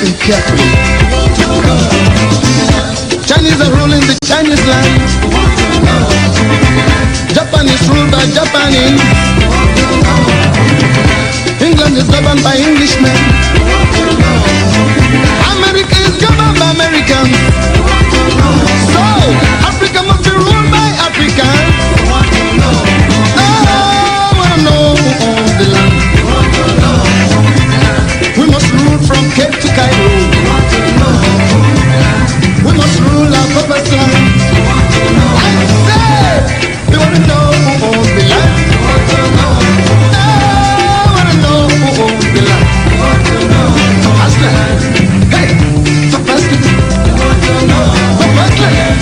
listen carefully. Chinese are ruling the Chinese land. Japan is ruled by Japanese. England is governed by Englishmen. America is governed by Americans. So, Africa must be ruled by Africans. Oh, I want to know the land. We must rule from Cape to Cairo. We must rule our purpose land. I say, we want to know the land. I want to know the land. Aslan, hey, Papa Aslan, Papa Aslan,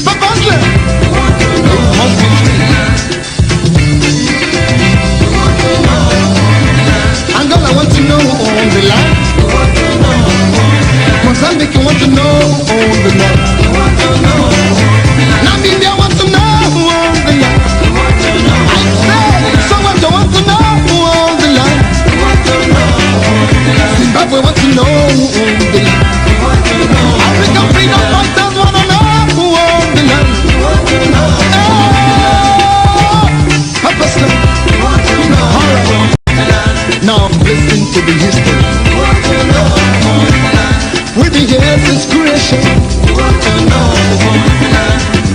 Papa Aslan. It must be free. Angola want to know the land. Mozambique want to know the land. Namibia want to know the land. I say, Soweto want to know the land. Zimbabwe want to know the land. African freedom fighters want to know the land. Papa Slam. Now listen to the history. We've been here since creation.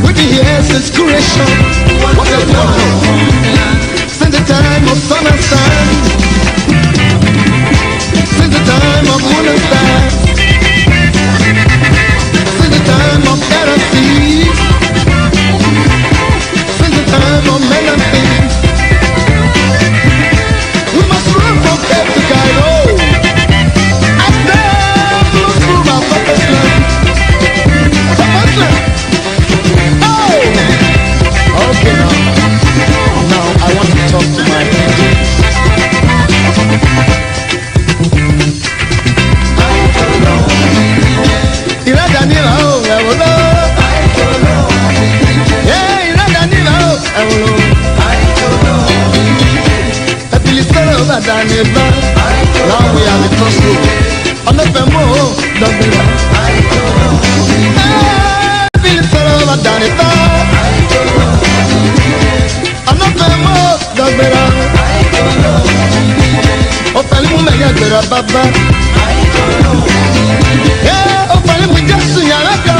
We've been here since creation. What else do I know? Since the time of sun and sand. Since the time of moon and stars. Since the time of air and sea. Since the time of men and things. We must run from Cape to Cairo. I said, we must rule our purpose land. Purpose land. Oh! Okay now. Now I want to talk to my people. Iradanila, oh, I will know. Yeah, Iradanila, oh, I will know. Now we are the crossroads. On the Femo, don't be that. I feel it all over down it. On the Femo, don't be that. Oh, Palimu Maya Gera Baba. Yeah, oh, Palimu Jasu Yaraka.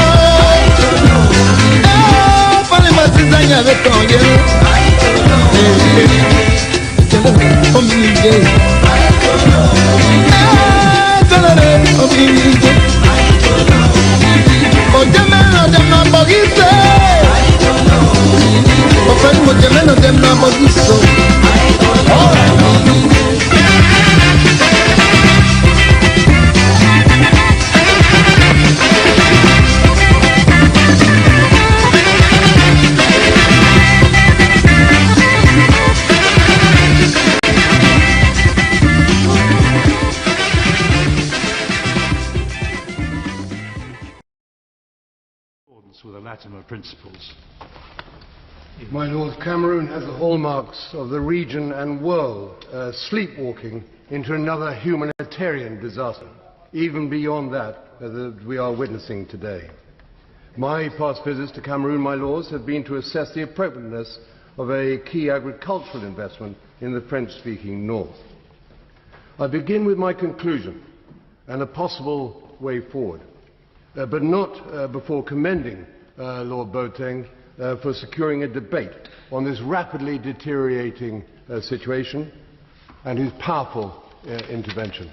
Yeah, Palimu Zizanya Vetonye. With the Latimer principles. My Lord, Cameroon has the hallmarks of the region and world, sleepwalking into another humanitarian disaster, even beyond that that we are witnessing today. My past visits to Cameroon, my lords, have been to assess the appropriateness of a key agricultural investment in the French-speaking north. I begin with my conclusion and a possible way forward. But not before commending Lord Boateng for securing a debate on this rapidly deteriorating situation and his powerful intervention.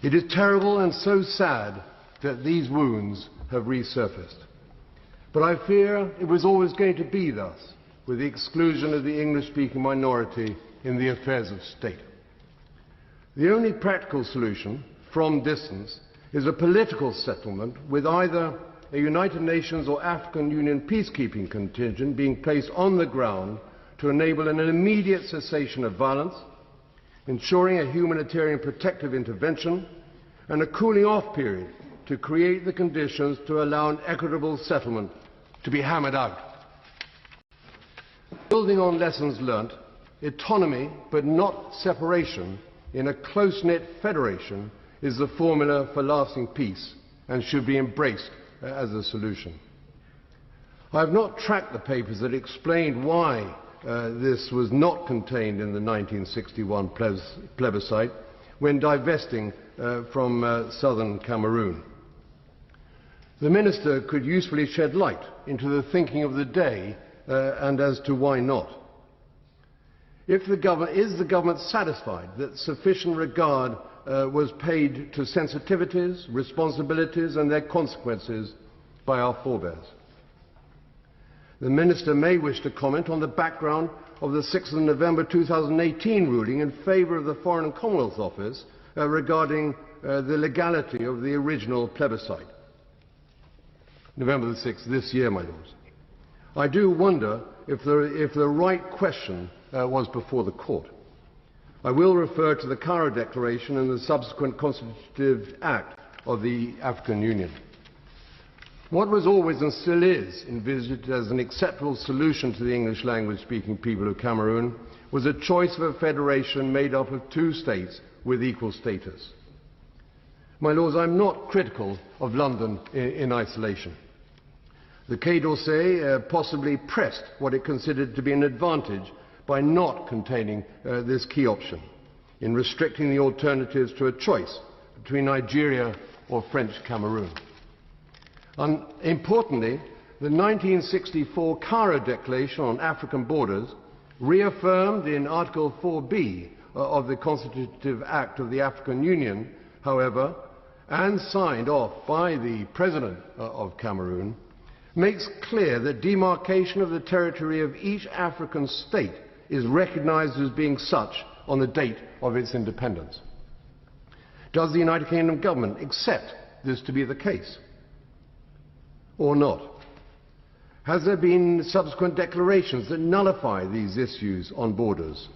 It is terrible and so sad that these wounds have resurfaced. But I fear it was always going to be thus, with the exclusion of the English-speaking minority in the affairs of state. The only practical solution, from distance, is a political settlement with either a United Nations or African Union peacekeeping contingent being placed on the ground to enable an immediate cessation of violence, ensuring a humanitarian protective intervention, and a cooling-off period to create the conditions to allow an equitable settlement to be hammered out. Building on lessons learnt, autonomy but not separation in a close-knit federation is the formula for lasting peace and should be embraced as a solution. I have not tracked the papers that explained why this was not contained in the 1961 plebiscite when divesting from southern Cameroon. The Minister could usefully shed light into the thinking of the day and as to why not. Is the government satisfied that sufficient regard was paid to sensitivities, responsibilities and their consequences by our forebears? The Minister may wish to comment on the background of the 6th of November 2018 ruling in favour of the Foreign and Commonwealth Office regarding the legality of the original plebiscite. November the 6th this year, my lords. I do wonder if the right question was before the court. I will refer to the Cairo Declaration and the subsequent Constitutive Act of the African Union. What was always and still is envisaged as an acceptable solution to the English language-speaking people of Cameroon was a choice of a federation made up of two states with equal status. My lords, I'm not critical of London in isolation. The Quai d'Orsay possibly pressed what it considered to be an advantage by not containing this key option in restricting the alternatives to a choice between Nigeria or French Cameroon. Importantly, the 1964 Cairo Declaration on African Borders, reaffirmed in Article 4B of the Constitutive Act of the African Union, however, and signed off by the President of Cameroon, makes clear that demarcation of the territory of each African state is recognized as being such on the date of its independence. Does the United Kingdom government accept this to be the case? Or not? Has there been subsequent declarations that nullify these issues on borders?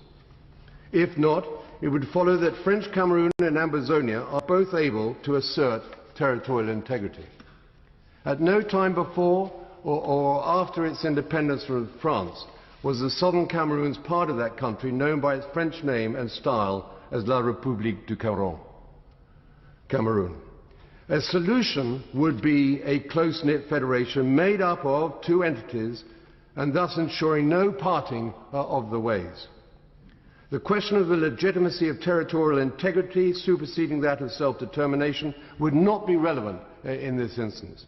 If not, it would follow that French Cameroon and Ambazonia are both able to assert territorial integrity. At no time before or after its independence from France was the southern Cameroons part of that country known by its French name and style as La République du Cameroon. A solution would be a close-knit federation made up of two entities and thus ensuring no parting of the ways. The question of the legitimacy of territorial integrity superseding that of self-determination would not be relevant in this instance.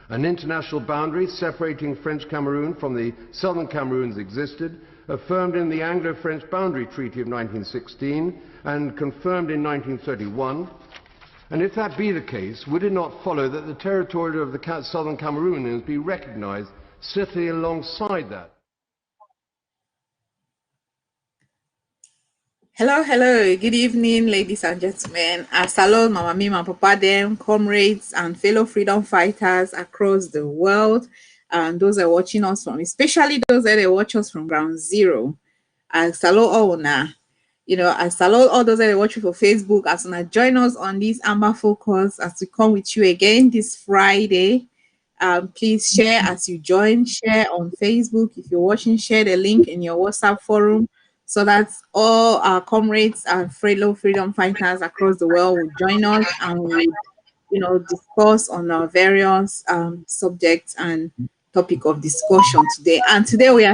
An international boundary separating French Cameroon from the southern Cameroons existed, affirmed in the Anglo-French Boundary Treaty of 1916 and confirmed in 1931. And if that be the case, would it not follow that the territory of the southern Cameroonians be recognized sitting alongside that? Hello, good evening, ladies and gentlemen. Hello, Mama Mi, Mama Papa, them, comrades and fellow freedom fighters across the world, and those that are watching us from, especially those that watch us from Ground Zero. Hello, all now. Hello, all those that are watching for Facebook. As soon as join us on this Amba Focus as we come with you again this Friday. Please share as you join. Share on Facebook. If you're watching, share the link in your WhatsApp forum, so that all our comrades and fellow freedom fighters across the world will join us and we discuss on our various subjects and topic of discussion today. And today we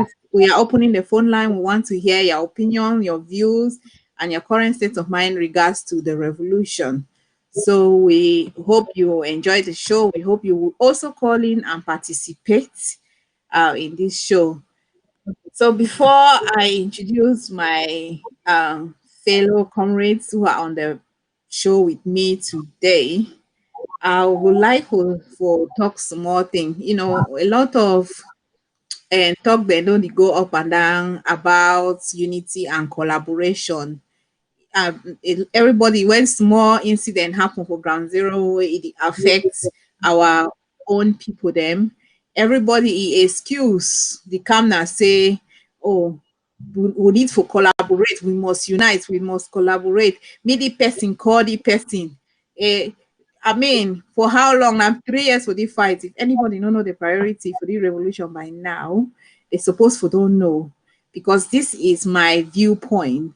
are opening the phone line. We want to hear your opinion, your views, and your current state of mind in regards to the revolution. So we hope you enjoy the show. We hope you will also call in and participate in this show. So before I introduce my fellow comrades who are on the show with me today, I would like to talk some more things. A lot of talk they don't go up and down about unity and collaboration. Everybody, when small incident happen for Ground Zero, it affects our own people. Everybody excuse the calmness, say, oh, we need to collaborate, we must unite, we must collaborate. Me the person, call the person. For how long now? 3 years for the fight. If anybody don't know the priority for the revolution by now, they supposed to don't know, because this is my viewpoint.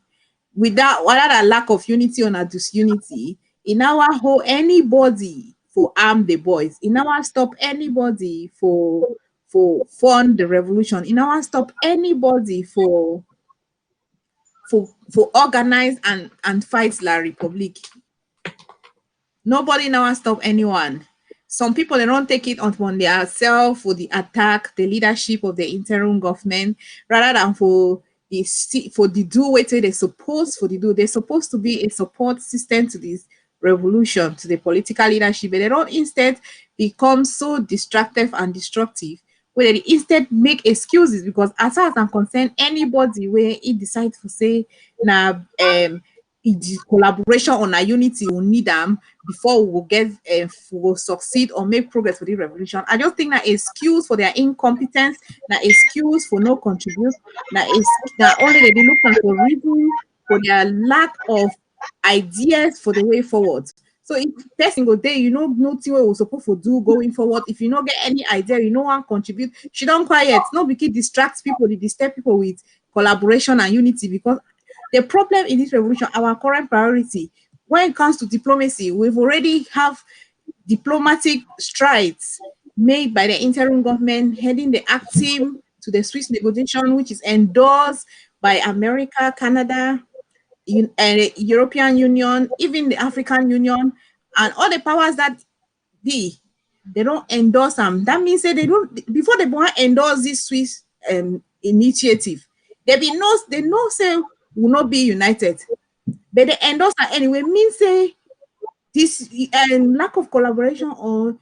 Without a lack of unity or disunity, In our hold anybody for arm the boys. In our stop anybody for fund the revolution. In our stop anybody for organize and fight La Republic. Nobody now stop anyone. Some people they don't take it upon themselves for the attack, the leadership of the interim government, rather than for the do what they're supposed for the do. They're supposed to be a support system to this revolution, to the political leadership, but they don't instead become so distracted and destructive where they instead make excuses because as far as I'm concerned, anybody where it decides to say now collaboration on our unity will need them before we will get we will succeed or make progress for the revolution. I just think that excuse for their incompetence, that excuse for no contribute, that only they be looking for reason for their lack of ideas for the way forward. So if person go there, you know nothing what we're supposed to do going forward. If you don't get any idea, you know one contribute, she don't quiet. No because distracts people, they disturb people with collaboration and unity because the problem in this revolution, our current priority, when it comes to diplomacy, we've already have diplomatic strides made by the interim government heading the ACT team to the Swiss negotiation, which is endorsed by America, Canada, European Union, even the African Union, and all the powers that be, they don't endorse them. That means that they don't before they want to endorse this Swiss initiative. They know say will not be united, but they endorse that anyway. Means say this lack of collaboration or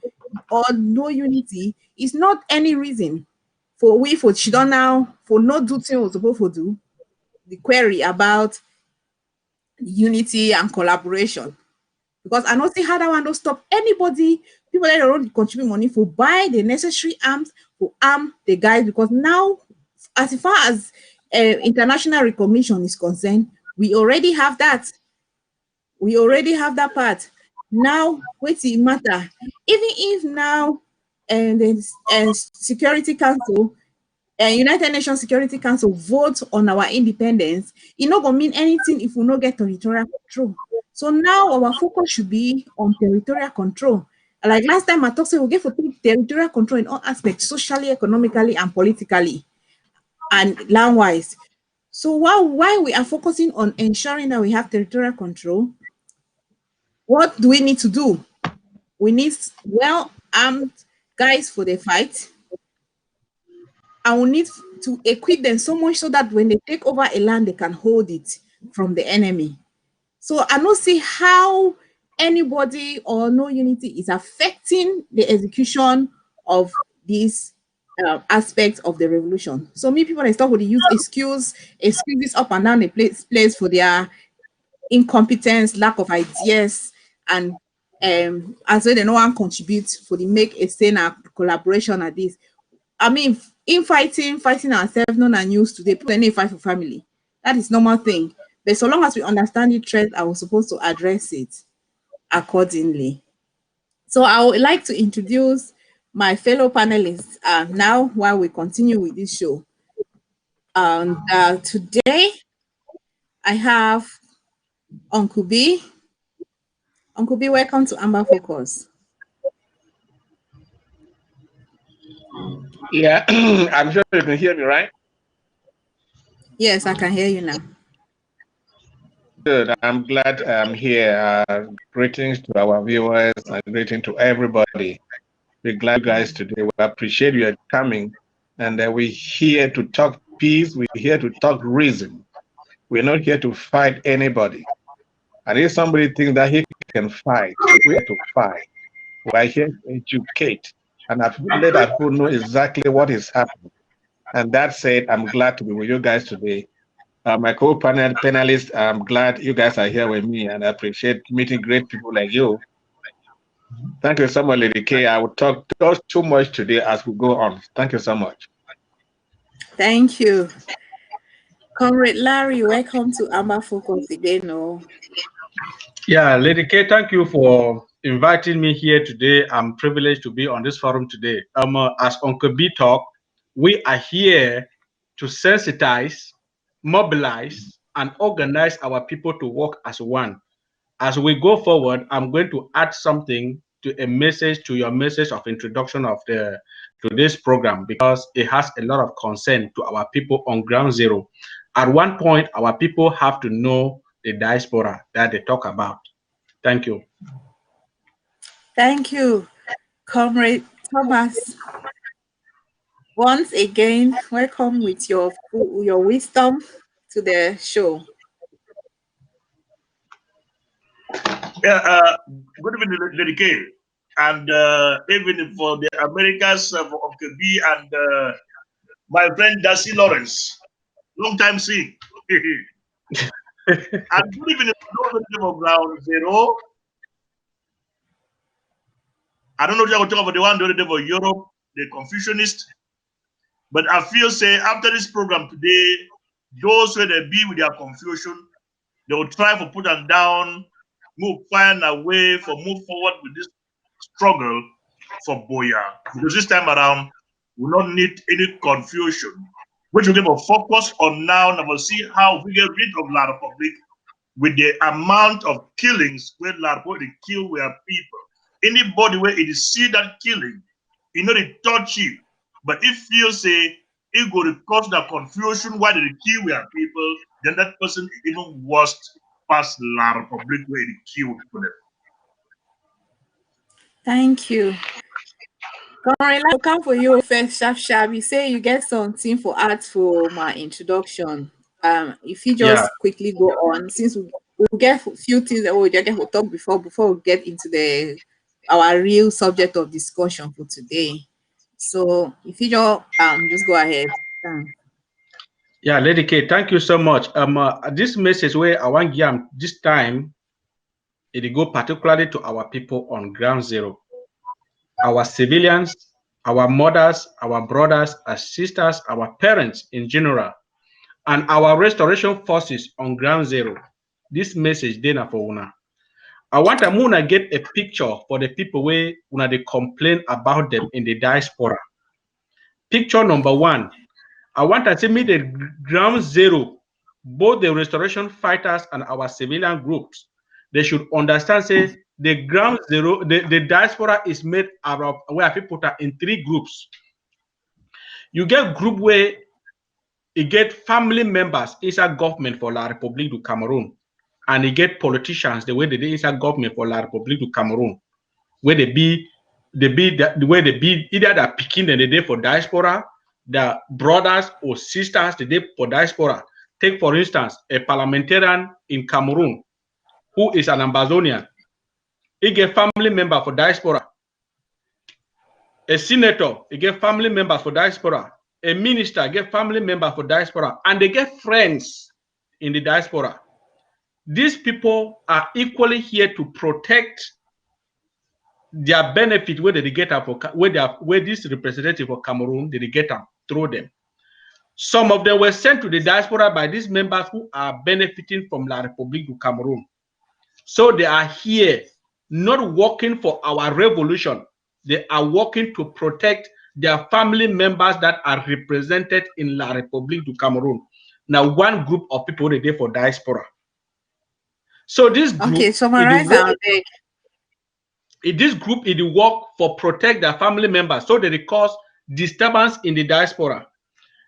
no unity is not any reason for we for she don't now for not do things we're supposed to do. The query about unity and collaboration. Because I don't see how that one don't stop anybody, people that don't contribute money for buy the necessary arms to arm the guys. Because now, as far as international recognition is concerned, we already have that. We already have that part. Now, what's it matter? Even if now the Security Council United Nations Security Council votes on our independence, it not gonna mean anything if we not get territorial control. So now our focus should be on territorial control. Like last time I talked, say we get for territorial control in all aspects, socially, economically, and politically, and land-wise. So while we are focusing on ensuring that we have territorial control, what do we need to do? We need well-armed guys for the fight. And we need to equip them so much so that when they take over a land, they can hold it from the enemy. So I don't see how anybody or no unity is affecting the execution of these aspects of the revolution. So many people they start with the use excuses up and down the place for their incompetence, lack of ideas, and as well they no one contribute for the make a stand collaboration at this. I mean, in fighting ourselves, not and used to, they put any fight for family. That is normal thing. But so long as we understand the threat, I was supposed to address it accordingly. So I would like to introduce my fellow panelists now while we continue with this show. Today, I have Uncle B. Uncle B, welcome to Amba Focus. Yeah, I'm sure you can hear me, right? Yes, I can hear you now. Good. I'm glad I'm here. Greetings to our viewers and greetings to everybody. We're glad you guys today. We appreciate you coming. And we're here to talk peace. We're here to talk reason. We're not here to fight anybody. And if somebody thinks that he can fight, we're here to fight. We're here to educate. And I've let people know exactly what is happening. And that said, I'm glad to be with you guys today. My co-panelists, I'm glad you guys are here with me, and I appreciate meeting great people like you. Thank you so much, Lady K. I will talk too much today as we go on. Thank you so much. Thank you. Comrade Larry, welcome to Amba Focus again. Yeah, Lady K, thank you for inviting me here today. I'm privileged to be on this forum today. As Uncle B talk, we are here to sensitize, mobilize, and organize our people to work as one. As we go forward, I'm going to add something to a message, to your message of introduction of this program, because it has a lot of concern to our people on ground zero. At one point, our people have to know the diaspora that they talk about. Thank you. Thank you, Comrade Thomas. Once again, welcome with your wisdom to the show. Yeah, good evening, Lady K. And even for the Americans of KB and my friend Darcy Lawrence. Long time see. And good evening to those of Ground Zero. I don't know if you're going to talk about the one for Europe, the Confucianist. But I feel say after this program today, those who they be with their confusion, they will try to put them down, find a way for move forward with this struggle for Boya. Because this time around, we don't need any confusion. Which we will focus on now and we'll see how we get rid of La Republic with the amount of killings where La Republic kill where people. Anybody where it is see that killing, you know they touch you. But if you say it go to cause the confusion why they kill where people, then that person is even worse past La Republic where they kill people. Thank you. Comrade, I'll come for you first, sharp. You say you get something for art for my introduction. If you just quickly go on, since we'll get a few things that we'll talk before we get into our real subject of discussion for today. So if you just go ahead. Yeah, Lady K, thank you so much. This message where I want to this time, it go particularly to our people on ground zero, our civilians, our mothers, our brothers, our sisters, our parents in general, and our restoration forces on ground zero. This message Dana for una. I want to get a picture for the people where una they complain about them in the diaspora. Picture number one. I want to see me the ground zero, both the restoration fighters and our civilian groups. They should understand, say, the ground zero, the diaspora is made out of where people are in three groups. You get group where you get family members inside government for La République du Cameroon, and you get politicians the way they inside government for La République du Cameroon, where the way they be either they're picking the day for diaspora, the brothers or sisters the day for diaspora. Take for instance a parliamentarian in Cameroon who is an Ambazonian. He get family member for diaspora. A senator, he get family member for diaspora. A minister get family member for diaspora, and they get friends in the diaspora. These people are equally here to protect their benefit where they get up for where this representative of Cameroon they get up through them. Some of them were sent to the diaspora by these members who are benefiting from La République du Cameroon. So they are here not working for our revolution. They are working to protect their family members that are represented in La République du Cameroon. Now, one group of people they there for diaspora. So this group, okay, summarize this group it work for protect their family members, so they cause disturbance in the diaspora.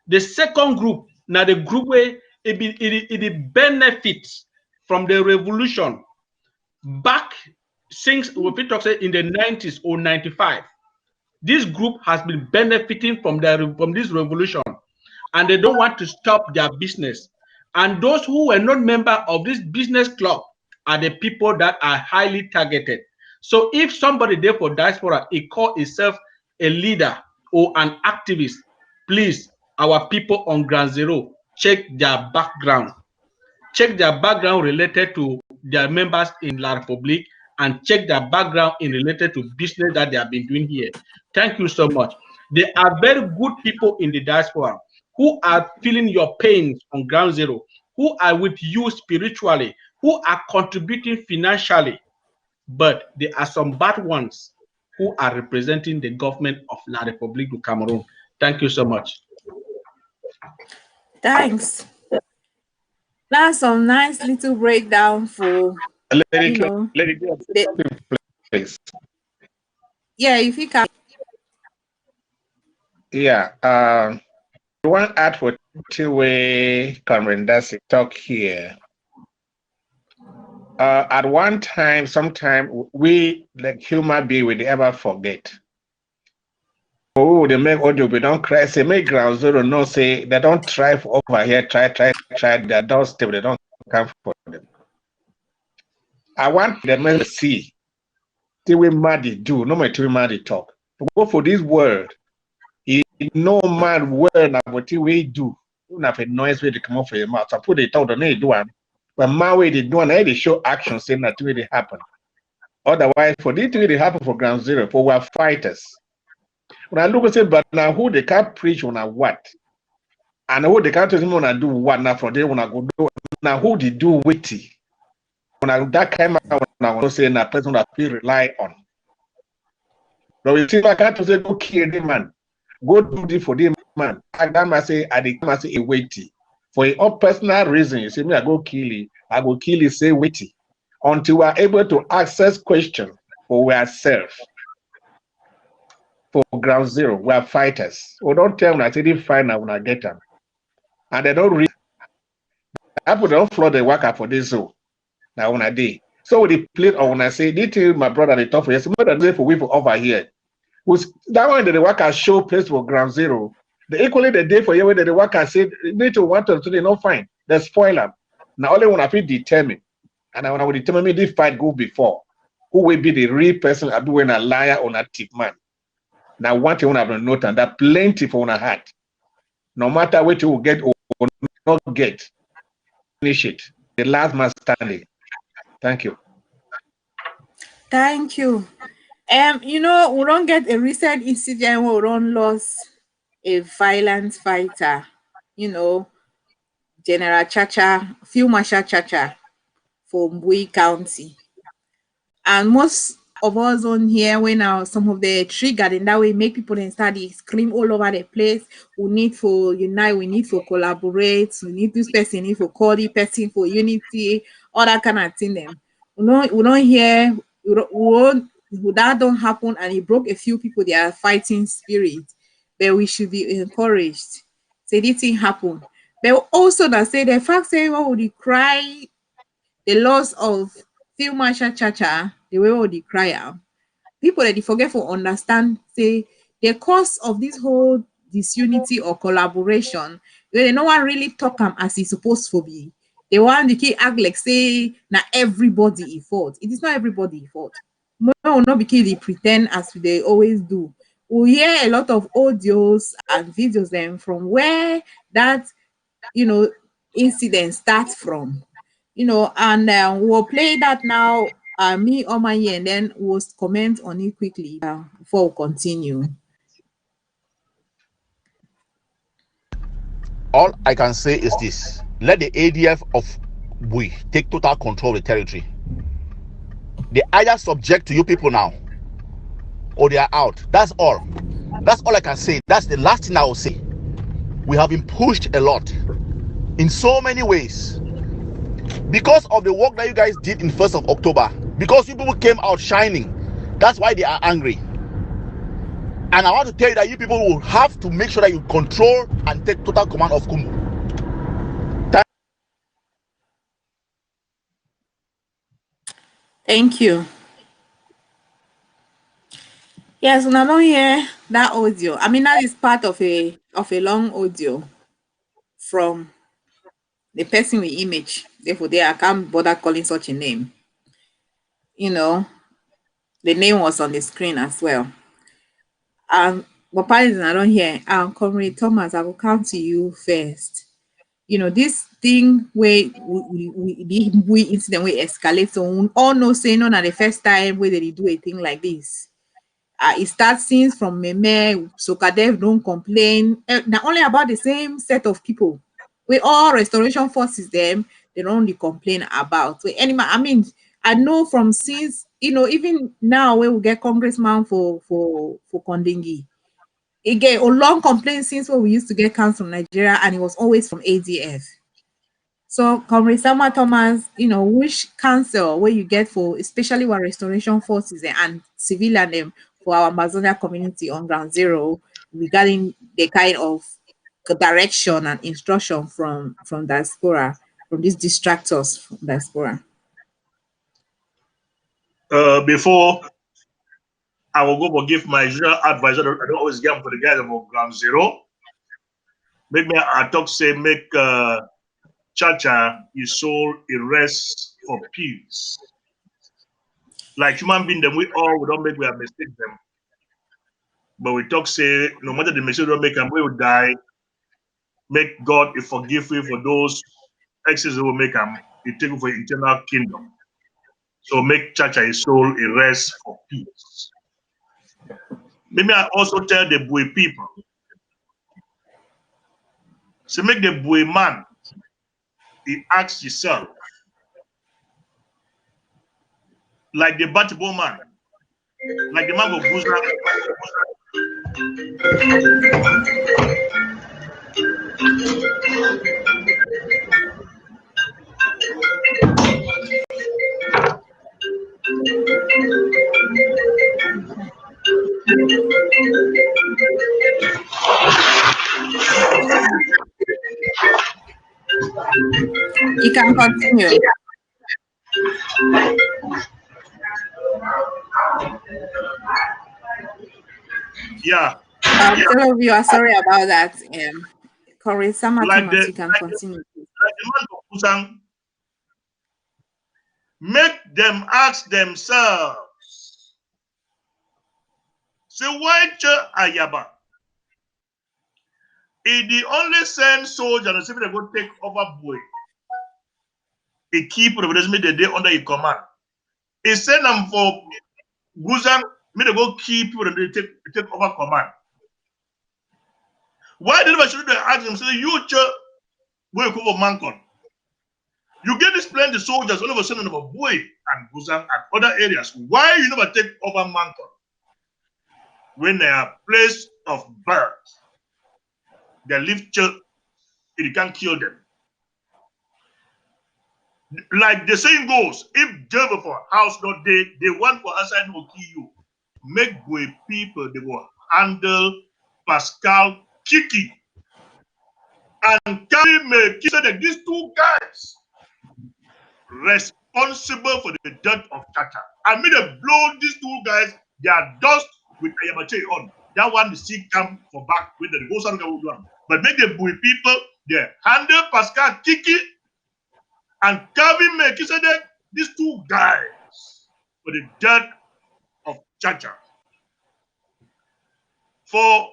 The second group, now the group where it benefits from the revolution back since we talk say in the 90s or 95. This group has been benefiting from this revolution, and they don't want to stop their business. And those who were not members of this business club are the people that are highly targeted. So if somebody there for diaspora, he call himself a leader or an activist, please, our people on ground zero, check their background. Check their background related to their members in La République, and check their background in related to business that they have been doing here. Thank you so much. There are very good people in the diaspora who are feeling your pains on ground zero, who are with you spiritually, who are contributing financially, but there are some bad ones who are representing the government of La République du Cameroon. Thank you so much. Thanks. That's some nice little breakdown for Lady, you know, Lady, please. yeah, if you can. Yeah. One add for two-way conversation talk here. At one time, sometime we like human being, we ever forget. Oh, they make audio, we don't cry. Say make ground zero. No, say they don't try for over here. Try. They don't step. They don't come for them. I want them to see. Till we mad do. No matter we mad talk. To go for this word. No man word na what we do. You have a noise where they come off your mouth. I put it out on they do one. But my way they do one, they show action saying that really happen. Otherwise, for this to really happen for ground zero, for we are fighters. When I look and say, but now who they can't preach on a what? And who they can't tell them on a do what now for them when I go do now who they do witty. When I that kind of when I want to say a person that we rely on. But we see I can't say go kill the man. Go do this for them man. I must say a weighty. For a personal reason, you see me, I go kill you, say weighty. Until we are able to access questions for ourselves. For ground zero, we are fighters. We don't tell them I say they fight now when I get them. And they don't read. Apple don't flood the worker for this so. Now when I did. So when they play or when I say, they tell my brother they talk for yes, more than they for we for over here. That one that the worker show place for ground zero. The equally the day for you where the worker said they to want to they not fine. They spoil them. Now only when I feel determined. And when I will determine me this fight go before. Who will be the real person I be when a liar or a tip man. Now one thing I have note and that plenty for a heart. No matter what you will get or not get, finish it. The last man standing. Thank you. Thank you. You know, we don't get a recent incident where we don't lost a violent fighter. You know, General Chacha, Field Marshal Chacha from Bui County. And most of us on here, when some of the triggered in that way, make people then start to scream all over the place. We need for unite, we need for collaborate, we need this person, need for call the person for unity, all that kind of thing. Them, we don't hear, that don't happen, and it broke a few people their fighting spirit. But we should be encouraged. Say this thing happen. But also that say the fact say what would you cry the loss of Field Marshal Chacha, the way what they cry out. People that they forget for understand, say the cause of this whole disunity or collaboration, where no one really talk them as it's supposed to be. They want to keep act like say now everybody is fault. It is not everybody fault. No, not because they pretend as they always do. We hear a lot of audios and videos then from where that incident starts from. And we'll play that now, me on my ear, and then we'll comment on it quickly before we continue. All I can say is this: let the ADF of Bui take total control of the territory. They either subject to you people now, or they are out. That's all. That's all I can say. That's the last thing I will say. We have been pushed a lot in so many ways because of the work that you guys did in 1st of October. Because you people came out shining. That's why they are angry. And I want to tell you that you people will have to make sure that you control and take total command of Kumbu. Thank you. Yes, when I don't hear that audio, I mean that is part of a long audio from the person with image. Therefore, I can't bother calling such a name. The name was on the screen as well. But apparently I don't hear. Comrade Thomas, I will come to you first. This thing where we incident will escalate. So we all know say no, not the first time where they do a thing like this. It starts since from Meme, Sokadev don't complain. Not only about the same set of people. We all restoration forces them, they don't only complain about. So anyway, I mean, I know from since even now when we get congressman for Kondingi, it get a long complaint since when we used to get council from Nigeria, and it was always from ADF. So, Comrade Selma Thomas, which counsel where you get for, especially when restoration forces and civilian them for our Amazonia community on Ground Zero regarding the kind of direction and instruction from diaspora, from these distractors from diaspora? Before I will go for give my general advice, I don't always give for the guys about Ground Zero. Make me I talk say make Chacha his soul a rest for peace. Like human being, them we don't make we have mistake them. But we talk say no matter the mistake we don't make them, we will die. Make God forgive you for those excesses will make them. He take you for eternal kingdom. So make Chacha his soul a rest for peace. Maybe I also tell the boy people. So make the boy man. He asks himself, like the Batibo man, like the man of Buza. You can continue. Yeah. All of you are sorry about that. Comrade Selma Like Thomas, you can continue. Like the man of Buza, make them ask themselves, say why Ayaba? He the only send soldier and say they go take over boy. He keep the day under his command. He send them for Guzan, me they go keep people and they take over command. Why did they ask them, say, you boy over Mancon? You get this plenty soldiers all of a sudden about boy and Guzan and other areas. Why you never take over Mancon? When they are place of birth, they live church, it can't kill them. Like the saying goes, if devil for house not dead, they want for outside will kill you. Make boy people they will handle Pascal Kiki and carry me. He said that these two guys responsible for the death of Chacha. I mean, they blow these two guys their dust with Ayamache on. That one the sea come for back with the ghost of the. But make the boy people they handle Pascal Kiki and Calvin Melchizedek, these two guys for the death of Chacha. For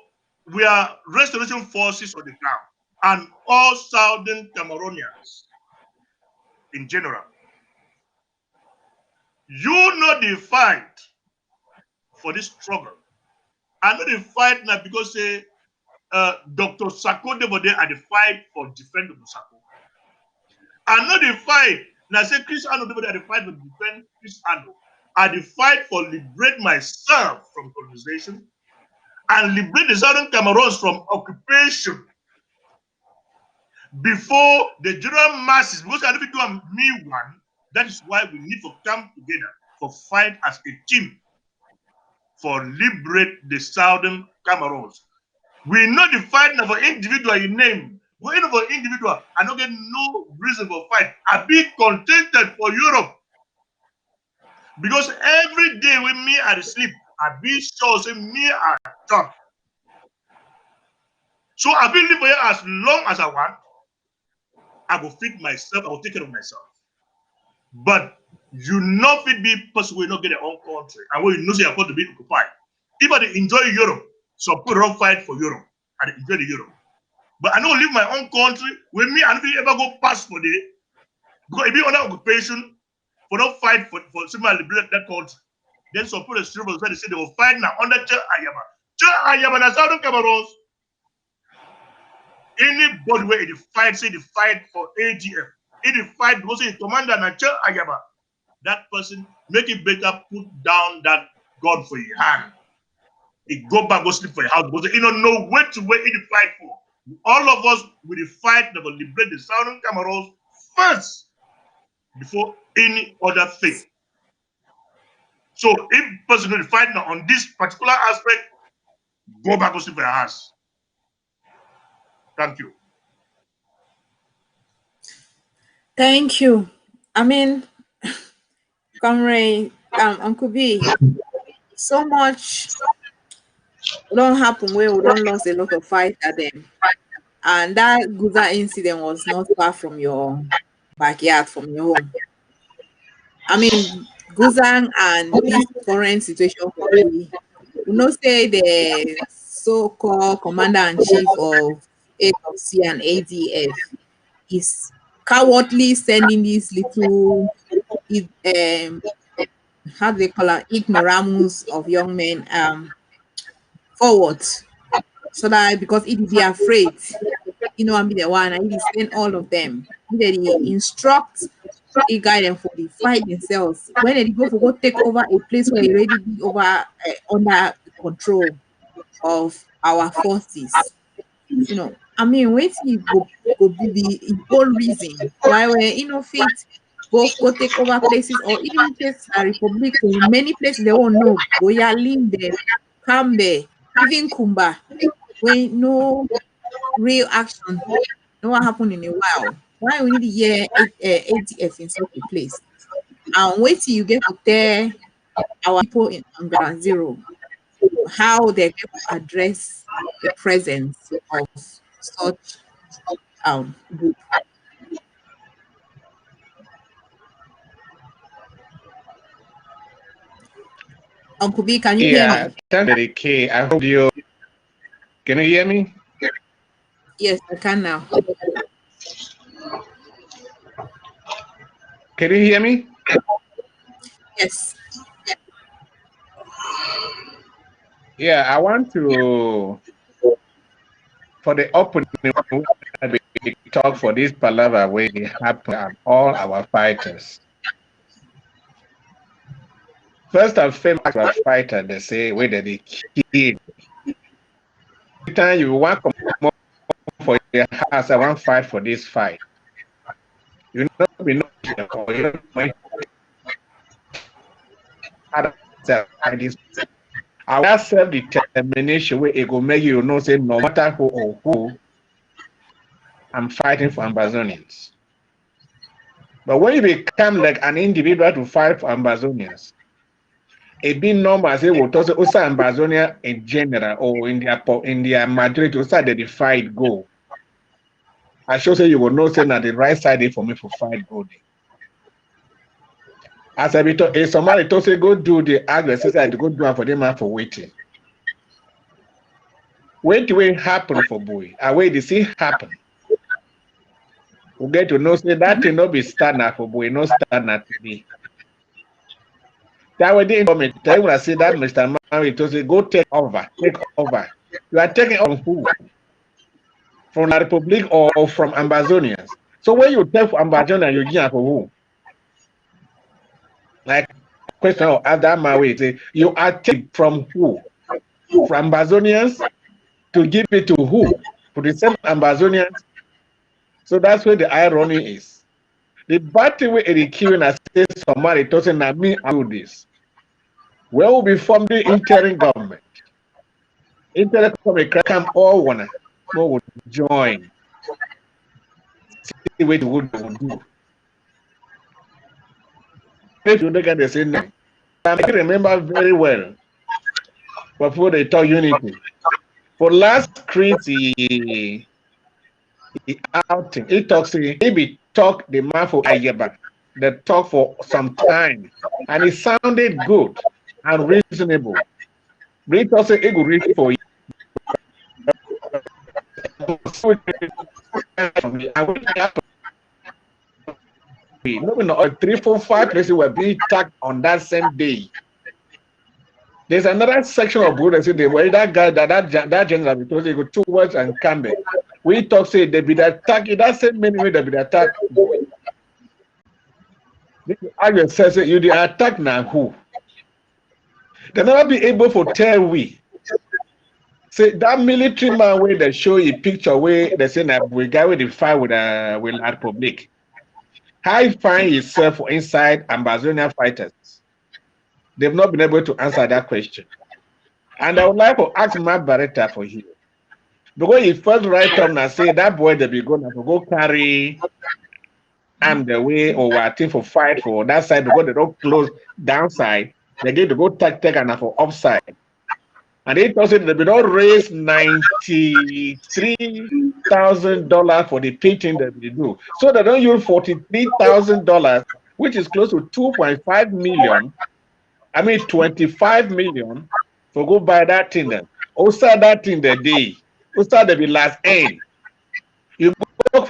we are restoration forces on the ground and all Southern Cameroonians in general. You know the fight for this struggle. I know the fight now because Dr. Sako they were there at the fight for defend Dr. Sako. I know the fight. Now say Chris Ando they were there at the fight for defend Chris Ando. I the fight for liberate myself from colonization and liberate the Southern Cameroons from occupation before the general masses, because I don't do me one. That is why we need to come together for fight as a team for liberate the Southern Cameroons. We know the fight of an individual in name. We know for individual, I don't get no reason for fight. I be contented for Europe. Because every day when me I sleep, I be sure say me I talk. So I will live here as long as I want. I will feed myself, I will take care of myself. But you not fit be possible not get your own country. And when you know you're going to be occupied. If I enjoy Europe, so put on fight for Europe. I enjoy the Europe. But I don't live my own country with me and if ever go past for the because if you under occupation for not fight for similar liberate that country. Then some people they say they will fight now under Che Ayaba. Che Ayaba na Southern Cameroons. Anybody where it fight, say the fight for AGF. If the fight because the commander na Che Ayaba, that person make it better put down that gun for your hand. It go back, go sleep for your house because you don't know where to wait in the fight for. All of us will fight that will liberate the Southern Cameroons first before any other thing. So if person is fighting on this particular aspect, go back to sleep for your house. Thank you. Thank you. I mean, Comrade Uncle B, so much don't happen where we don't lose a lot of fight at them. And that Guza incident was not far from your backyard, from your home. I mean, Guzang and this current situation for we not say the so-called commander-in-chief of AFC and ADF is cowardly sending these little how do they call it, ignoramus of young men forward, so that because it be afraid, and be the one, and he send all of them. Then he instructs, he guide them for the fight themselves. When they go take over a place where he already be over under control of our forces. I mean, wait till go be the whole reason why we're fit go take over places, or even just a republic in many places they won't know. Goya Linde, Kambe, even Kumba, when no real action, no what happened in a while. Why we need to hear ATF in such a place? And wait till you get to tell our people on ground zero how they get to address the presence of such group. Uncle B, can you hear me? Thank you, K. I hope you can you hear me? Yes, I can now. Can you hear me? Yes. Yeah, I want to, for the opening, we talk for this palaver where it happen and all our fighters. First and foremost, our fighter, they say whether they kill. Every time you want to come for your house, I want to fight for this fight. You know, we know our self-determination where it will make you know, say, no matter who or who, I'm fighting for Ambazonians. But when you become like an individual to fight for Ambazonians, it be normal, say, we'll talk also Ambazonia in general or in their majority, also the fight go. I should say you will know say that the right side is for me for fight go there. As I be told, if somebody told say go do the aggressive side, go do it for them for waiting. Wait will happen for boy. I wait to see happen. We get to know say that thing not be standard for boy, no standard today. That way they inform tell when I say that Mr. Mary to say go take over. You are taking on who? From the Republic or from Ambazonians. So when you take Ambazonian, you give for who? Like question of after my way, say you are taking from who? From Ambazonians to give it to who? To the same Ambazonians. So that's where the irony is. The bad thing with the queuing and say somebody doesn't let me do this. Where will be formed the interim government? Interim government come all one will join. See what they would do. If you look at the same name, I can remember very well before they talk unity. For last Christy outing, he talks maybe talk the man for Ayaba. They talk for some time and it sounded good and reasonable. It also it will reach for you. No, 3, 4, 5 places were being tagged on that same day. There's another section of Buddha say where that guy that general because he go 2 words and come back. We talk say they be attacked. It doesn't mean way they be attacked. I says you the attack now who? They never be able to tell we. Say that military man where they show a picture where they say that we guy with the fight with Republic. how he find himself inside Ambazonian fighters? They've not been able to answer that question. And I would like to ask Mark Barretta for you. Because he first right up and say that boy they be going to go carry the way or I think for fight for that side because they don't close downside. They get to go take and for upside. And they told that they don't raise $93,000 for the pitching that they do. So they don't use $43,000, which is close to 2.5 million. I mean 25 million for go buy that thing then. Also that thing the day. Also the last end. You go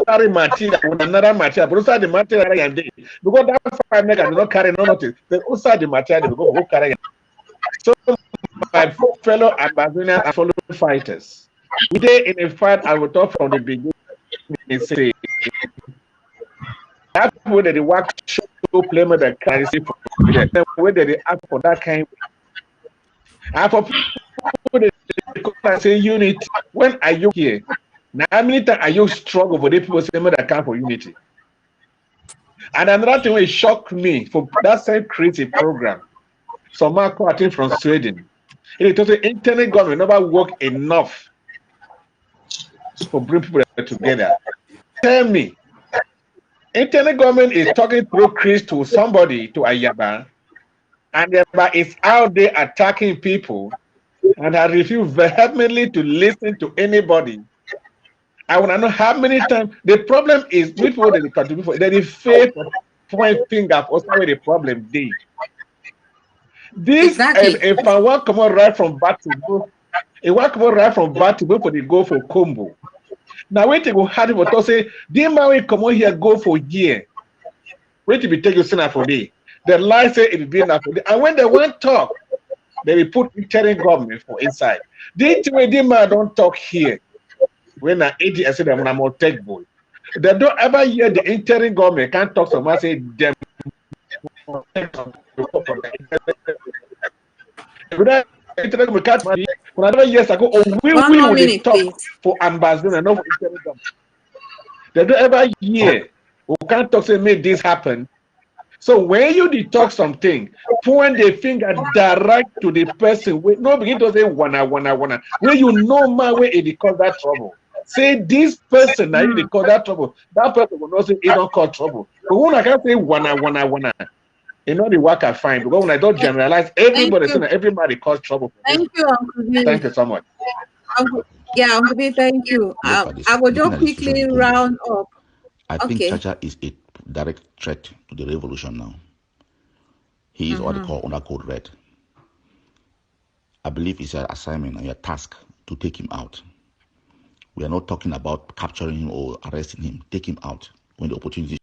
carry material with another material, but also the material and day. Because that 5 mega do not carry no notice. Then also the material they go carry. So my fellow Ambazonians and fellow fighters, today in a fight I will talk from the beginning and say that way that the work show play with the currency for the way that they ask for that kind. And for people that say unity, when are you here? Now, how many times are you struggle for the people saying that come for unity? And another thing which shocked me for that same creative program, some Marco, I think from Sweden, it was the internet government never work enough for bring people together. Tell me, internet government is talking through Chris to somebody, to Ayaba, and Ayaba is out there attacking people, and I refuse vehemently to listen to anybody. I want to know how many times. The problem is people that they contribute for, they fail to point finger for where the problem is. This if I want to come on right from battle, if I come on right from battle, go for the go for combo. Now wait to go hard for to say, the man will come on here go for year. Wait to be take you sinner for day. The lie say it will be enough for day. And when they want talk, they will put interim government for inside. The way the man don't talk here. When I eat, I say them I'm more tech boy. They don't ever hear the interim government can't talk so much. Say them. Another years ago, we will talk for ambassador and not for interim government. They don't ever hear. We can't talk say make this happen. So when you talk something, point the finger direct to the person. No begin to say wanna. When you know my way it cause that trouble. Say this person now you cause that trouble. That person will not say it don't cause trouble. But when I can't say wanna. You know the work I find because when I don't generalize everybody saying everybody cause trouble. Thank you, Uncle B. Thank you so much. Yeah, Uncle B, thank you. I will just quickly round up. I think Chacha is a direct threat to the revolution now. He is what they call under code red. I believe it's your assignment and your task to take him out. We are not talking about capturing him or arresting him. Take him out when the opportunity.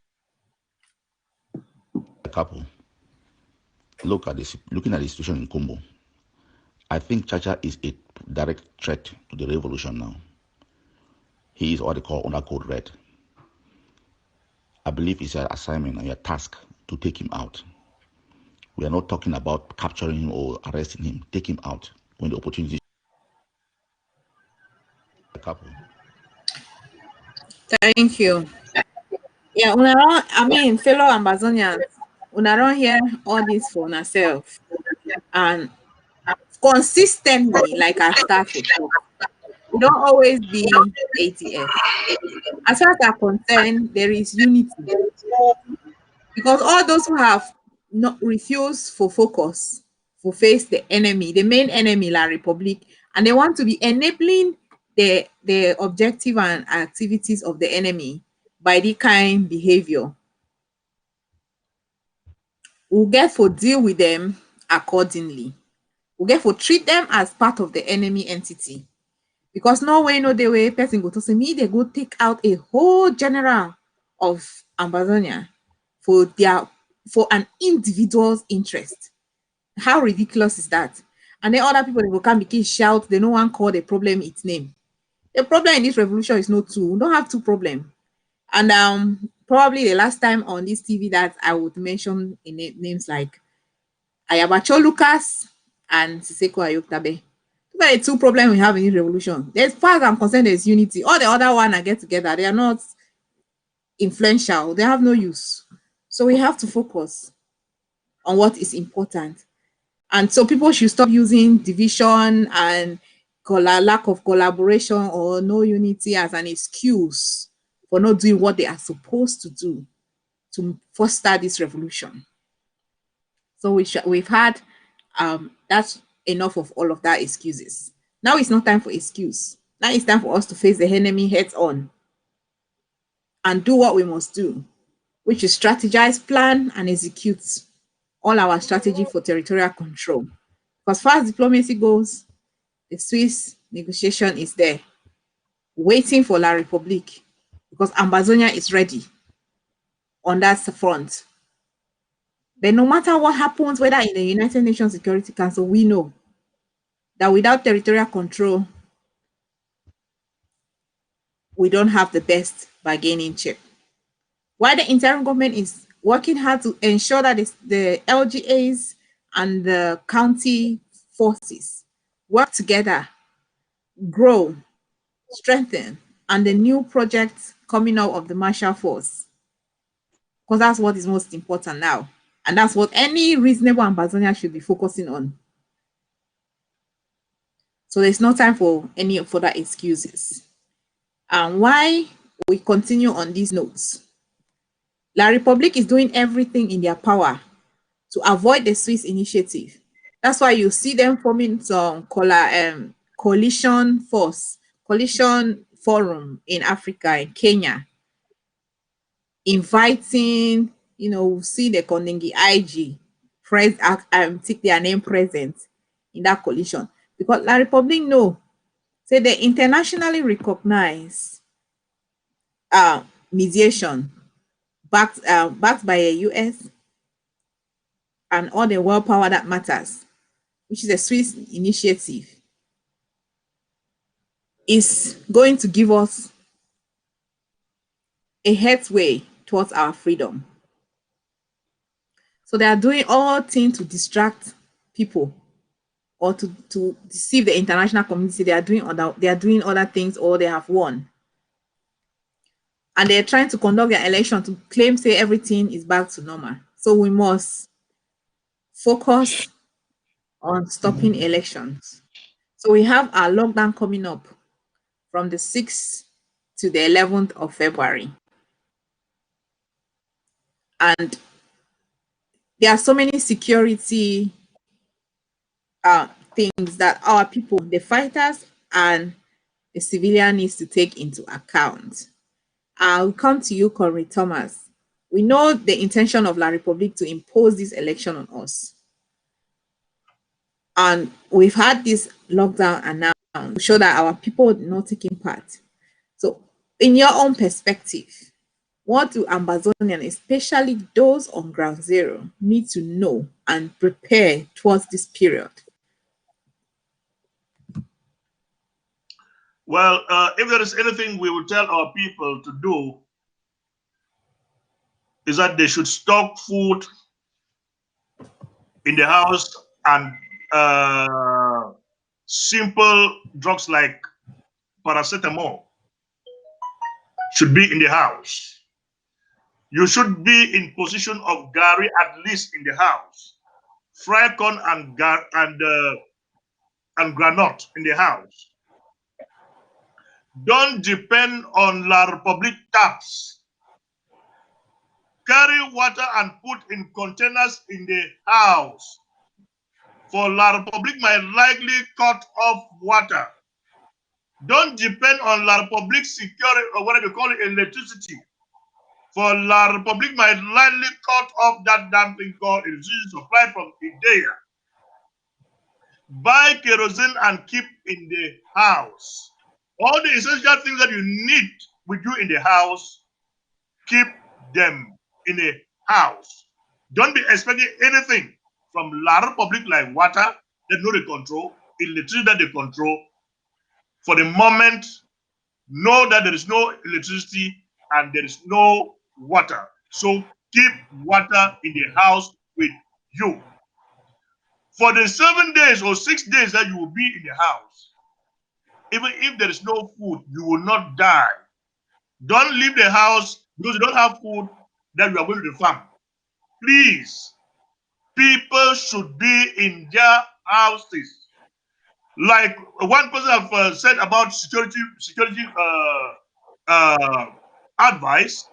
A couple. Look at this. Looking at the situation in Kumbo, I think Chacha is a direct threat to the revolution now. He is what they call under code red. I believe it's your assignment and your task to take him out. We are not talking about capturing him or arresting him. Take him out when the opportunity. A couple. Thank you. Yeah, I mean, fellow Ambazonians, we don't hear all this for ourselves. And consistently, like I started, we don't always be ATF. As far as I'm concerned, there is unity. Because all those who have not refused for focus, for face the enemy, the main enemy, La Republic, and they want to be enabling the objective and activities of the enemy by the kind behavior. We'll get for deal with them accordingly. We'll get for treat them as part of the enemy entity. Because no way, no the way person go to say me, they go take out a whole general of Ambazonia for an individual's interest. How ridiculous is that? And then other people they will come begin shout, they no one call the problem its name. The problem in this revolution is not two. We don't have two problems. And probably the last time on this TV that I would mention in names like Ayabacho Lucas and Siseko Ayoktabe. Those are the two problems we have in this revolution. As far as I'm concerned, there's unity. All the other one I get together, they are not influential, they have no use. So we have to focus on what is important. And so people should stop using division and lack of collaboration or no unity as an excuse for not doing what they are supposed to do to foster this revolution. So we've had that's enough of all of that excuses. Now it's not time for excuse. Now it's time for us to face the enemy heads on and do what we must do, which is strategize, plan, and execute all our strategy for territorial control. As far as diplomacy goes, the Swiss negotiation is there, waiting for La République, because Amazonia is ready on that front. But no matter what happens, whether in the United Nations Security Council, we know that without territorial control, we don't have the best bargaining chip. While the interim government is working hard to ensure that the LGAs and the county forces work together, grow, strengthen, and the new projects coming out of the Marshall Force, because that's what is most important now. And that's what any reasonable Ambazonia should be focusing on. So there's no time for any further excuses. And why we continue on these notes. La République is doing everything in their power to avoid the Swiss initiative. That's why you see them forming some coalition forum in Africa, in Kenya, inviting, see the Kondengi IG, take their name present in that coalition. Because La République know, say the internationally recognized mediation backed by a US and all the world power that matters, which is a Swiss initiative, is going to give us a headway towards our freedom. So they are doing all things to distract people or to deceive the international community. They are doing other things, or they have won. And they're trying to conduct their election to claim, say everything is back to normal. So we must focus on stopping elections. So we have our lockdown coming up from the 6th to the 11th of February. And there are so many security things that our people, the fighters and the civilian, needs to take into account. I'll come to you, Comrade Thomas. We know the intention of La République to impose this election on us. And we've had this lockdown announced to show that our people are not taking part. So in your own perspective, what do Ambazonians, especially those on ground zero, need to know and prepare towards this period? Well, if there is anything we will tell our people to do, is that they should stock food in the house, and simple drugs like paracetamol should be in the house. You should be in position of gari at least in the house. Fried corn and granite in the house. Don't depend on La République taps. Carry water and put in containers in the house. For La République might likely cut off water. Don't depend on La République security, or whatever you call it, electricity. For La République might likely cut off that damn thing called electricity supply from Idea. Buy kerosene and keep in the house. All the essential things that you need with you in the house, keep them in the house. Don't be expecting anything from La République like water that know they control, electricity that they control. For the moment, know that there is no electricity and there is no water. So keep water in the house with you. For the 7 days or 6 days that you will be in the house, even if there is no food, you will not die. Don't leave the house because you don't have food that you are going to the farm. Please, people should be in their houses. Like one person have said about security advice.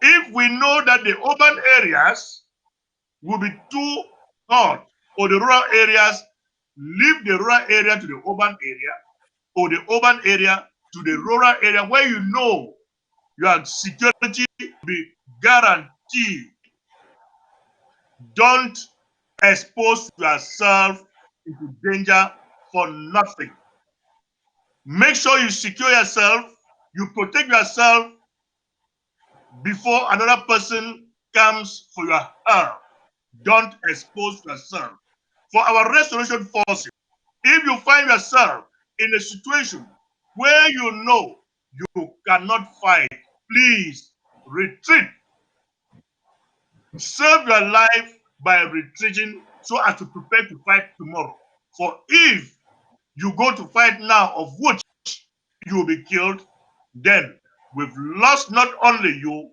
If we know that the urban areas will be too hot, or the rural areas, leave the rural area to the urban area, or the urban area to the rural area where you know your security will be guaranteed. Don't expose yourself into danger for nothing. Make sure you secure yourself, you protect yourself before another person comes for your help. Don't expose yourself. For our restoration forces, if you find yourself in a situation where you know you cannot fight, please retreat. Save your life by retreating so as to prepare to fight tomorrow. For if you go to fight now, of which you will be killed, then we've lost not only you,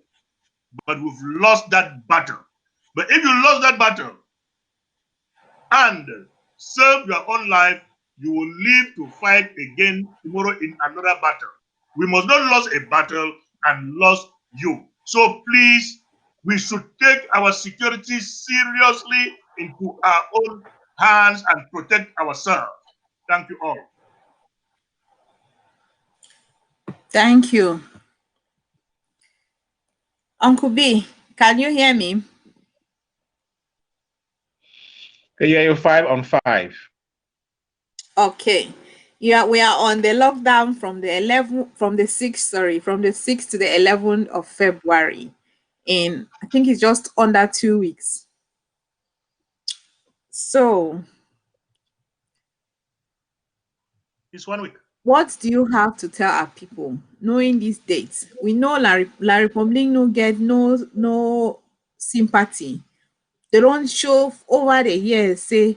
but we've lost that battle. But if you lost that battle and save your own life, you will live to fight again tomorrow in another battle. We must not lose a battle and lose you. So please, we should take our security seriously into our own hands and protect ourselves. Thank you all. Thank you. Uncle B, can you hear me? Yeah, you're 5 on 5. Okay. Yeah, we are on the lockdown from the 6th to the 11th of February. In I think it's just under 2 weeks. So It's 1 week. what do you have to tell our people knowing these dates? We know La Republic no get no sympathy. They don't show over the years say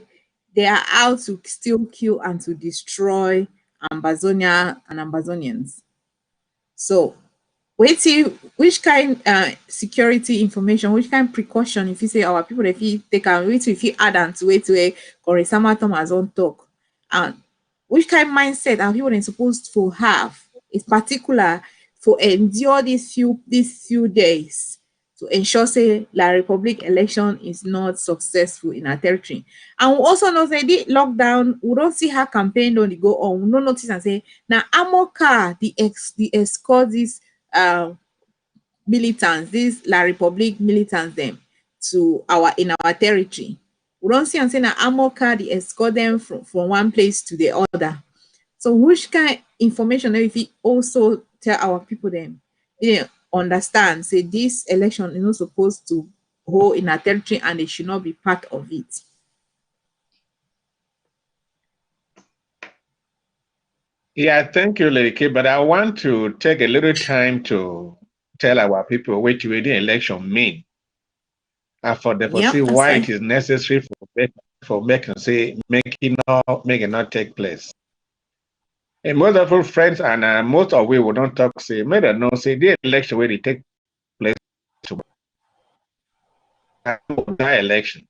they are out to still kill and to destroy Ambazonia and Ambazonians. So which kind security information, which kind precaution if you say our people if you take and wait if you add and to wait to a Koresama Thomas on talk, and which kind mindset are people supposed to have, in particular for endure these few days to ensure say La Republic election is not successful in our territory. And we also know say the lockdown, we don't see her campaign on the go on. We don't notice and say now Amoka the escort these militants, these La Republic militants them to in our territory. We don't see and say now Amoka the escort them from one place to the other. So which kind of information if we also tell our people them they understand say this election is not supposed to hold in our territory and they should not be part of it. Yeah, thank you, Lady K. But I want to take a little time to tell our people what the election mean, and for them to see why it is necessary for making not take place. And most of our friends and most of we will not talk say, may they know say the election where they take place to that election.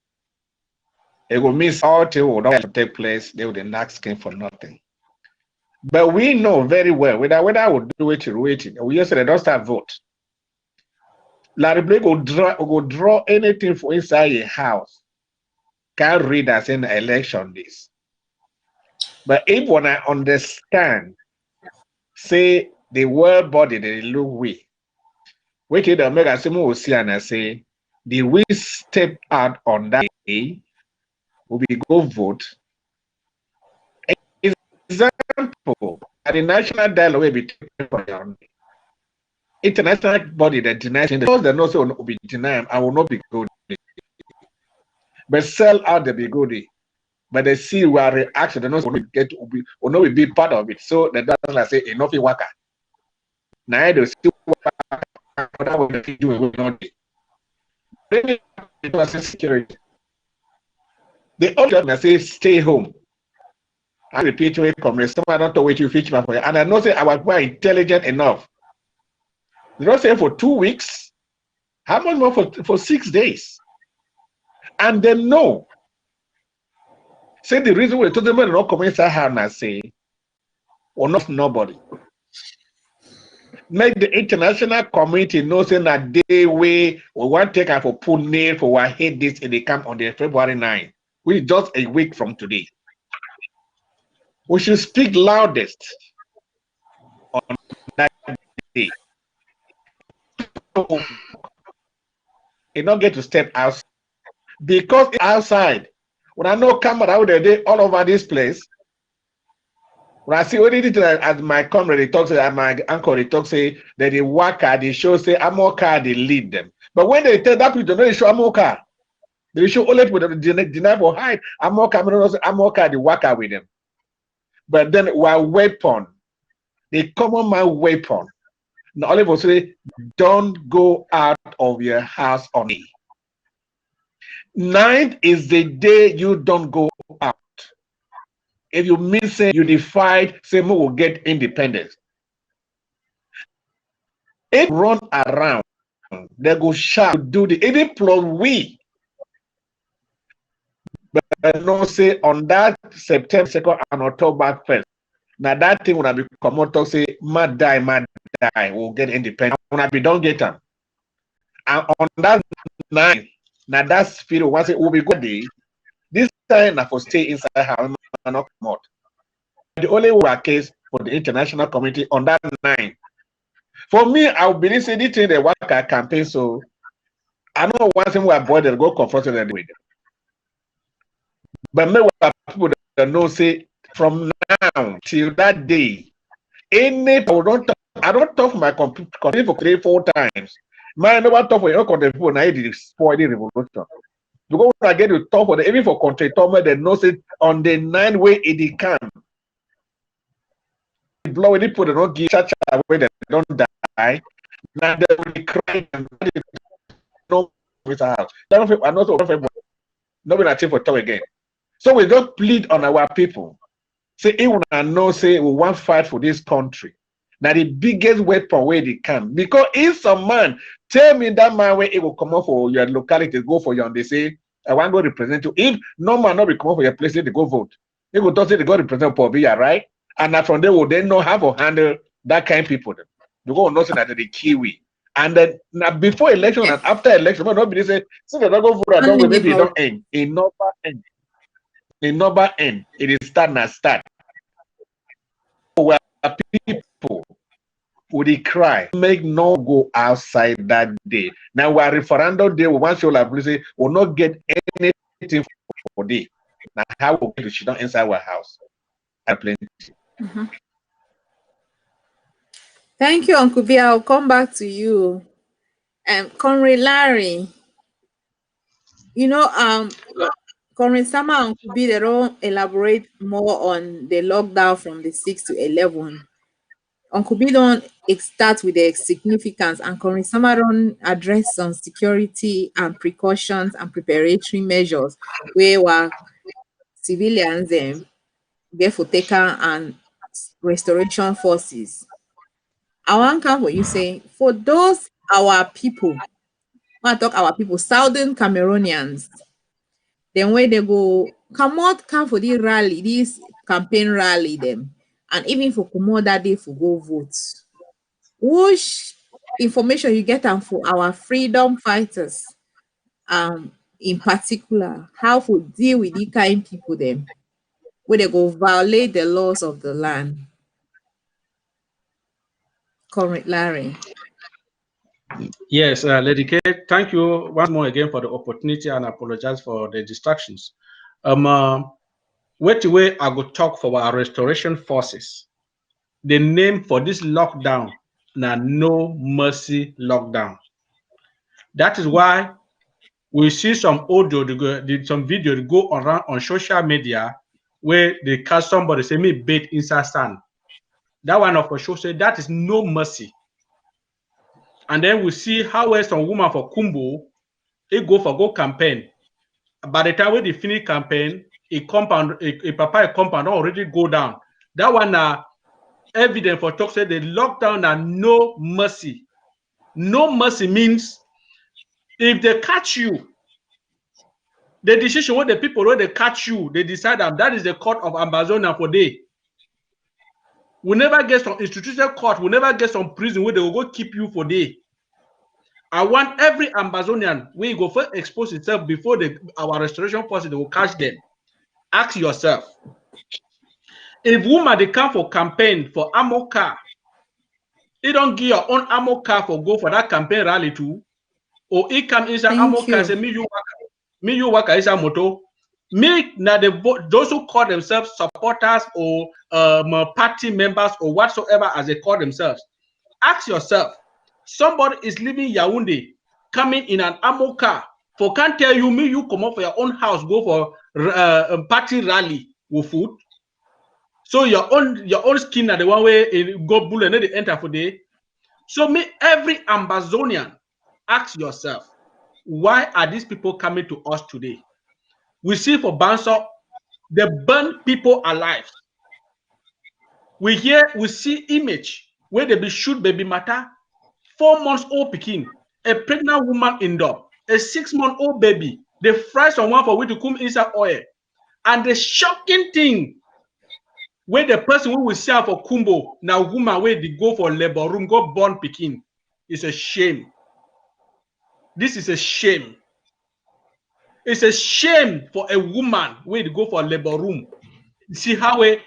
It will miss all till will not take place, they will not asking for nothing. But we know very well whether I would do it or waiting. We just say don't start vote. La Republic will draw anything for inside a house. Can't read as in election this. But if when I understand, say the world body they look we, which the Omega Simo will see and I say the we step out on that day, will be go vote. Example, at the national dialogue will be taken international body that denies those that know so will be denied, I will not be good. But sell out the bigodi. But they see we are reaction, they know so will not be part of it. So that doesn't like say enough worker. Now they see what will do will not do. Security. They all say stay home. I repeat to it, comrade. Someone don't know what you feature for you. And I know say our people are intelligent enough They don't say for 2 weeks. How much more for 6 days? And they know. Say the reason we told them not come inside how I say, or not nobody. Make the international community know saying that they way we want to take for pull nail for what hate this in the camp on the February 9, which is just a week from today. We should speak loudest on that day. You don't get to step outside. Because outside, when I know camera out there all over this place, when I see what it is as my comrade they talk, say my uncle they talk say that the worker they show say Amoka they lead them. But when they tell that people they show Amoka, they show only people that deny for hide Amoka the worker with them. But then while weapon, the common man weapon. Now all of us say don't go out of your house on me. 9th is the day you don't go out. If you miss it, you defied, say we will get independence. If run around, they go shout, do the even plus we. But no say on that September 2nd and October 1st. Now that thing when I be come out talk say mad die, we'll get independence. When I be don't get them. And on that 9th, now that's feel once it will be good day. This time I for stay inside house and not come out. The only work case for the international community on that 9. For me, I will believe anything they work at campaign. So I know one thing we avoid to go confront them with them. But many people that know say from now till that day, any I don't talk my computer for 3-4 times. Man, never talk for your content people now it spoil the revolution. Because when I get to talk for the even for country they know say on the 9 way it can. Blow any people don't give such a way that they don't die. Now they will be crying and no with a house. I'm not nobody for talk again. So we just plead on our people. Say even I know say we want fight for this country. Now the biggest weapon where they can. Because if some man tell me that man where it will come up for your locality, go for you and they say, I want to represent you. If no man not be come up for your place, they go vote. They go talk say they go represent Povia, right? And now from there will they know how to handle that kind of people. They go know say that the Kiwi. And then now before election and after election, nobody say, so they don't go vote, I don't go, maybe it don't end. It never end. It never end. It is start and start. Where people would cry, make no go outside that day. Now we are referendum day, we want to like say will not get anything for day. Now how we get to sit down inside our house? Plenty. Thank you, Uncle B. I'll come back to you. Conrad Larry, you know, Conrad Sama and Uncle B, they don't elaborate more on the lockdown from the 6 to 11. Uncle B don't start with the significance, and Conrad Sama don't address on security and precautions and preparatory measures where were civilians get for taker and restoration forces. I want to what you say for those our people. I talk our people, Southern Cameroonians. Then where they go, come for the rally, this campaign rally them, and even for come out that day for go vote. Which information you get and for our freedom fighters, in particular, how to deal with the kind people them, where they go violate the laws of the land. Correct, Larry. Yes, Lady K, thank you once more again for the opportunity and apologize for the distractions. Wait away, I go talk for our restoration forces. The name for this lockdown, now No Mercy Lockdown. That is why we see some audio, some video to go around on social media where they catch somebody say me bait inside sand. That one of for sure say that is no mercy. And then we see how some woman for Kumbo, they go campaign. By the time when they finish campaign, a compound already go down. That one evidence for talk say the lockdown and no mercy. No mercy means if they catch you, the decision when the people when they catch you, they decide that is the court of Ambazonia for day. We never get some institutional court, we never get some prison where they will go keep you for day. I want every Ambazonian where you go first expose itself before our restoration forces they will catch them. Ask yourself, if woman they come for campaign for ammo car, you don't give your own ammo car for go for that campaign rally too, or it come inside ammo car say me you work inside moto. Me now those who call themselves supporters or party members or whatsoever as they call themselves. Ask yourself, somebody is leaving Yaoundé, coming in an ammo car, for can't tell you me you come up for your own house, go for party rally with food. So your own skin are the one way go bull and they enter for day. So me every Ambazonian, ask yourself, why are these people coming to us today? We see for Banso, they burn people alive. We see image where they be shoot baby matter, 4 months old Pekin, a pregnant woman indoor, a 6-month-old baby. They fry someone for we to come inside oil. And the shocking thing, where the person who will sell for Kumbo, now woman where they go for labor room, go born Pekin, is a shame. This is a shame. It's a shame for a woman where they go for labor room. See how a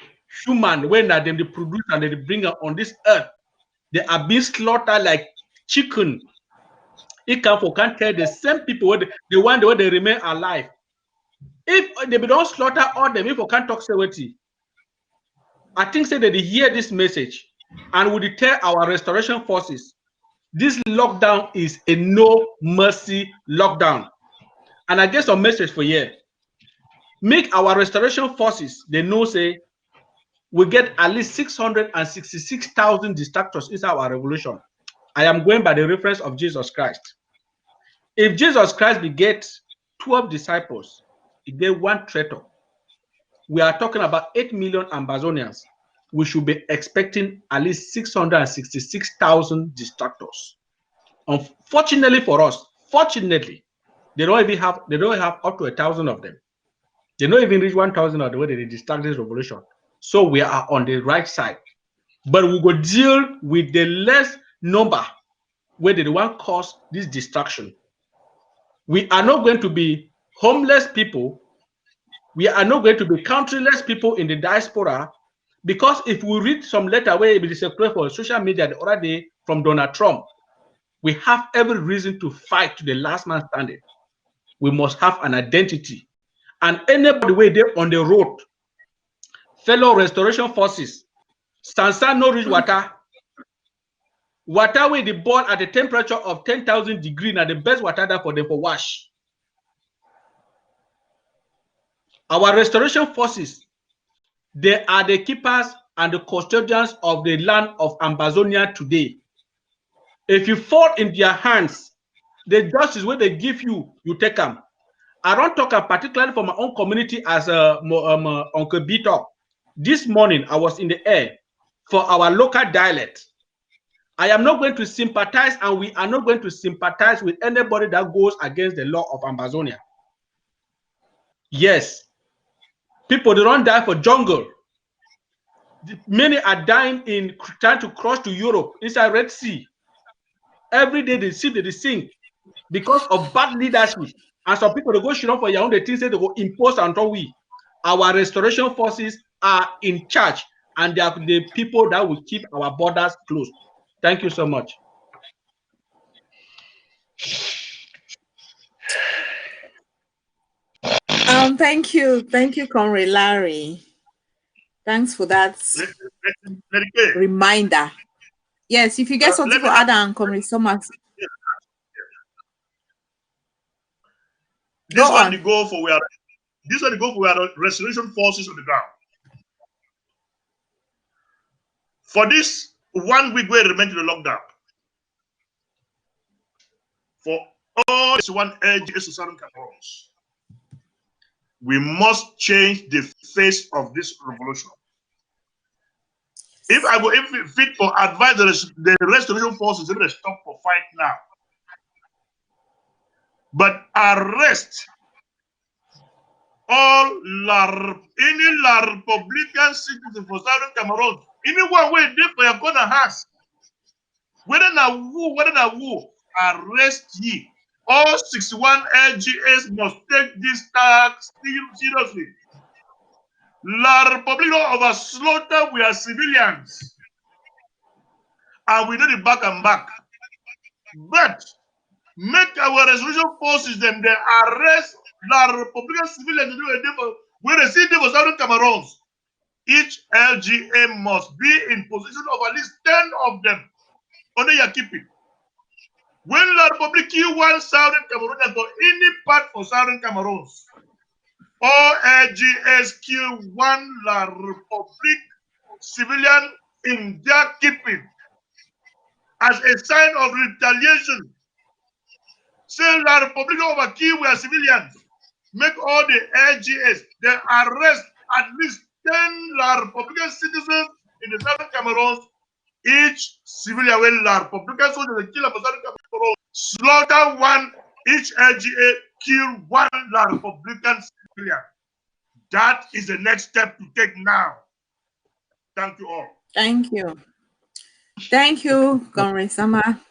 human, when they produce and they bring her on this earth, they are being slaughtered like chicken. It can't tell the same people the one where they remain alive. If they don't slaughter all them, if we can't talk security, I think say that they hear this message and will tell our restoration forces this lockdown is a no mercy lockdown. And I get some message for you. Make our restoration forces, they know say we get at least 666,000 distractors inside our revolution. I am going by the reference of Jesus Christ. If Jesus Christ beget 12 disciples, he get 1 traitor. We are talking about 8 million Ambazonians. We should be expecting at least 666,000 distractors. Unfortunately for us, fortunately, they don't have up to 1,000 of them. They don't even reach 1,000 of the way they distract this revolution. So we are on the right side. But we will deal with the less number where they want cause this distraction. We are not going to be homeless people. We are not going to be countryless people in the diaspora, because if we read some letter where it is circulated for social media the other day from Donald Trump, we have every reason to fight to the last man standing. We must have an identity. And anybody where they're on the road, fellow restoration forces, Sansan no reach water. Water with the ball at a temperature of 10,000 degrees now the best water that for them for wash. Our restoration forces, they are the keepers and the custodians of the land of Ambazonia today. If you fall in their hands, the justice where they give you, you take them. I don't talk particularly for my own community as Uncle B talk. This morning I was in the air for our local dialect. I am not going to sympathize, and we are not going to sympathize with anybody that goes against the law of Ambazonia. Yes, people they don't die for jungle. Many are dying in trying to cross to Europe inside Red Sea. Every day they sink because of bad leadership. And some people they go shoot up for Yaoundé, things say they go impose until we. Our restoration forces are in charge, and they are the people that will keep our borders closed. Thank you so much. Thank you, Comrade Larry. Thanks for that reminder. Yes, if you get something for Adam, Comrade Thomas. This one to go for where restoration forces on the ground. For this 1 week we remain to the lockdown. For all this one urge Southern Cameroons, we must change the face of this revolution. If I go if fit for advise the restoration forces, they stop for fight now. But arrest all any Republican citizens for Southern Cameroon. Anyone where they for your corner has. Whether na who, arrest ye. All 61 LGAs must take this task seriously. La Republic of our slaughter, we are civilians. And we do the back and back. But make our resolution forces them, they arrest La Republican civilians. We receive them for Southern Cameroon. Each LGA must be in possession of at least 10 of them under your keeping. When La Republic kill one Southern Cameroonian for any part for Southern Cameroons, all LGAs kill one La Republic civilian in their keeping as a sign of retaliation. Say La Republic over kill we are civilians. Make all the LGAs, they arrest at least 10 La Republican citizens in the Southern Cameroons. Each civilian will La Republican soldiers they kill for Southern Cameroon. Slaughter one, each LGA kill one La Republican civilian. That is the next step to take now. Thank you all. Thank you. Thank you, Comrade Sama.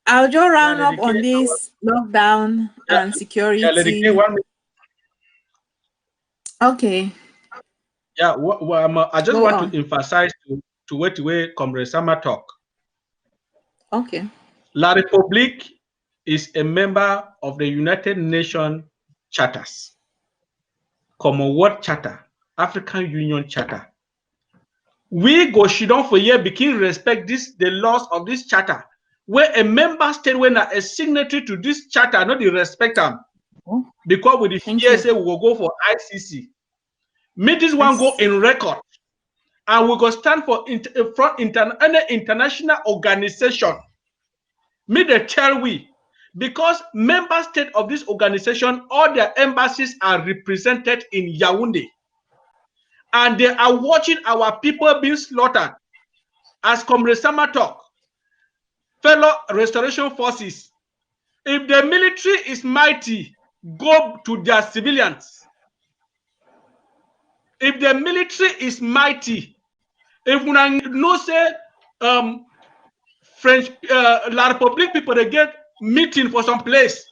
I'll just round up on this lockdown and security. Okay. Yeah, I just want to emphasize to what way Comrade Sama talk. Okay. La République is a member of the United Nations charters, Commonwealth Charter, African Union Charter. We go shidon for year begin respect the laws of this charter. Where a member state when a signatory to this charter, not the respect them. Because with the PSA we will go for ICC. Make this one go in record. And we go stand for any international organization. Me they tell we, because member state of this organization, all their embassies are represented in Yaoundé. And they are watching our people being slaughtered. As Comrade Sama talk, fellow restoration forces, if the military is mighty, go to their civilians. If the military is mighty, if we know say French La Republic people they get meeting for some place,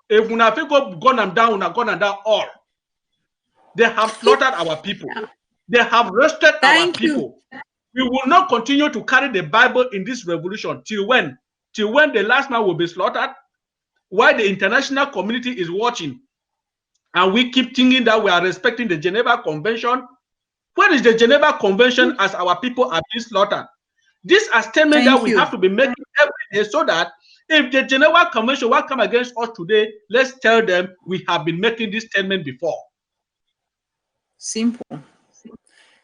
if we have to go gun them down all. They have slaughtered our people. They have roasted our people. We will not continue to carry the Bible in this revolution till when? Till when the last man will be slaughtered? While the international community is watching, and we keep thinking that we are respecting the Geneva Convention. Where is the Geneva Convention as our people are being slaughtered? This is a statement that we have to be making every day so that if the Geneva Convention will come against us today, let's tell them we have been making this statement before. Simple.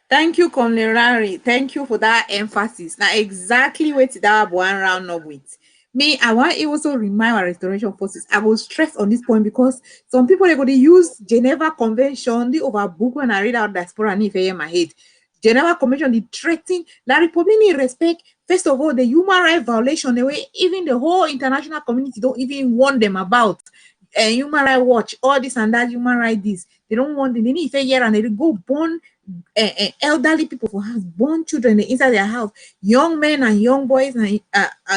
Thank you, Comrade. Thank you for that emphasis. Now, exactly what that one round up with. Me, I want to also remind our restoration forces. I will stress on this point because some people are going to use Geneva Convention, the overbook when I read out diaspora and if I hear my head. Geneva Convention, the threatening La Republic need respect. First of all, the human rights violation, the way even the whole international community don't even warn them about. Human Rights Watch, all this and that, human rights, this. They don't want them. They need to hear and they go born elderly people for house, born children inside their house, young men and young boys and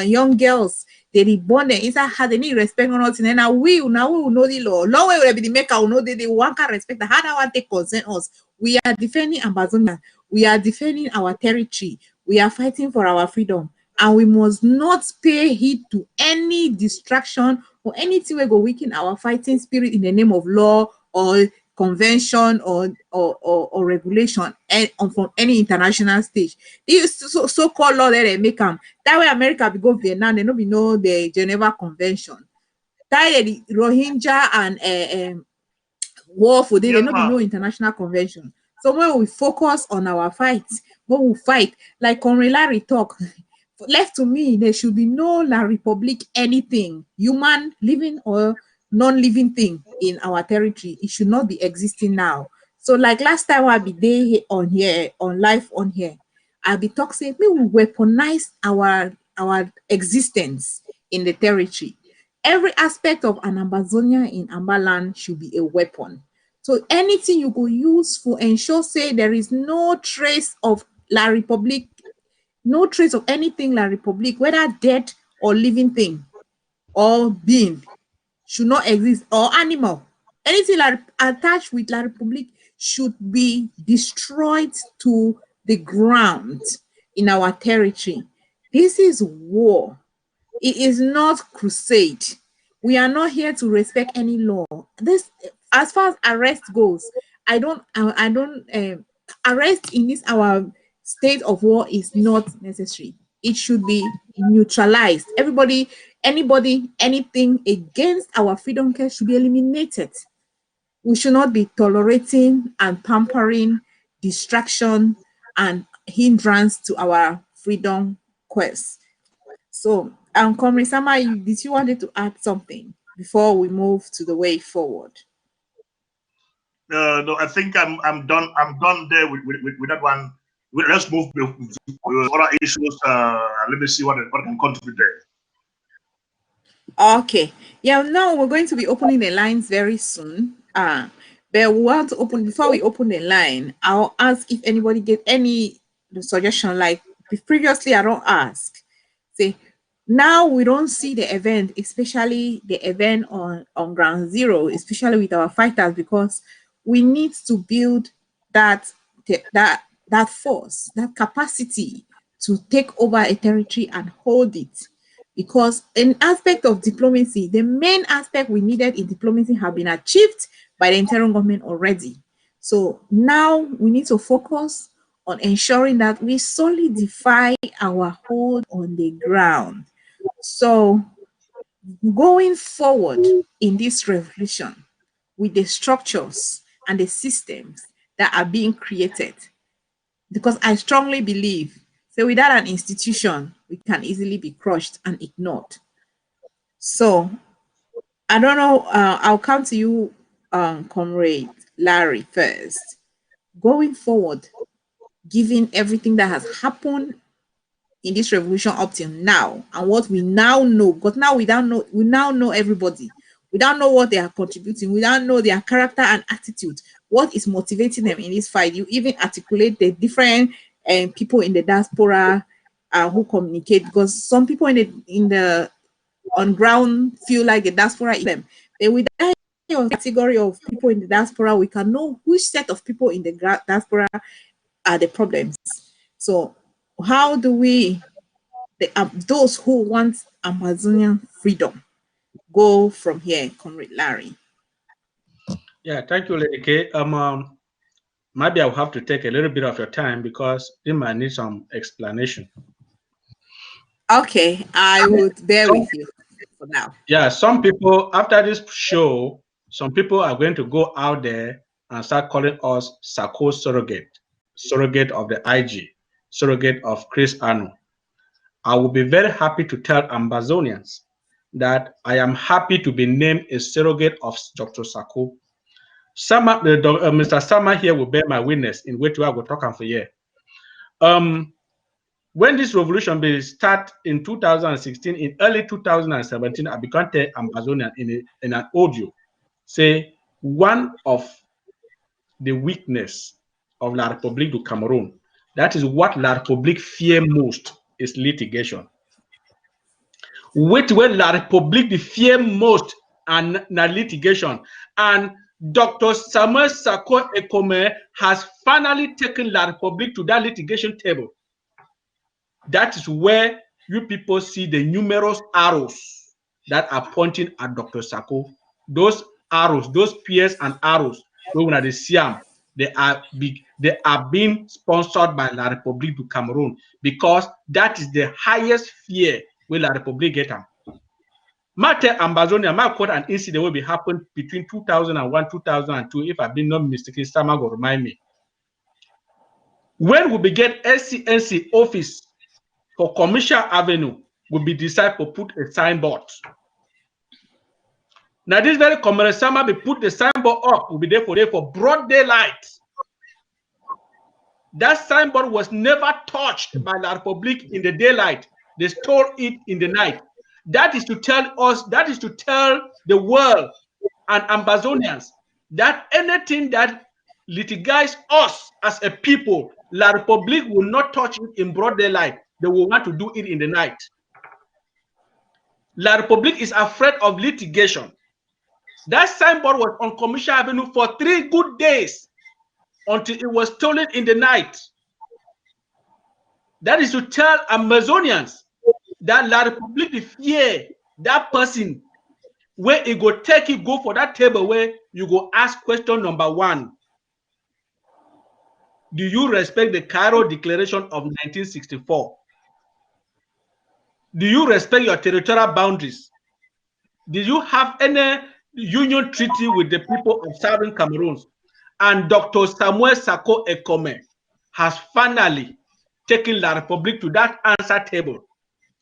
young girls. They born them inside house. They need respect or nothing. And now we will know the law. Long way will be the maker will know the one can respect. How do I take concern us? We are defending Ambazonia. We are defending our territory. We are fighting for our freedom. And we must not pay heed to any distraction or anything we go weaken our fighting spirit in the name of law or convention or regulation and from any international stage. This so-called law that they make them. That way America be go Vietnam, they no be know the Geneva Convention. That the Rohingya and war for them, they no be no international convention. So when we focus on our fights, when we fight, like Comrade Larry talk, left to me, there should be no La Republic anything, human, living or non-living thing in our territory. It should not be existing now. So like last time I be there on here, on live on here, I'll be talking, we will weaponize our existence in the territory. Every aspect of an Ambazonia in Ambaland should be a weapon. So anything you could use for ensure, say, there is no trace of La Republique, no trace of anything La Republique, whether dead or living thing or being, should not exist, or animal. Anything like attached with La Republique should be destroyed to the ground in our territory. This is war. It is not crusade. We are not here to respect any law. This, as far as arrest goes, I don't arrest in this our state of war is not necessary. It should be neutralized. Everybody, anybody, anything against our freedom care should be eliminated. We should not be tolerating and pampering distraction and hindrance to our freedom quest. So, Comrade Sama, did you wanted to add something before we move to the way forward? No, I think I'm done. I'm done there with that one. Let's move to other issues. Let me see what can contribute there. Okay. Yeah, now we're going to be opening the lines very soon. But we want to open, before we open the line, I'll ask if anybody get any suggestion. Like previously, I don't ask. Say, now we don't see the event, especially the event on ground zero, especially with our fighters, because we need to build that force, that capacity to take over a territory and hold it. Because in aspect of diplomacy, the main aspect we needed in diplomacy have been achieved by the interim government already. So now we need to focus on ensuring that we solidify our hold on the ground. So going forward in this revolution with the structures and the systems that are being created, because I strongly believe, so without an institution, we can easily be crushed and ignored. So I don't know, I'll come to you, Comrade Larry, first. Going forward, given everything that has happened in this revolution up till now and what we now know, because now we now know everybody. We don't know what they are contributing. We don't know their character and attitude. What is motivating them in this fight? You even articulate the different people in the diaspora who communicate, because some people in the on ground feel like the diaspora is them. Then with that category of people in the diaspora, we can know which set of people in the diaspora are the problems. So how do we, those who want Amazonian freedom, go from here, Comrade Larry? Yeah, thank you, Lady K. Maybe I'll have to take a little bit of your time because they might need some explanation. Okay, I would bear with you for now. Yeah, some people, after this show, some people are going to go out there and start calling us Sako surrogate of the IG, surrogate of Chris Anu. I will be very happy to tell Ambazonians that I am happy to be named a surrogate of Dr. Sako. Mr. Sama here will bear my witness in which I will talk for here. When this revolution will start in 2016, in early 2017, I began to Ambazonian in an audio say one of the weakness of La République du Cameroon, that is what La République fear most, is litigation. Which way La République fear most and litigation. And Dr. Samuel Sako Ekome has finally taken La République to that litigation table. That is where you people see the numerous arrows that are pointing at Dr. Sako. Those arrows, those spears and arrows, when they see them, they are being sponsored by La République du Cameroon, because that is the highest fear where La République get them. Mate Ambazonia, my quote an incident will be happened between 2001, 2002, if I've been not mistaken, someone will remind me. When we begin SCNC office for Commercial Avenue, will be decided to put a signboard. Now this very Comrade Sama be put the signboard up, will be there for broad daylight. That signboard was never touched by La Republique in the daylight. They stole it in the night. That is to tell us, that is to tell the world and Ambazonians that anything that litigates us as a people, La Republique will not touch it in broad daylight. They will want to do it in the night. La Republique is afraid of litigation. That signboard was on Commercial Avenue for 3 good days until it was stolen in the night. That is to tell Amazonians that La Republique fear that person where it go take it, go for that table where you go ask question number 1. Do you respect the Cairo Declaration of 1964? Do you respect your territorial boundaries? Do you have any union treaty with the people of Southern Cameroon? And Dr. Samuel Sako Ekome has finally taken La Republique to that answer table.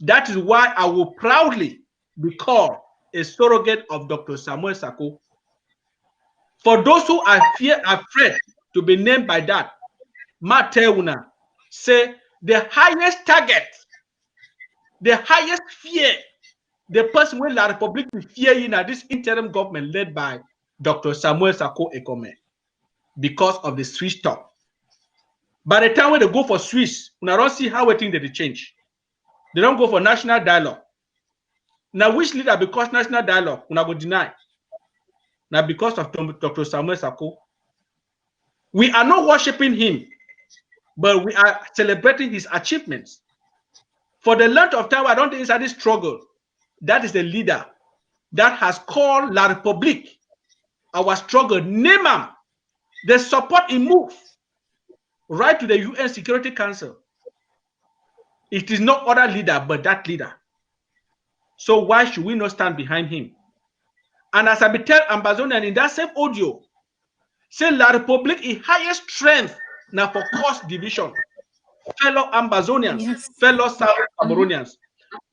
That is why I will proudly be called a surrogate of Dr. Samuel Sako. For those who are afraid to be named by that, Mateuna say the highest target, the highest fear, the person where La Republique will fear in this interim government led by Dr. Samuel Sako Ekome because of the Swiss talk. By the time when they go for Swiss, we don't see how we think that they change. They don't go for national dialogue. Now, which leader because national dialogue, we not go deny. Now, because of Dr. Samuel Sako, we are not worshiping him, but we are celebrating his achievements. For the length of time, I don't think it's any struggle. That is the leader that has called La Republique our struggle. Name him. The support in move right to the UN Security Council. It is no other leader but that leader. So why should we not stand behind him? And as I be tell Ambazonian in that same audio, say La Republique is highest strength now for cost division. Fellow Ambazonians, yes. Fellow South Cameroonians,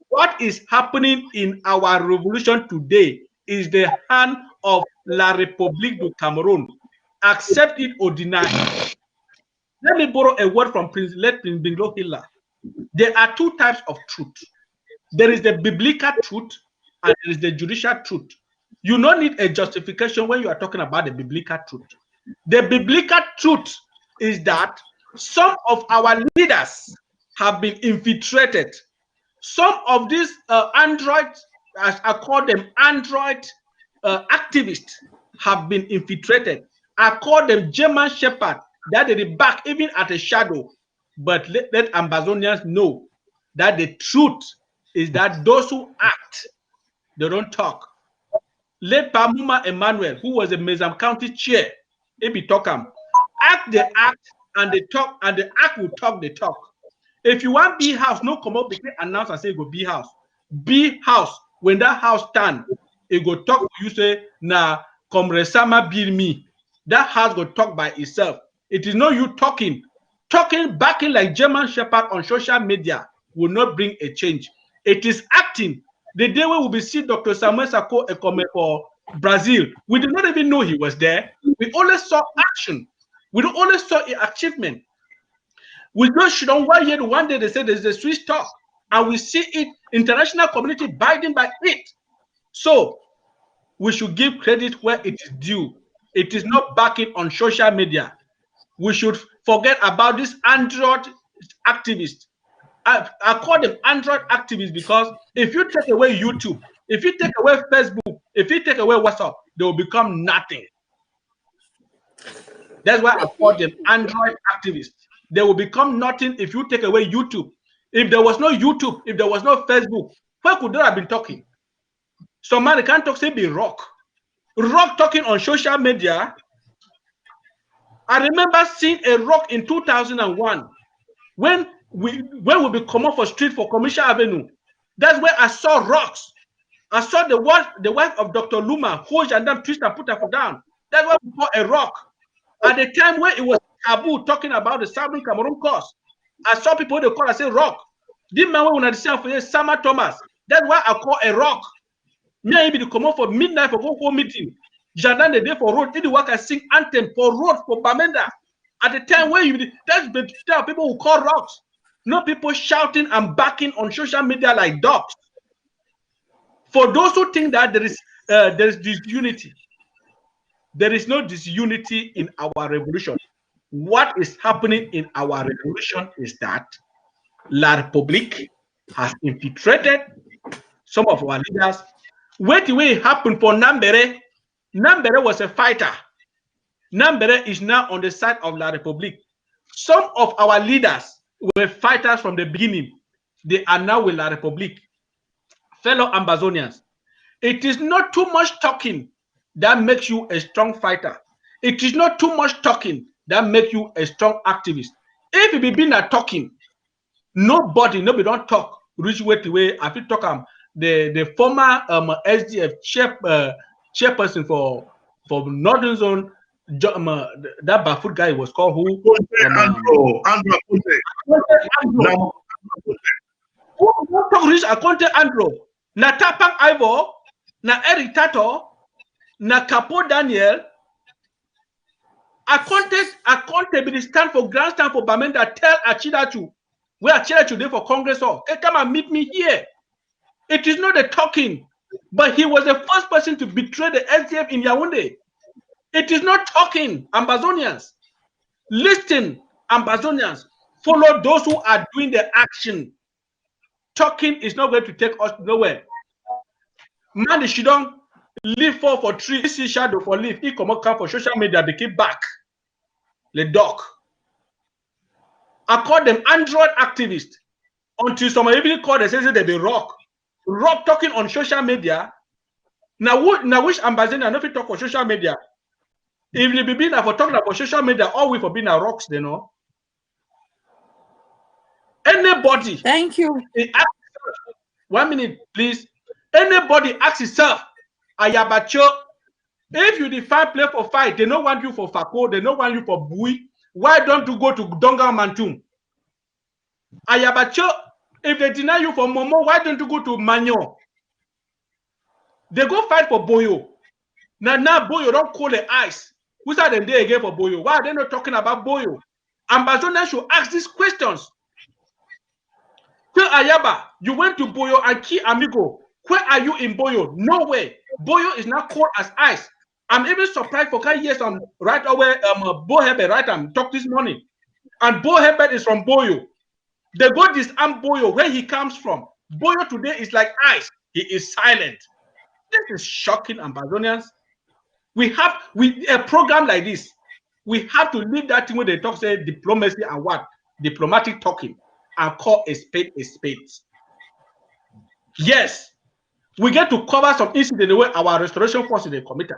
what is happening in our revolution today is the hand of La Republique du Cameroon. Accept it or deny. Let me borrow a word from Prince Binglo Hilla. There are 2 types of truth. There is the biblical truth and there is the judicial truth. You don't need a justification when you are talking about the biblical truth. The biblical truth is that some of our leaders have been infiltrated. Some of these Android, as I call them, Android activists have been infiltrated. I call them German Shepherd, that they back even at a shadow. But let Ambazonians know that the truth is that those who act, they don't talk. Let Pamuma Emmanuel, who was a Mezam County chair, Ebi Tokam, act the act and they talk, and the act will talk the talk. If you want B house, no come up, they announce and say go B house. B house, when that house stand, it go talk to you, say, nah, Comrade Sama build me. That house go talk by itself. It is not you talking. Talking, backing like German Shepherd on social media will not bring a change. It is acting. The day we will be seeing Dr. Samuel Sako Ekome for Brazil, we did not even know he was there. We only saw action. We only saw an achievement. We just should on one day they said there's a Swiss talk, and we see it, international community abiding by it. So we should give credit where it is due. It is not backing on social media. We should forget about this Android activists. I call them Android activists because if you take away YouTube, if you take away Facebook, if you take away WhatsApp, they will become nothing. That's why I call them Android activists. They will become nothing if you take away YouTube. If there was no YouTube, if there was no Facebook, where could they have been talking? Somebody can't talk, say be rock. Rock talking on social media. I remember seeing a rock in 2001 when we be coming for street for Commercial Avenue. That's where I saw rocks. I saw the wife of Dr. Luma, who and them twist and put her down. That's why we call a rock. At the time where it was taboo talking about the Southern Cameroon cause, I saw people they call and say rock. This man when I say for Sama Thomas. That's why I call a rock. Maybe to come out for midnight for go home meeting. Jardin the day for road. Any work I sing anthem for road for Bamenda. At the time where you that's the time people who call rocks. No people shouting and backing on social media like dogs. For those who think that there is disunity, there is no disunity in our revolution. What is happening in our revolution is that La Republique has infiltrated some of our leaders. What the way it happened for Nambere? Nambere was a fighter. Nambere is now on the side of La Republique. Some of our leaders were fighters from the beginning. They are now with La Republique. Fellow Ambazonians, it is not too much talking that makes you a strong fighter. It is not too much talking that makes you a strong activist. If you be a talking, nobody don't talk. Reach way to way. I feel talk the former SDF chairperson for Northern Zone. That Bafut guy was called who? Andrew. Who talk reach Akonte Andrew? Na Tapang Ivor, na Eric Tato, na Capo Daniel. Akonte be stand for grandstand for Bamenda. Tell Achidachu where Achidachu there for Congress. Hey, come and meet me here. It is not the talking, but he was the first person to betray the SDF in Yaoundé. It is not talking, Ambazonians. Listen, Ambazonians. Follow those who are doing the action. Talking is not going to take us nowhere. Man, she don't live for tree, see shadow for leaf. He come up for social media, they keep back. The dog. I call them Android activists. Until someone even call them, say they be rock. Rock talking on social media. Now which Ambazonian not talk on social media? If you be for talking about social media, all we for being a rocks, they know. Anybody. Thank you. 1 minute, please. Anybody ask yourself, Ayabacho, if you define play for fight, they don't want you for Fako, they don't want you for Bui. Why don't you go to Donga Mantum? Ayabacho, if they deny you for Momo, why don't you go to Manyo? They go fight for Boyo. Now Boyo don't call the ice. Who's are them there again for Boyo? Why are they not talking about Boyo? Ambazonians should ask these questions. Tell Ayaba, you went to Boyo and Ki Amigo. Where are you in Boyo? Nowhere. Boyo is now cold as ice. I'm even surprised for 5 years. I'm right away. Bo Herbert, right? I'm talk this morning. And Bo Herbert is from Boyo. They go disarm Boyo where he comes from. Boyo today is like ice. He is silent. This is shocking, Ambazonians. We have a program like this. We have to leave that thing where they talk, say diplomacy and what? Diplomatic talking, and call a spade a spade. Yes, we get to cover some incident the way our restoration force is committed,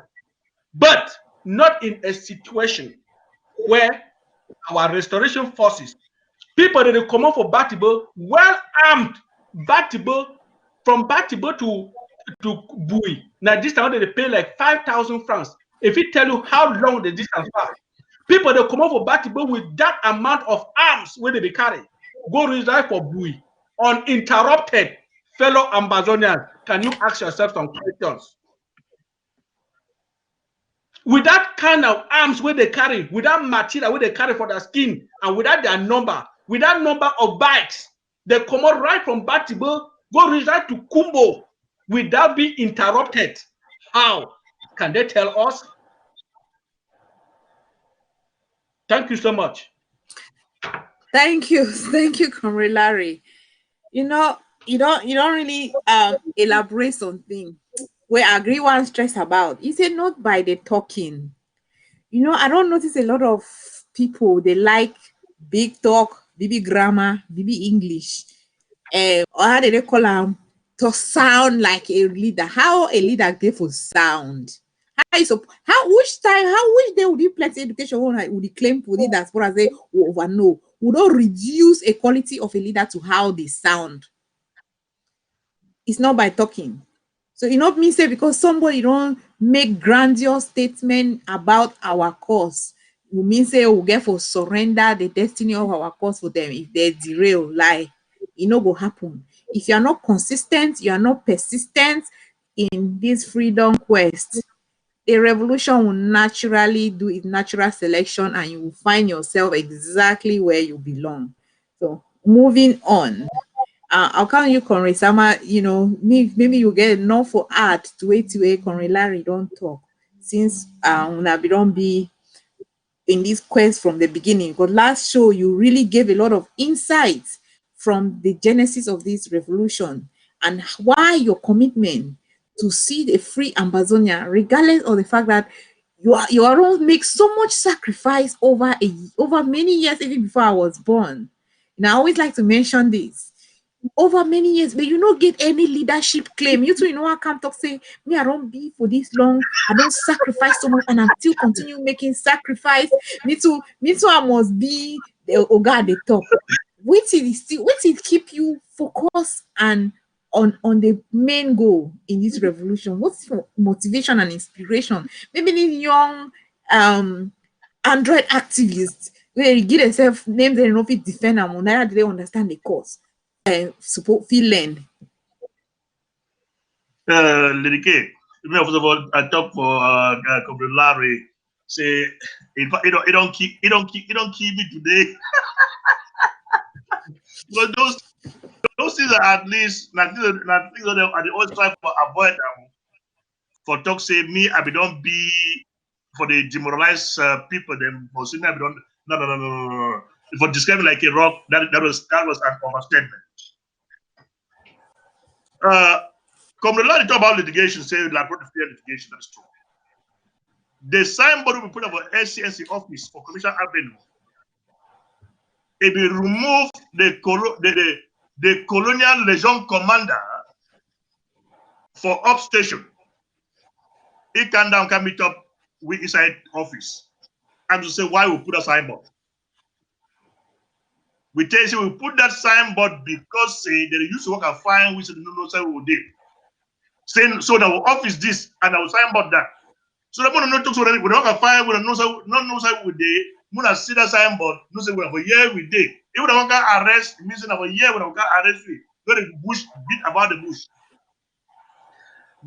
but not in a situation where our restoration forces, people that they come out for Batibo, well armed, Batibo, from Batibo to Bui. Now this time they pay like 5,000 francs. If it tell you how long the distance was, people that come out for Batibo with that amount of arms where they be carry, go reside for Bui uninterrupted. Fellow Ambazonians, can you ask yourself some questions? With that kind of arms where they carry, with that material where they carry for their skin, and without their number, with that number of bikes, they come out right from Batibo, go reside to Kumbo without being interrupted. How can they tell us? Thank you so much. Thank you, Comrade Larry. You know, you don't really elaborate something where I agree one stress about. You say not by the talking. You know, I don't notice a lot of people, they like big talk, BB grammar, BB English, or how do they call them, to sound like a leader. How a leader get for sound? Which day would you plenty education would you claim for leaders for as they over no? Would not reduce a quality of a leader to how they sound. It's not by talking. So you not mean say because somebody don't make grandiose statement about our cause, we mean say we'll get for surrender the destiny of our cause for them. If they derail, lie, it no go happen. If you are not consistent, you are not persistent, in this freedom quest, a revolution will naturally do its natural selection and you will find yourself exactly where you belong. So moving on. I'll call you Conrad Sama, maybe you get enough for art to wait till Conrad Larry don't talk. Since we don't be in this quest from the beginning. Because last show you really gave a lot of insights from the genesis of this revolution and why your commitment to see the free Amazonia, regardless of the fact that your own make so much sacrifice over many years, even before I was born. And I always like to mention this over many years, but you don't get any leadership claim. You too, I can't talk say me, I don't be for this long, I don't sacrifice so much, and I'm still continue making sacrifice. Me too, I must be the Oga at the top. Wait till keep you focused and on the main goal in this revolution. What's your motivation and inspiration? Maybe these young Android activists where you give themselves names and know fit defend them, neither do they understand the cause and support feel learn. Lady K, first of all, I talk for Comrade Larry. Say, in fact, it don't keep me today. But those things are at least things that they always try to avoid them. For talk say me, I be don't be for the demoralized people. Them for saying I be don't no. For describing like a rock, that was an overstatement. Comrade Larry talk about litigation, say like what fair litigation, that's true. The signboard we put up for SCNC office for Commissioner Avenue, it will remove the Colonial Legion commander for up station. He can meet up with inside office. And to say why we put a signboard. We tell you we put that signboard because they used to work and fine which no say we did. Saying so that we office this and our signboard that. So the money not talk so that we don't have fire, we don't know say we did. Muna see that signboard, no say we have a year we did. If we don't arrest, it means of a year we don't arrest we. Go to bush, beat about the bush.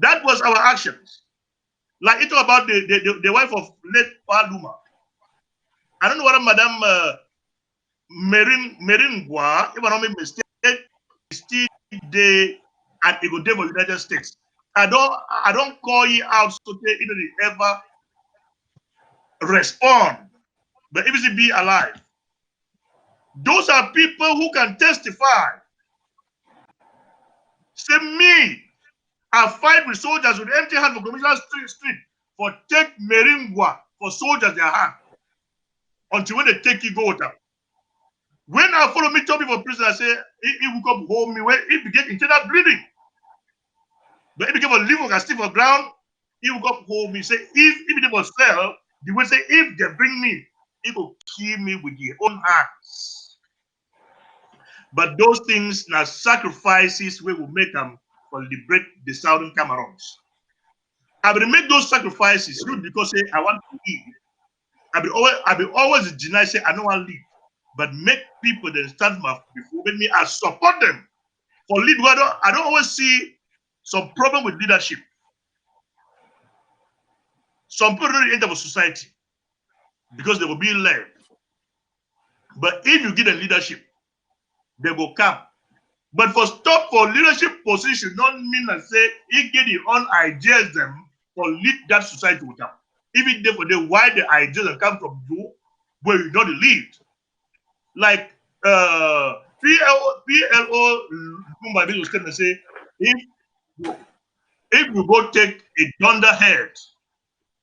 That was our actions. Like it about the wife of late Paluma. I don't know what Madame Meringwa, if I don't make mistake, still there and it go there for United States. I don't call you out so they ever respond. But if it be alive, those are people who can testify. Say me, I fight with soldiers with empty hand for Commissioner Street for take Meringwa for soldiers their hand until when they take you go out. When I follow me to me for prison, I say he will come hold me where he began internal bleeding. But if he became a live and still for ground, he will come hold me. Say if he was fell, the way say if they bring me, he will kill me with their own hands. But those things are sacrifices we will make them for liberate the Southern Cameroons. I will make those sacrifices not because say I want to eat. I will always deny say I don't want to live. But make people that stand before me, I support them for lead. I don't always see some problem with leadership. Some people don't enter for society because they will be led. But if you give them leadership, they will come. But for stop for leadership position, don't mean that say he get your own ideas them for lead that society with them. Even there for the why the ideas that come from you, where you don't lead. Like PLO was going to say, if you go take a dunderhead,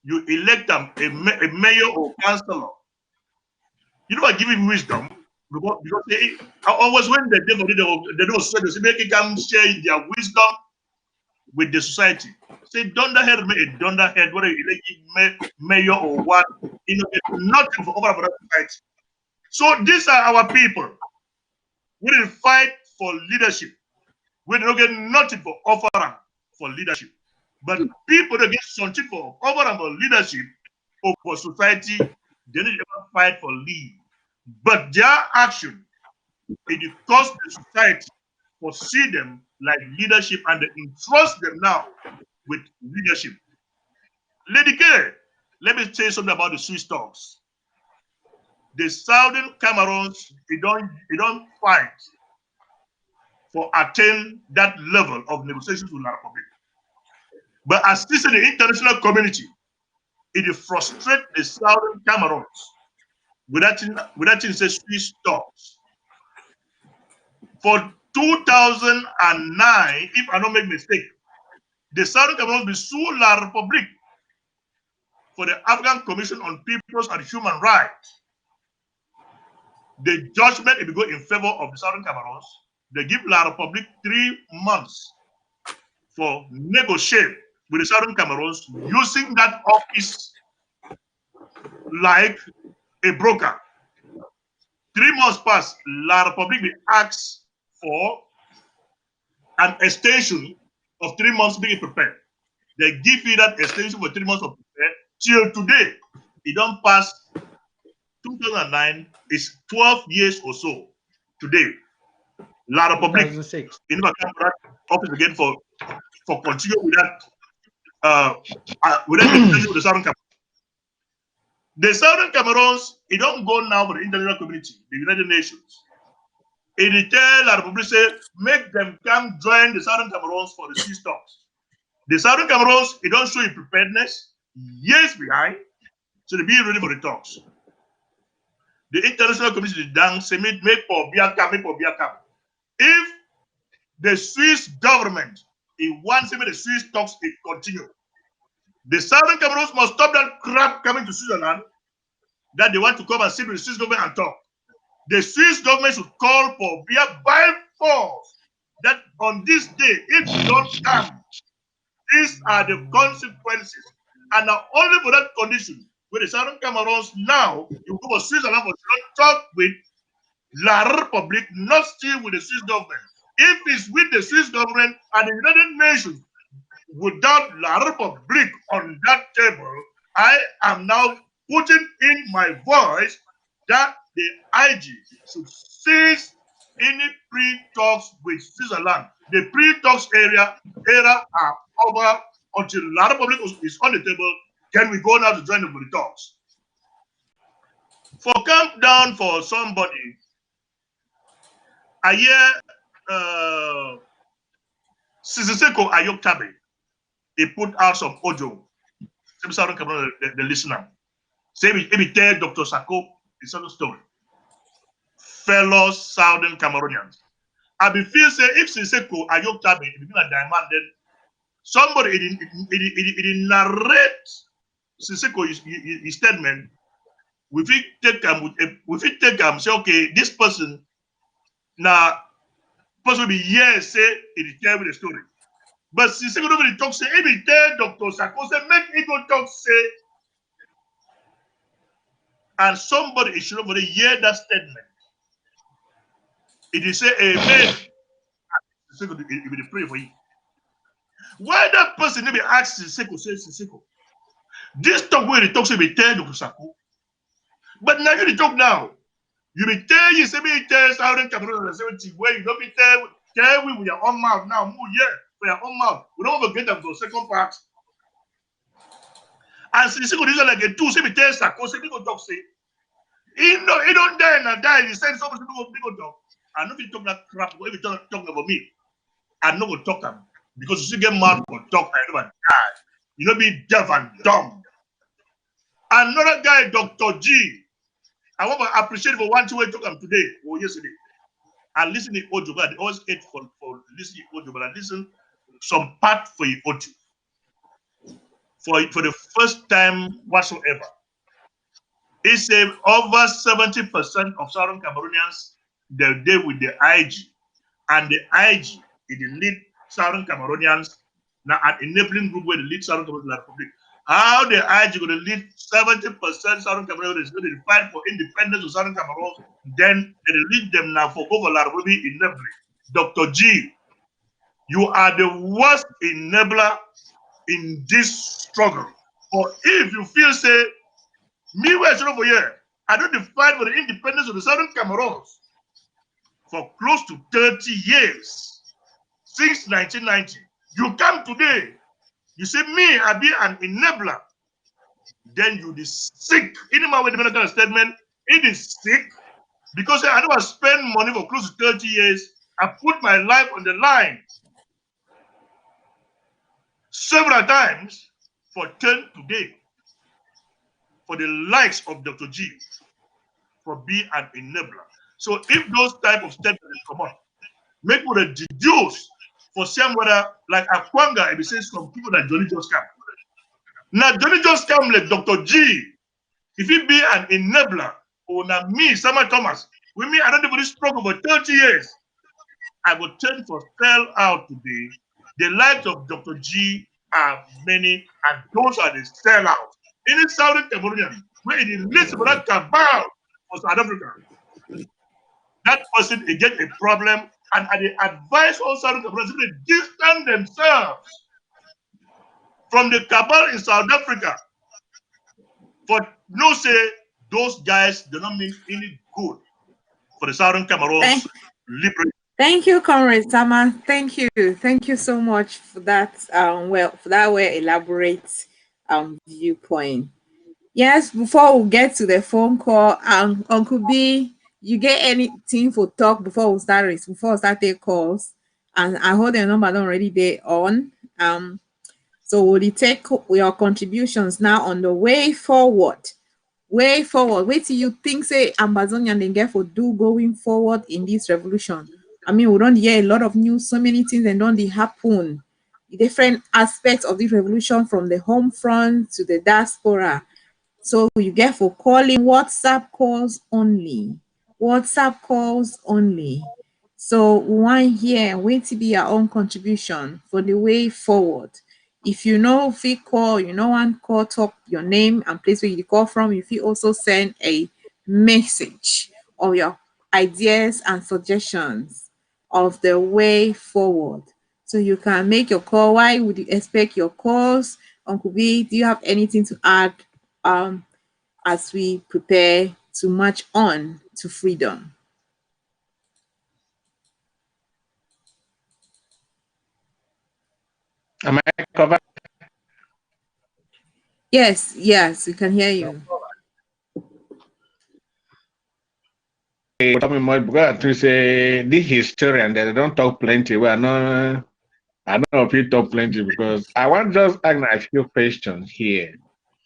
you elect them a mayor or councillor. You know what? Give him wisdom because they always when they don't say they make it come share their wisdom with the society. Say dunderhead, make a dunderhead, whether you elect mayor or what, nothing for over the society. So these are our people. We didn't fight for leadership. We don't get nothing for offering for leadership. But people that get something for offering for leadership or for society, they didn't ever fight for lead. But their action, it cost the society for see them like leadership and they entrust them now with leadership. Lady K, let me say something about the Swiss talks. The Southern Cameroons, they don't fight for attain that level of negotiations with La Republic. But assisting the international community, it frustrates the Southern Cameroons without say Swiss talks. For 2009, if I don't make mistake, the Southern Cameroons will sue La Republic for the African Commission on Peoples and Human Rights. The judgment, if you go in favor of the Southern Cameroons, they give La Republic 3 months for negotiate with the Southern Cameroons using that office like a broker. 3 months pass, La Republic will ask for an extension of 3 months being prepared. They give you that extension for 3 months of prepared till today. It don't pass 2009, it's 12 years or so today. La Republic in the office again for continue with that with the Southern Cameroons. The Southern Cameroons, it don't go now for the international community, the United Nations. It tell La Republic say, make them come join the Southern Cameroons for the Swiss talks. The Southern Cameroons, it don't show you preparedness, years behind, so they be ready for the talks. The international community dance say make for Biaka. If the Swiss government, it wants to make the Swiss talks it continue, the Southern Cameroons must stop that crap coming to Switzerland that they want to come and sit with the Swiss government and talk. The Swiss government should call for Biaka by force that on this day, if you don't come, these are the consequences. And now only for that condition, with the Southern Cameroons now, you go for Switzerland for talk with La Republic, not still with the Swiss government. If it's with the Swiss government and the United Nations, without La Republic on that table, I am now putting in my voice that the IG should cease any pre-talks with Switzerland. The pre-talks era are over until La Republic is on the table. Can we go now to join them for the talks? For camp down for somebody, I hear Siseko Ayoktabe, he put out some audio. The listener. Say he tell Dr. Sako the sort of story. Fellow Southern Cameroonians. I be feel say if Siseko Ayoktabe begin a demand, then somebody it narrate Siseko his statement. We fit take say okay, this person now person be here say it tell me the story. But Siseko nobody talk say if he tell Dr. Sako say make he go talk say, and somebody should nobody hear that statement. It is say amen. Siseko he will pray for you. Why that person never ask Siseko say Siseko? This talk where the talk say be tell Dr. Sako. But now you talk now. You be tell you say me tell Southern Cameroon 70 where you don't be tell we with your own mouth now. Move here for your own mouth. We don't forget them for the second part. And Siseko is like a two say me tell Sako say me go talk say. He don't die and die. He said somebody go talk. I know if you talk that crap, if you talk about me, I know go talk them because you still get mad for talk and never die. You know be deaf and dumb. Another guy, Dr. G. I want to appreciate for one two way talk him today or yesterday. I listen to audio, but I always hate for listening to audio, but I listen some part for your audio. For the first time whatsoever. He said over 70% of Southern Cameroonians they're there with the IG, and the IG is the lead Southern Cameroonians now an enabling group where the lead Southern Cameroonian Republic. How the IG going to lead 70% Southern Cameroon is going to fight for independence of Southern Cameroon, then they lead them now for over La Republic enabling. Dr. G, you are the worst enabler in this struggle. Or if you feel say, me where over here, I don't fight for the independence of the Southern Cameroons for close to 30 years, since 1990. You come today, You see me, I be an enabler. Then you be sick. Any man with the kind of statement, it is sick because I never spend money for close to 30 years. I put my life on the line several times for 10 today for the likes of Dr. G for being an enabler. So if those type of statements come on, make what a deduce for some whether like Akwanga, it says some people that Johnny just come. Now Johnny just come like Dr. G. If he be an enabler, or now me, Samuel Thomas, with me, I don't even struggle for 30 years. I will tend to sell out today. The likes of Dr. G are many, and those are the sellouts. Any Southern Cameroonian, where it is list for that cabal for South Africa, that person will get a problem, and I advise all Southern Cameroonians to distance themselves from the cabal in South Africa. For no say, those guys do not mean any good for the Southern Cameroons. Thank you, Comrade Sama. Thank you. Thank you so much for that. For that well elaborate viewpoint. Yes, before we get to the phone call, Uncle B, you get anything for talk before we start take calls? And I hold the number already there on. So we'll take your contributions now on the way forward. Wait till you think say Amazonian they get for do going forward in this revolution. I mean, we don't hear a lot of news, so many things and don't they happen. The different aspects of this revolution from the home front to the diaspora. So you get for calling WhatsApp calls only. WhatsApp calls only. So one here, wait to be your own contribution for the way forward. If you know if you call, you know one call, talk your name and place where you call from. If you also send a message of your ideas and suggestions of the way forward. So you can make your call. Why would you expect your calls? Uncle B, do you have anything to add as we prepare to march on to freedom? Am I covered? Yes, we can hear you. Tell me more because to say this historian they don't talk plenty. Well, no, I don't know if you talk plenty because I want just ask a few questions here.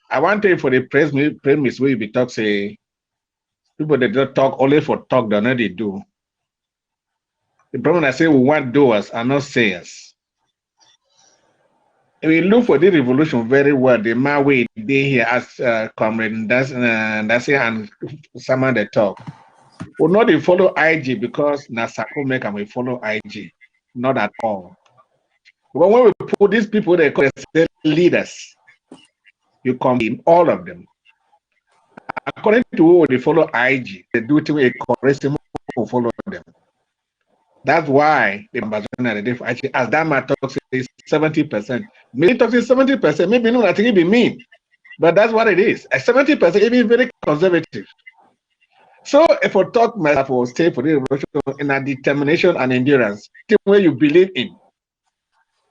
I want to for the premise where we talk say people that don't talk only for talk, they know they do. The problem I say we want doers and not sayers. We look for the revolution very well. The man way they here as comrade that's and someone they talk. We not they follow IG because Nasako make and we follow IG. Not at all. But when we put these people they call themselves leaders, you come in all of them. According to who they follow IG, they do it with a correct who follow them. That's why the ambassador actually, as that man talks, is 70%. Maybe talking 70%, maybe not. I think it be mean, but that's what it is. 70%, it be very conservative. So if I talk myself, I will stay for the revolution in a determination and endurance, the way you believe in.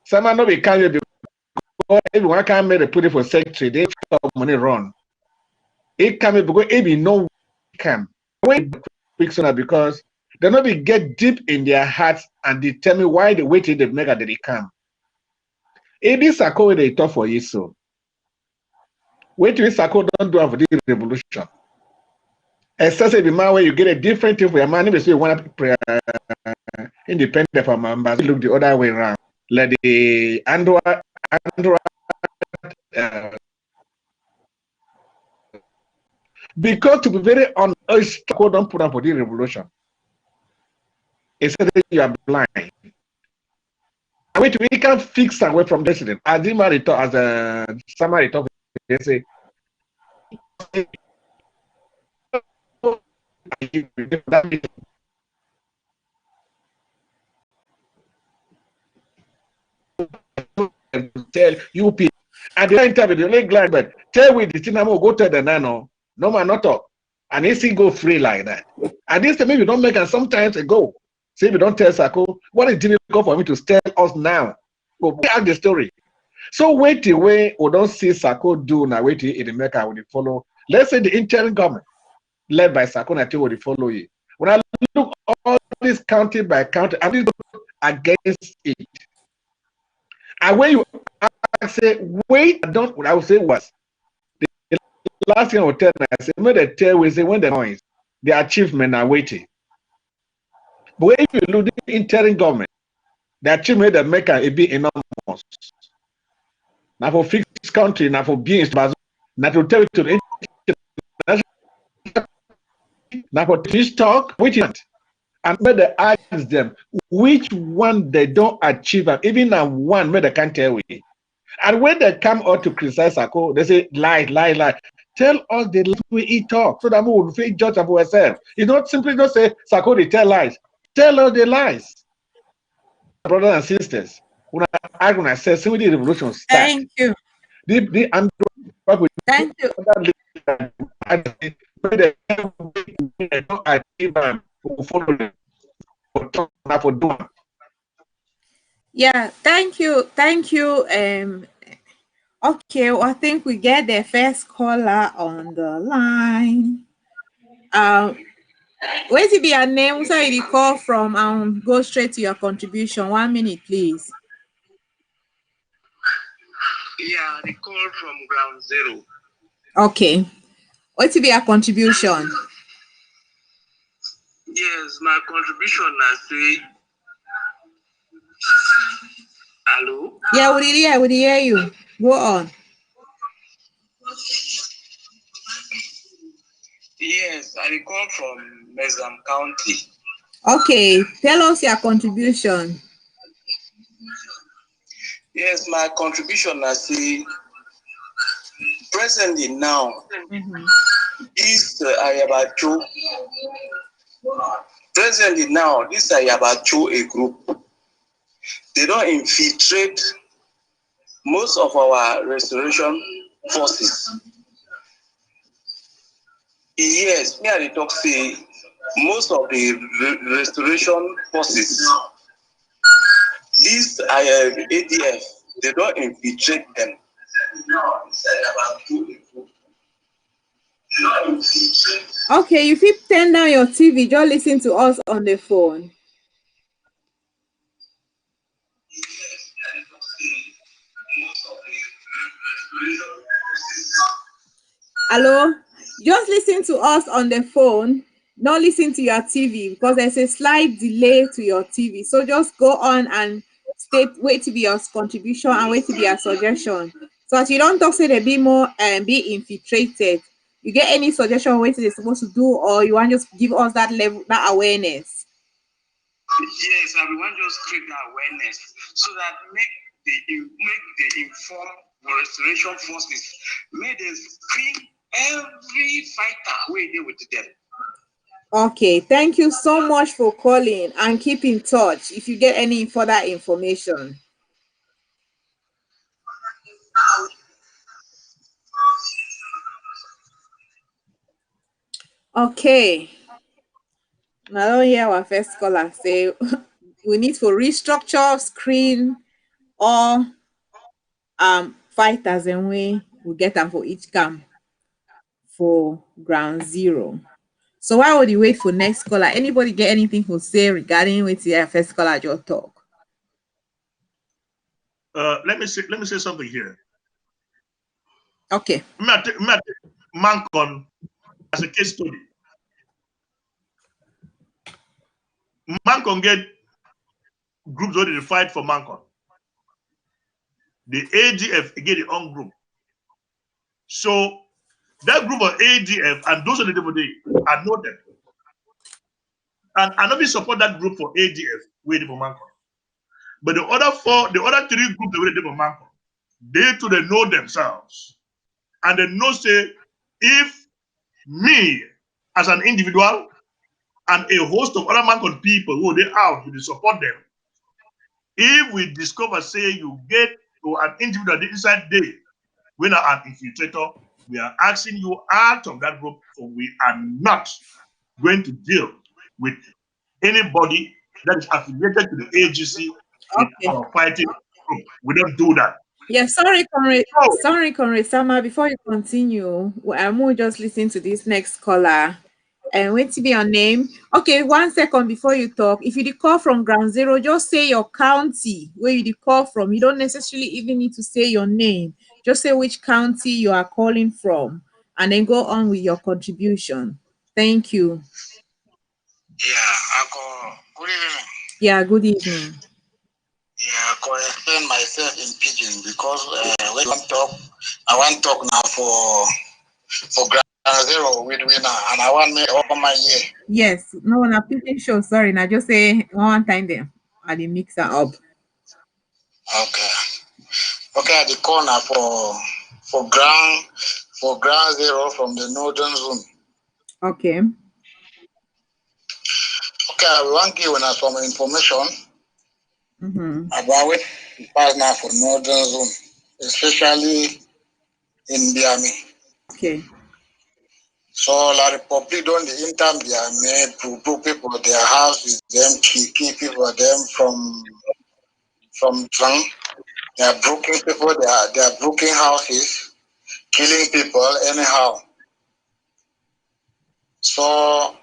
Someone know we can't because everyone can't make a put it for secretary. They talk money run. It can be because it be no can. Because they not be get deep in their hearts and determine why they wait till they make that they come. It is a code they talk for you so. Wait till this code don't do for this revolution. Especially the man where you get a different thing for your man, if you want to independent from members, look the other way around. Like the Android because to be very honest, code don't put up for this revolution. It's that you are blind. Wait, we can fix away from the president. As a summary talk, they say tell you people at the interview, the leg line, but tell with the Tinamo go to the nano, no man not talk, and they see go free like that. And this maybe don't make us sometimes ago. Say if you don't tell Sako, what is difficult for me to tell us now? But we have the story. So wait away or don't see Sako do now wait in America will follow. Let's say the interim government led by Sako Nati will follow you. When I look all this county by county, I will go against it. And when you say wait, I don't what I would say was the last thing I would tell I say when they tell we say when the noise, the achievement are waiting. But if you look the interim government, the achievement they make it be enormous. Now for fixed country, now for being now to tell you to the international, now for this talk, which and when they ask them which one they don't achieve, and even one where they can't tell we. And when they come out to criticize Sako, they say lie, lie, lie. Tell us the lies we eat talk so that we will feel judge of ourselves. It's not simply just say Sako they tell lies. Tell us the lies. Brothers and sisters, when I say the revolution start. Thank you. The Thank you. Yeah, thank you. Thank you. Okay, well, I think we get the first caller on the line. Where to be your name? So you call from go straight to your contribution. 1 minute, please. Yeah, the call from ground zero. Okay. What to be your contribution? Yes, my contribution is say hello. Yeah, we hear you. Go on. Yes, I call from Mezam County. Okay, tell us your contribution. Yes, my contribution is say presently now this Ayabacho. Presently now this Ayabacho a group. They don't infiltrate most of our restoration forces. Yes, me I talk say most of the restoration forces, these ADF, they don't infiltrate them. Okay, you fit turn down your TV, just listen to us on the phone. Hello? Just listen to us on the phone, not listen to your TV because there's a slight delay to your TV. So just go on and wait to be your contribution and wait to be your suggestion. So that you don't talk say they be more and be infiltrated. You get any suggestion what they're supposed to do, or you want to just give us that level, that awareness? Yes, I want just create that awareness so that make the informed restoration forces, make them screen every fighter where they with them. Okay, thank you so much for calling and keep in touch if you get any further information. Okay. Now don't hear our first caller say we need to restructure, screen, or fighters and we will get them for each camp for ground zero. So why would you wait for next caller? Anybody get anything to say regarding with the first caller just talk? Let me say something here. Okay. Me take Mancon as a case study. Mancon get groups where they fight for Mancon. The ADF get their own group. So that group of ADF and those are the people I know them. And I know we support that group for ADF waiting for Mancon. But the other three groups that waiting for Mancon, they too they know themselves. And they know say if me as an individual and a host of other Mancon people who they out to support them, if we discover say you get to an individual inside there when an infiltrator, we are asking you out of that group, for we are not going to deal with anybody that is affiliated to the agency in our fighting group. We don't do that. Yes, sorry, Conrad. Oh, Sorry, Conrad Sama. Before you continue, I'm will just listen to this next caller. And wait to be your name. Okay, 1 second before you talk. If you did call from ground zero, just say your county where you did call from. You don't necessarily even need to say your name. Just say which county you are calling from, and then go on with your contribution. Thank you. Yeah, good evening. Yeah, good evening. Yeah, I could explain myself in pidgin because when I want to talk now for ground zero with winner, and I want me all my year. Yes, no, na pidgin show. Sorry, now just say one time there. I did mix that up. Okay. Okay, at the corner for ground zero from the northern zone. Okay. Okay, I want to give us some information about what pass now for northern zone, especially in Miami. Okay. So La Republic don't the intern to people their houses, them keep people them from drunk. They are broken people, they are broken houses, killing people anyhow. So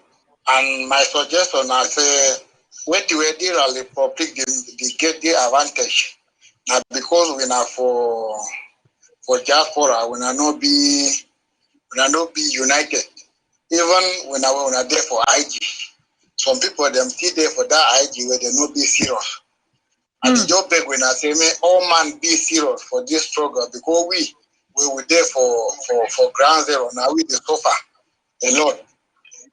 and my suggestion I say wait till the Republic they get the advantage. Now because we are for diaspora, we are not be united. Even when I there for IG. Some people them still there for that IG where they not be serious. And the job beg when I say me all man be serious for this struggle because we were there for ground zero. Now we the suffer a lot.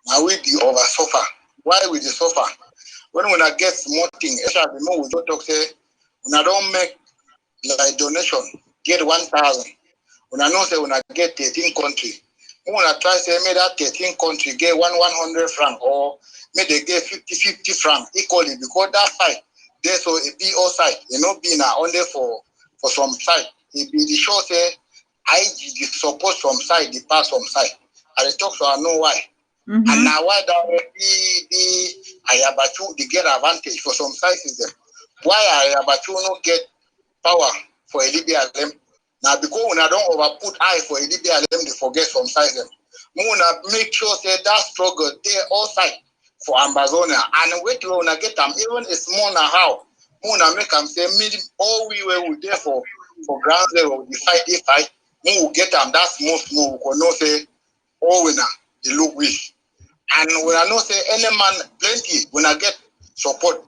Now we the over suffer. Why we the suffer? When I get small thing, especially we don't talk say when I don't make like donation, get 1,000. When I know say when I get 13 country, when I try say make that 13 country get 100 franc or make they get 50 franc equally because that side there so it be all side. You know be now only for some side. It be the show say I the support some side, the pass some side. I talk so I know why. And now why that the Ayabachu they get advantage for some sides them. Why Ayabachu not get power for a Libya them? Now because when I don't overput eye for a Libya them, they forget some sides them. Muna make sure say that struggle there all side for Ambazonia and wait till when I get them even a small now how Muna make them say all we were there for ground zero the fight we will get them that small we can not say all winner they look weak. And when I know say any man plenty when I get support,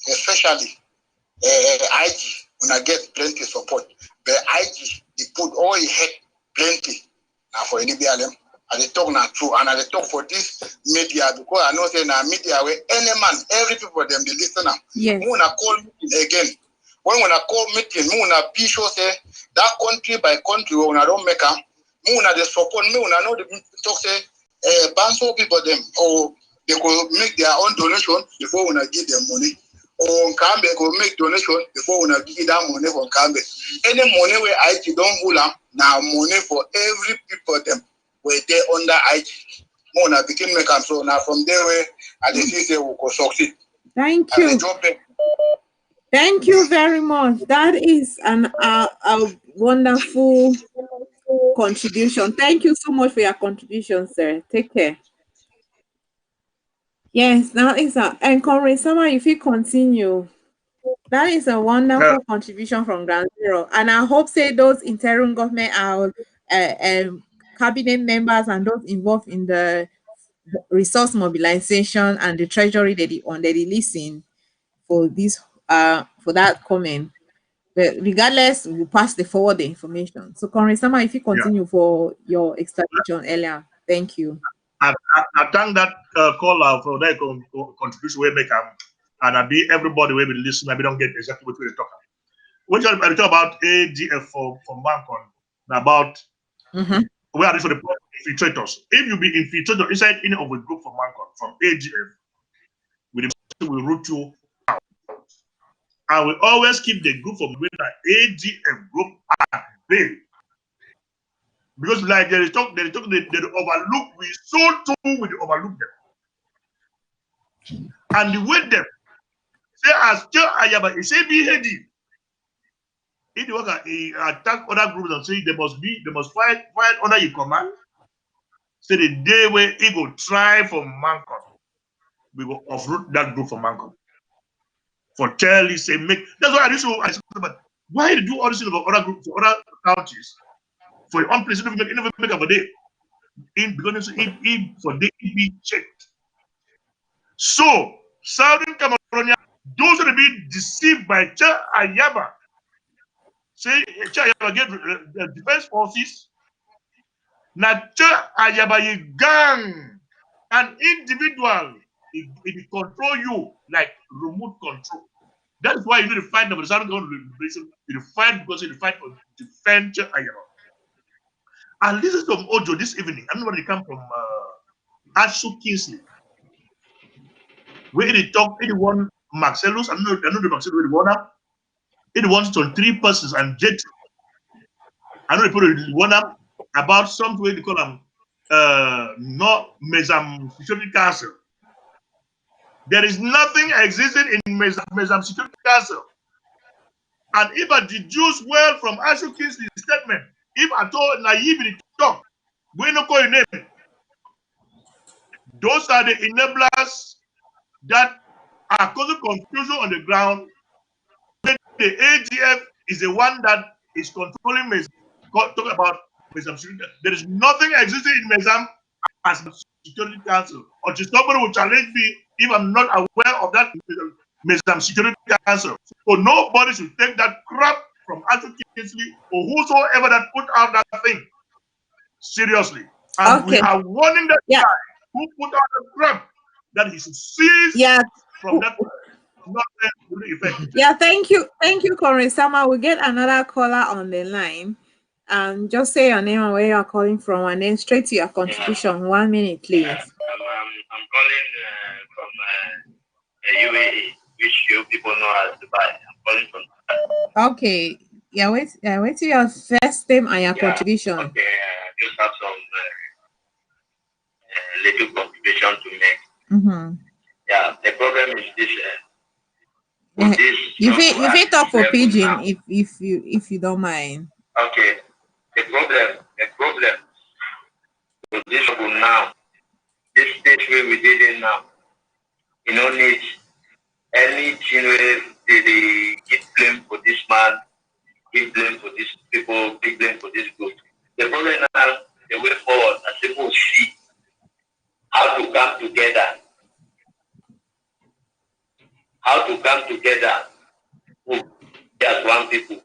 especially IG when I get plenty support, but IG they put all he had plenty now for any BLM. And they talk now true, and they talk for this media because I know say now media where any man, every people them they listen now. Yes. When I call meeting again, when I call meeting, when I be sure say that country by country when I don't make them, when I they support me when I know the talk say Banso people them or they could make their own donation before when I give them money. Or Kambe could make donation before when I give that money for Kambe. Any money where I don't hold them, now money for every people them where they under IG. When I begin make them so now from there where I see say we could succeed. Thank you. Thank you very much. That is a wonderful contribution. Thank you so much for your contribution, sir. Take care. Yes, now is and Conrad Sama, if you continue, that is a wonderful contribution from Ground Zero. And I hope say those interim government are cabinet members and those involved in the resource mobilization and the treasury that they listen for this for that comment. But regardless, we pass the forward the information. So Conrad Sama, if you continue for your explanation earlier, thank you. I thank that caller for their contribution we make and I be everybody will be listening. Maybe don't get exactly what we're talking. When you talk about AGF for Bancon, about where are these for the infiltrators? If you be infiltrator inside any of a group from Bancon, from AGF, we root you out. And we always keep the group from the AGF group at bay. Because like they overlook, we so too we overlook them. And the way them say as Ayaba, he say be heady. if you attack other groups and say they must fight under your command, say the day where he go try for Mancon, we go uproot that group for Mancon. For tell you say make that's why I say about why you do all this for other groups for other counties for your own place, you never make up a day. Because it for the be checked. So Southern Cameroon, those will be deceived by Cha Ayaba. Say Cha Ayaba get the defense forces. Now Cha Ayaba is gang, an individual. It control you like remote control. That's why you need to fight the Southern Liberation. You fight because you fight for defend Cha Ayaba. And this is from Ojo this evening. I don't know where they come from. Ashu Kingsley. Where they talk, anyone Marcellus, I know the Marcellus with one up. It wants to 3 persons and jet. I know they put one up about something they call them not Mesam Security Council. There is nothing existing in Mesam Security Council. And if I deduce well from Ashu Kingsley's statement, if I told naively talk, we no call your name. Those are the enablers that are causing confusion on the ground. The AGF is the one that is controlling Mesam. Talk about Mesam Security. There is nothing existing in Mesam as Security Council. Or somebody will challenge me if I'm not aware of that Mesam Security Council. So nobody should take that crap from Ashu Kingsley or whosoever that put out that thing seriously. And we are warning that guy who put out the crap that he should cease from that. Yeah, thank you, Comrade Sama. We'll get another caller on the line. Just say your name and where you are calling from, and then straight to your contribution. 1 minute, please. I'm calling from UAE, which you people know as Dubai. I'm calling from. Okay. Yeah, wait till your first name and your contribution. Okay, I just have some little contribution to make. Yeah, the problem is this. You feel talk for Pidgin if you don't mind. Okay. The problem with this now, this stage where we did it now, you don't need anything where they give blame for this man, give blame for these people, give blame for this group. The problem now, the way forward, as people see how to come together. How to come together as one people.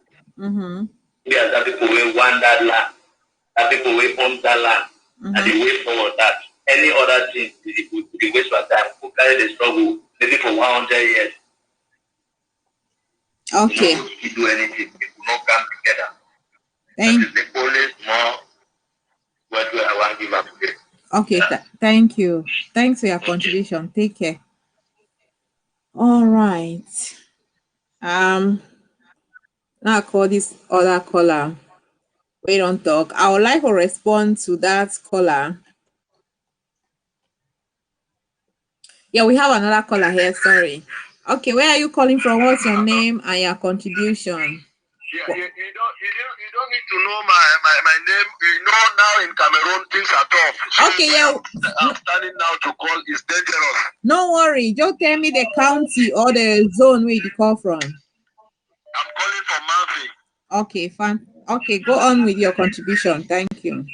We are the people who want that land, that people who own that land, and they wait for that. Any other thing, we waste our time, we carry the struggle maybe for 100 years. Okay. We do anything, we will not come together. That is the only more what I want to give up today. Okay, thank you. Thanks for your contribution. Take care. All right. Now I call this other caller. We don't talk. I would like to respond to that caller. Yeah, we have another caller here. Sorry. Okay, where are you calling from? What's your name and your contribution? Yeah, you don't need to know my name. You know now in Cameroon things are tough. So okay, yeah. I'm standing now to call is dangerous. No worry. Just tell me the county or the zone where you call from. I'm calling from Manfi. Okay, fine. Okay, go on with your contribution. Thank you.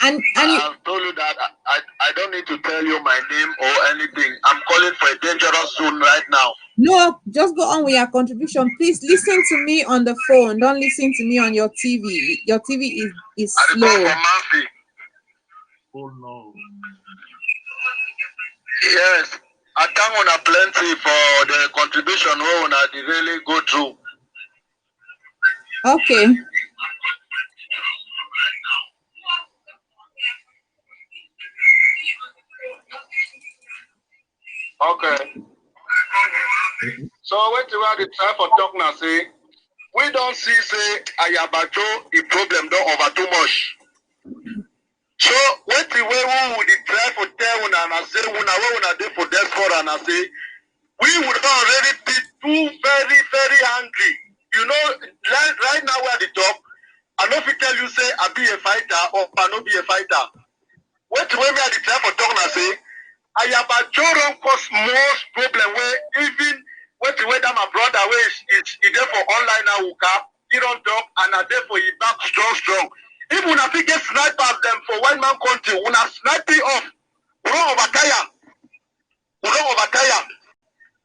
And I've told you that I don't need to tell you my name or anything. I'm calling for a dangerous zone right now. No, just go on with your contribution. Please listen to me on the phone. Don't listen to me on your TV. Your TV is slow. Oh no. Yes, I thank you plenty for the contribution we really go through. Okay. Okay. So what you want to try for talk now say we don't see say Ayabacho the problem don't over too much. So what the way we would try for tell una and I say una do for diaspora and I say we would already too very, very angry. You know, right now we're at the top. I know if you tell you say I be a fighter or I not be a fighter. What when we are the time for talking and say I have a children cause most problem where even what whether my brother is there for online now he don't talk and are there for he back strong. Even if we get snipers them for one man country, when I snipe it off, we don't overtire. We don't overtire.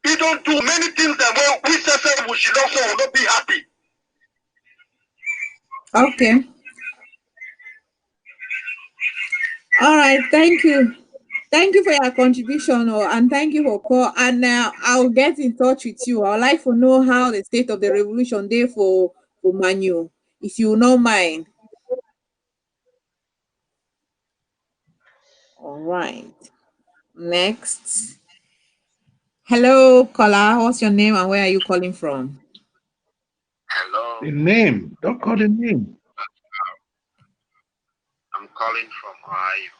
He don't do many things that when we say we should also will not be happy. Okay. All right. Thank you. Thank you for your contribution, and thank you for call. And I'll get in touch with you. I'd like to know how the state of the revolution day for Manu, if you don't mind. All right. Next. Hello, caller. What's your name and where are you calling from? Hello. The name. Don't call the name. I'm calling from Ohio.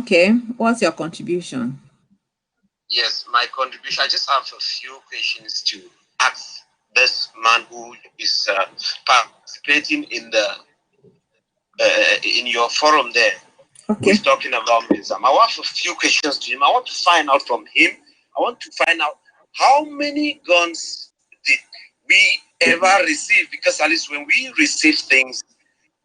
Okay. What's your contribution? Yes, my contribution. I just have a few questions to ask this man who is participating in the in your forum there. Okay. He's talking about Mizam. I want a few questions to him. I want to find out from him. I want to find out how many guns did we ever receive? Because at least when we receive things,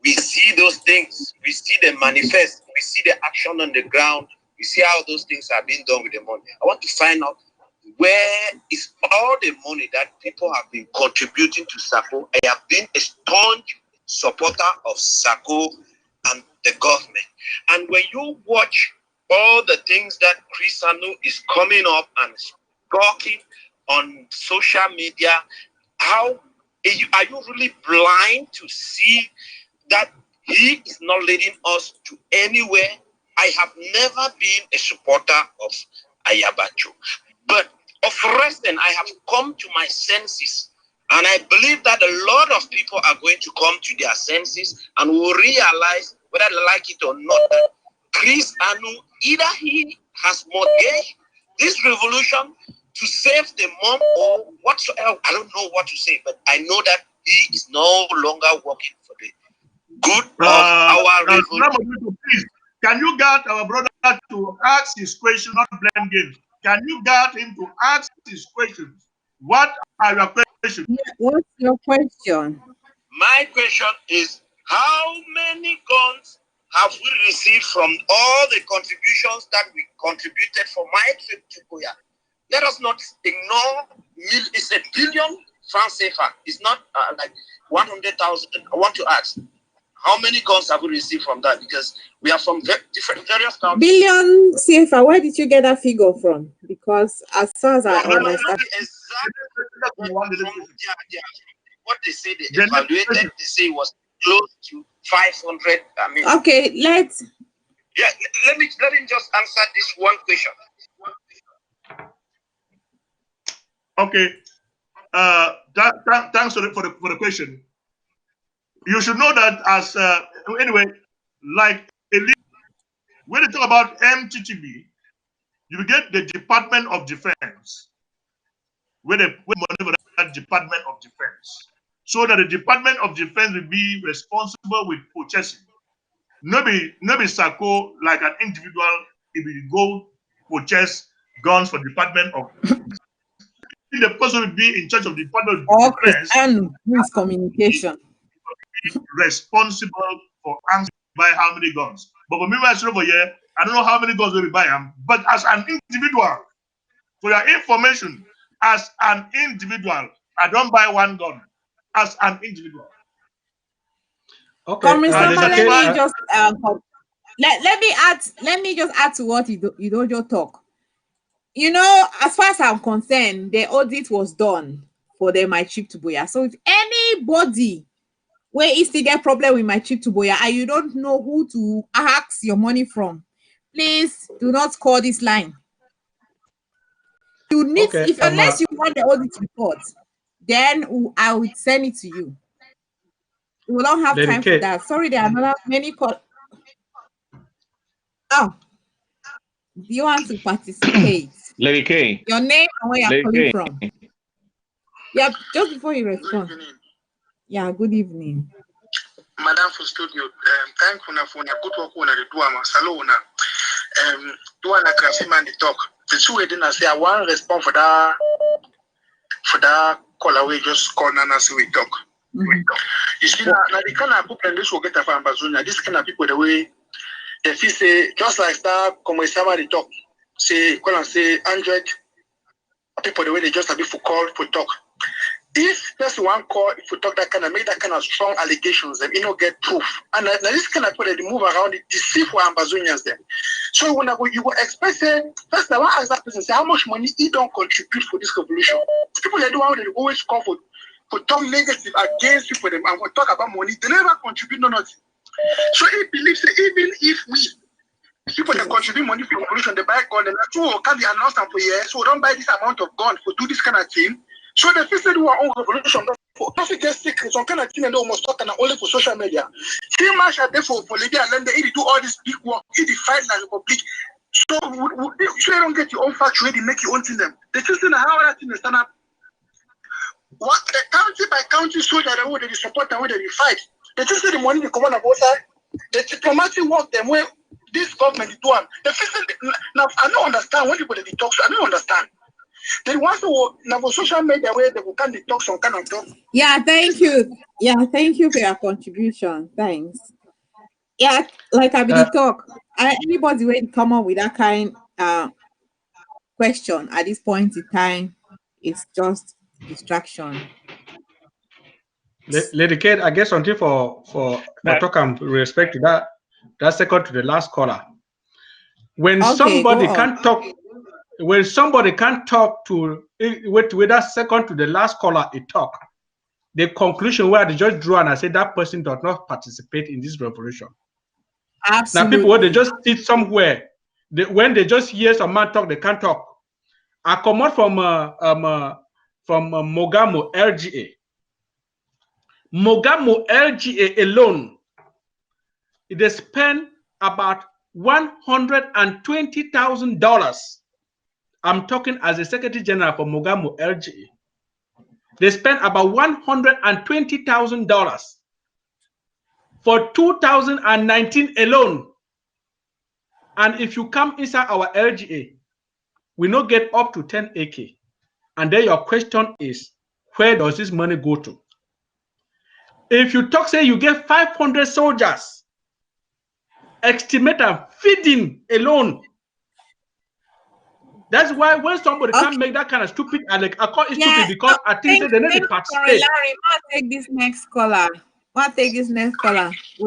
we see those things. We see them manifest. We see the action on the ground. We see how those things are being done with the money. I want to find out where is all the money that people have been contributing to SACO. I have been a staunch supporter of SACO and the government. And when you watch all the things that Chris Anu is coming up and talking on social media, how are you really blind to see that he is not leading us to anywhere? I have never been a supporter of Ayabacho, but of recent I have come to my senses, and I believe that a lot of people are going to come to their senses and will realize, whether they like it or not, that Chris Anu, either he has mortgaged this revolution to save the mom or whatsoever. I don't know what to say, but I know that he is no longer working for the good of our revolution. Please, can you get our brother to ask his question, not blame games? Can you get him to ask his questions? What are your questions? Yeah, what's your question? My question is, how many guns have we received from all the contributions that we contributed for my trip to Koya? Let us not ignore, it's $1 billion francs CFA. It's not like 100,000. I want to ask, how many guns have we received from that? Because we are from various countries. Billion CFA, where did you get that figure from? Because as far as I understand, what they say, they evaluated, they say it was close to 500. I mean, okay, let him just answer this one question. Okay. Thanks for the question. You should know that as anyway, like when you talk about MTTB, you get the Department of Defense, where they put money for that Department of Defense, so that the Department of Defense will be responsible with purchasing. No be SACO like an individual. If you go purchase guns for Department of the person will be in charge of the Department of Defense and miscommunication. Responsible for answering by how many guns. But for me, over here, I don't know how many guns we buy them. But as an individual, for your information, as an individual, I don't buy one gun. As an individual. Okay. Let me just add to what Idojo talk. You know, as far as I'm concerned, the audit was done for my trip to Boya. So if anybody where is to get problem with my trip to Boya and you don't know who to ask your money from, please do not call this line. You need, unless you want the audit report, then I will send it to you. We don't have time for that. Sorry, there are not many calls. Oh, Do you want to participate? Lady K. Your name and where you're Lady calling K. from. Yeah, just before you respond. Yeah, good evening. Madam for studio, thank you for your good work on the Duama Salona. Duana Krasiman the talk. The two didn't say I want to respond for that call away, just call Nana so we talk. You see, now the kind of people in this will get a fan Bazunia, this kind of people the way they feel say just like that, come with somebody talk, say call and say 100 people the way they just a bit for call for talk. If there's one call, if we talk that kind of make that kind of strong allegations, then you know get proof. And now this kind of people they move around, they deceive for Ambazonians them. So when you go expect say, first I want to ask that person say how much money he don't contribute for this revolution. People they do how they always call for talk negative against people them and we talk about money, they never contribute no nothing. So he believes that even if we people that contribute money for revolution, they buy gun, and that's who can be announced for years, so don't buy this amount of gun for do this kind of thing. So the people do our own revolution, don't get secret, some kind of thing and they almost talk only for social media. See much at for Libya and then they do all this big work, he fight like republic. So you don't get your own factory, they make your own thing them. They just in how that thing is stand up. What the county by county soldier the way they support and way they fight. They just say the money they come on both sides. The diplomatic work them where this government is doing. The system now I don't understand when people they talk, so I don't understand. They want to now for social media where they can talk some kind of talk. Yeah, thank you. Yeah, thank you for your contribution. Thanks. Yeah, like I been talk. Anybody will come up with that kind question at this point in time, it's just distraction. Lady Kate, I guess something for talk and respect to that second to the last caller. When somebody can't talk, to with that second to the last caller, it talk. The conclusion where the judge drew and I said that person does not participate in this revolution. Absolutely. Now people when they just sit somewhere, when they just hear some man talk, they can't talk. I come out from Mogamo LGA. Mogamo LGA alone, they spend about $120,000. I'm talking as a Secretary General for Mogamo LGA. They spent about $120,000 for 2019 alone. And if you come inside our LGA, we not get up to 10 AK. And then your question is, where does this money go to? If you talk, say you get 500 soldiers, estimate and feeding alone. That's why when somebody can't make that kind of stupid, like I call it stupid because I think they need to participate. Larry, I'll take this next caller. We'll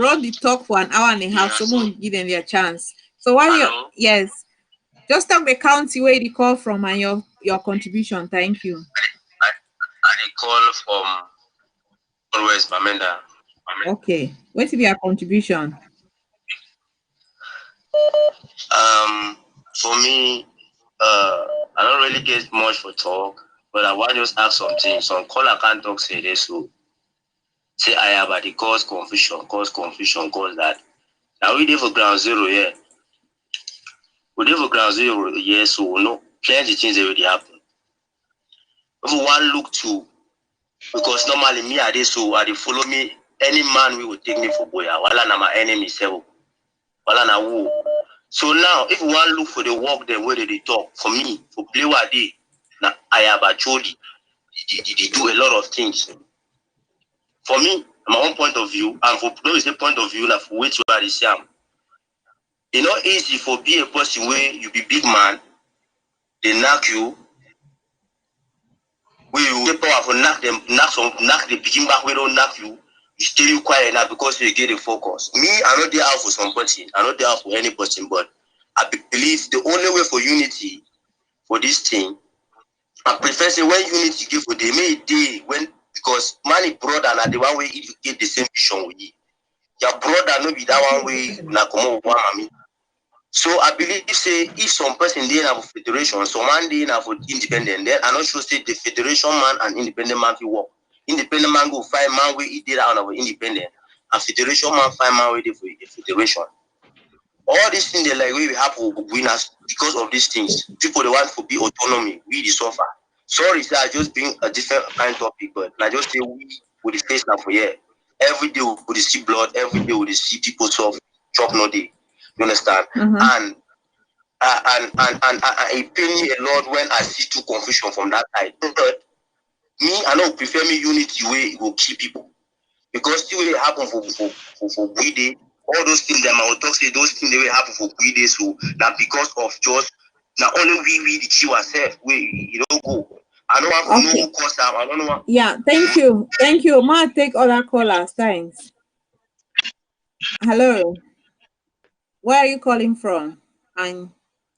run the talk for an hour and a half. Someone give them their chance. So while you just talk the county where you call from and your contribution. Thank you. I call from Always Mamenda. Okay. What will be your contribution? For me, I don't really get much for talk, but I want to just ask something. Some caller can't talk say this, so say I have at the cause confusion, cause that. Now we did for ground zero, yeah. We did for ground zero, yeah, so no plenty things already happen. If we want look to, because normally me I did so I did follow me, any man we would take me for boya, while I'm my enemy self, while I'm a woo. So now, if we want to look for the work, then where they talk, for me, for play what day, now I have a Jody, they do a lot of things. For me, my own point of view, and for those the point of view, like for which you are the same. It's not easy for be a person where you be big man, they knock you, where you get power for knock the begin back where don't knock you. You stay quiet now because you get a focus. Me, I'm not there out for somebody. I'm not there out for any person, but I believe the only way for unity for this thing, I prefer say when unity give for them, may day when because money brother and the one way if you get the same vision with you. Your brother no be that one way na come one mommy. So I believe say if some person there have a federation, some man there have for independent, then I'm not sure say the federation man and independent man will work. Independent man go find man where he did out of independent, and federation man find man where they for the federation. All these things they like we have to win us because of these things. People they want to be autonomy, we the suffer. Sorry, sir, I just bring a different kind of topic, but I just say we with the face now for here. Every day we would see blood, every day we would see people suffer, chop no day. You understand? And it pain me a lot when I see too confusion from that side. But me, I don't prefer me unity way it will keep people. Because still it happen for we day. All those things that I will talk say those things they will happen for 3 days. So that because of just not only we the chill ourselves, we you don't go. I don't want to know who cause that. I don't know. Yeah, thank you. Thank you. Ma, take other callers. Thanks. Hello. Where are you calling from? And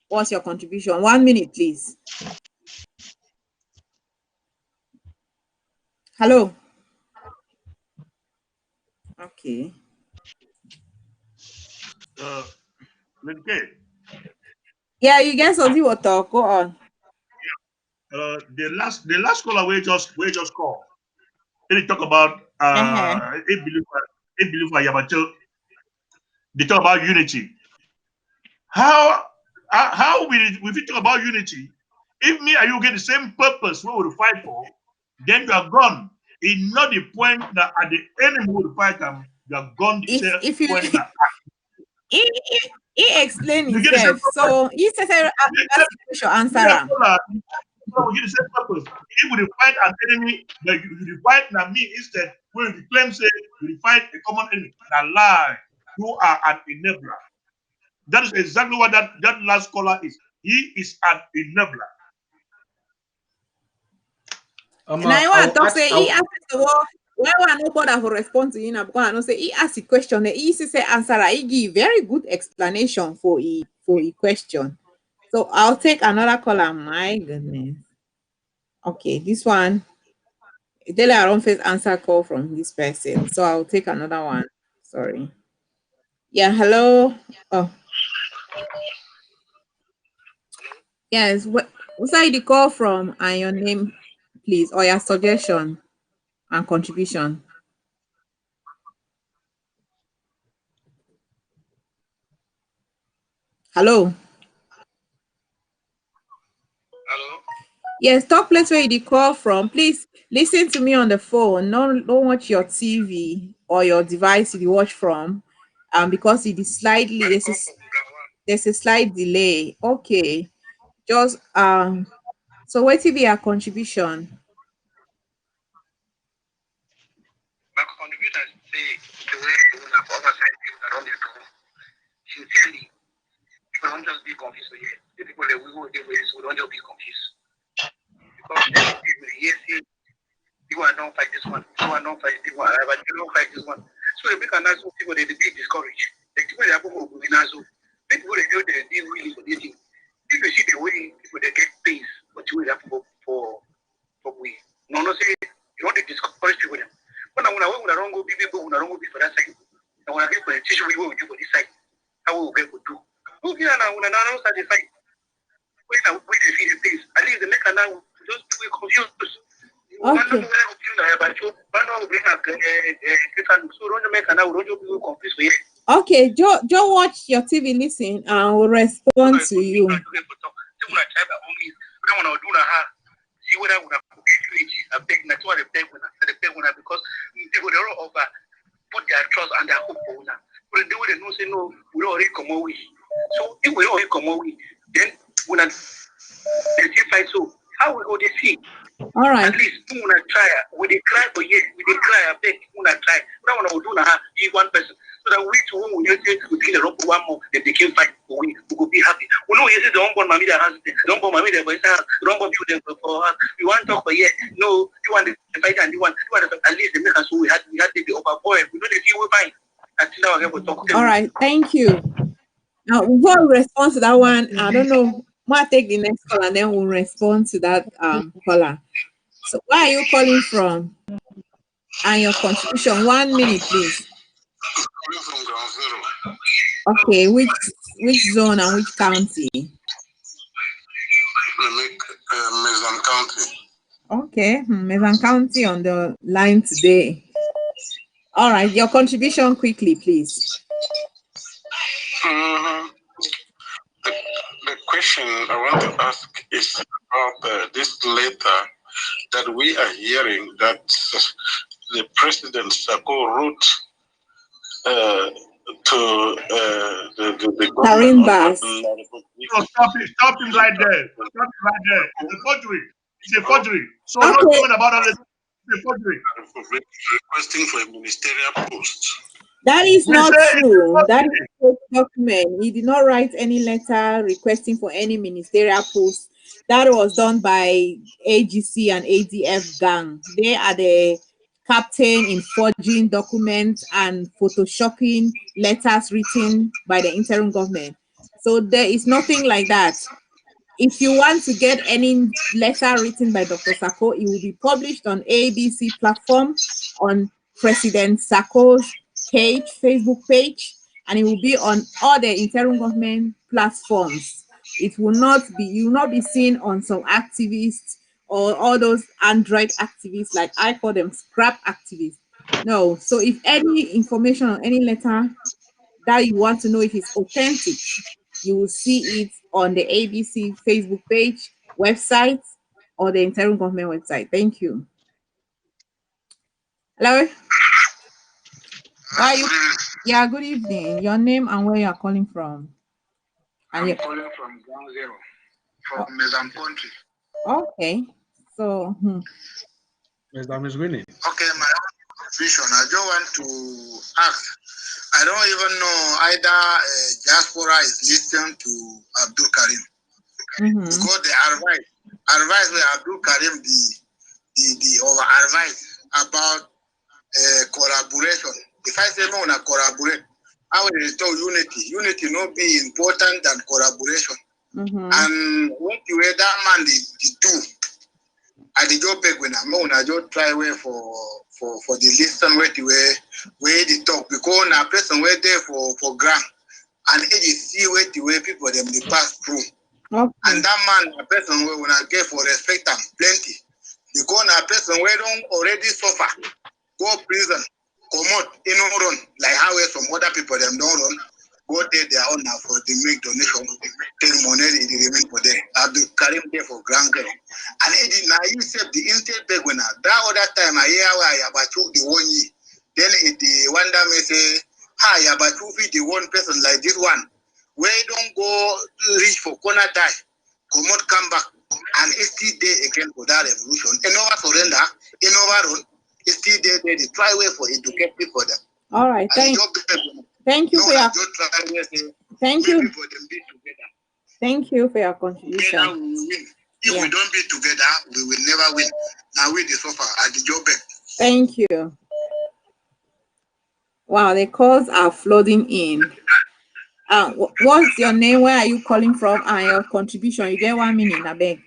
what's your contribution? 1 minute, please. Hello. Okay. Yeah, you guys on the water. Go on. The last caller we just called. They talk about a believer Yabacho. They talk about unity. How we talk about unity? If me and you get the same purpose we will fight for, then you are gone. It's not the point that at the enemy will fight them, you are gone. If you point that he explained himself, so he said question answer. We get the same purpose. If we fight an enemy, but you fight na me instead, when you claim say you fight a common enemy, na lie. You are an enabler. That is exactly what that last caller is. He is an enabler. Now you want to talk say he asked the word. Why one no bother for respond to you now? Because I know say he asked the question. He say answer. He give very good explanation for a question. So I'll take another caller. My goodness. Okay, this one. Daily Aron face answer call from this person. So I'll take another one. Sorry. Yeah, hello. Oh. Yes, what's the call from and your name, please, or your suggestion and contribution? Hello. Hello. Yes, top place where you call from. Please listen to me on the phone. Don't watch your TV or your device you watch from. Because it is slightly there's a slight delay. Okay. Just so what will be your contribution? My contribution say the way you have oversight things around the door. Sincerely, people don't just be confused here. The people that we will deal with, so don't just be confused. Because people here say you are not fight this one, you are not fight this one, but you don't fight this one. So they make an answer people they be discouraged. The people they have to be answer. People they know they really for this thing. If you see the way people they get paid, but you will have for we. No, say you want to discourage people them. When I don't go be people, when I don't go be for that side. And when I get for the teacher, we will do for this side. How will we go do? Who can I when I don't satisfy? When I wait to see the place, at least the make an now just be confused. Okay. Okay, Joe, watch your TV, listen, and will respond to you. Because people they all over put their trust and their hope on that. But they would not say no, we already come away. So if we already come away, then we not fight. So how we go to see? All right. At least we wanna try. We dey cry for years. We dey cry. I beg. We wanna try. We don't wanna do na you one person. So that we to whom we just say we take the rope one more. They became fight for we could be happy. We know you say don't born mommy that has don't born mommy that for his house. Don't born you for us. We want to talk for years. No, you want to fight and you want at least they make us so we had to be over boy. We know the thing we find. Until now we talk. All right. Thank you. Now we'll respond to that one. I don't know. Might take the next call and then we'll respond to that caller. So where are you calling from? And your contribution, 1 minute, please. From Ground Zero. Okay, which zone and which county? Mason County. Okay, Mason County on the line today. All right, your contribution quickly, please. Mhm. The question I want to ask is about this letter that we are hearing that the President Sako wrote to the Karim Bass. No, stop him right there. Stop him right there. It's a forgery. It's a forgery. So no Okay. comment about all this. It's a forgery. requesting for a ministerial post. That is We not say it's a true. That is forgery. a fake document. He did not write any letter requesting for any ministerial post. That was done by AGC and ADF gang. They are the captain in forging documents and photoshopping letters written by the interim government. So there is nothing like that. If you want to get any letter written by Dr. Sako, it will be published on ABC platform, on President Sako's page, Facebook page, and it will be on all the interim government platforms. It will not be, you will not be seen on some activists or all those Android activists, like I call them scrap activists. No, so if any information on any letter that you want to know if it's authentic, you will see it on the ABC Facebook page, website, or the interim government website. Thank you. Hello? Why you? Yeah, good evening. Your name and where you are calling from? And I'm calling from Ground Zero, from Mezam Country. Okay. So, Madam is winning. Okay, my own vision. I just want to ask. I don't even know either diaspora is listening to Abdul Karim because the advice where Abdul Karim the over advice about collaboration. If I say no, not collaborate, I will restore unity. Unity not be important than collaboration. And what you wear that man the do. I did your beg when I just try way for the listen where the talk because na person where there for grant and it is see where the way people them they pass through. And that man a person where when I get for respect them plenty because na person where don't already suffer go prison come out in run like how some other people them don't run go there their own now for the make donation take money in the remain for there. Abdul Karim there for granted. And it did now you said the intel beg when that other time I hear where I about the 1 year. Then it the one that may say, hi, about you be the one person like this one. Where don't go reach for corner die, come out, come back, and it's still there again for that revolution. And over surrender, in over run, it's still there, they try way for educate people them. All right, thank you for your thank you for your contribution. Together we will win. If we don't be together, we will never win. Now we the suffer at the job. Thank you. Wow, the calls are flooding in. What's your name? Where are you calling from? And your contribution? You get 1 minute, I beg.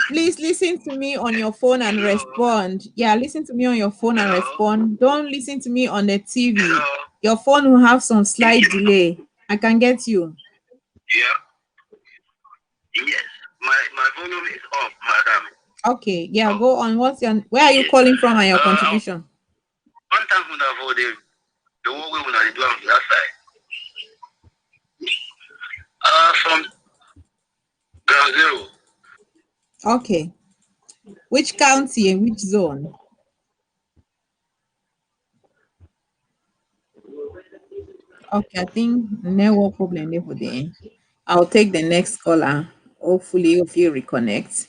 Please listen to me on your phone and respond. Yeah, listen to me on your phone and respond. Don't listen to me on the TV. Your phone will have some slight delay. I can get you. Yeah. Yes. My volume is off, madam. Okay, yeah, go on. Where are you calling from and your contribution? One time for the one we will do on the other side. From Ground Zero. Okay. Which county and which zone? Okay, I think network problem there for the. I'll take the next caller. Hopefully, if you reconnect.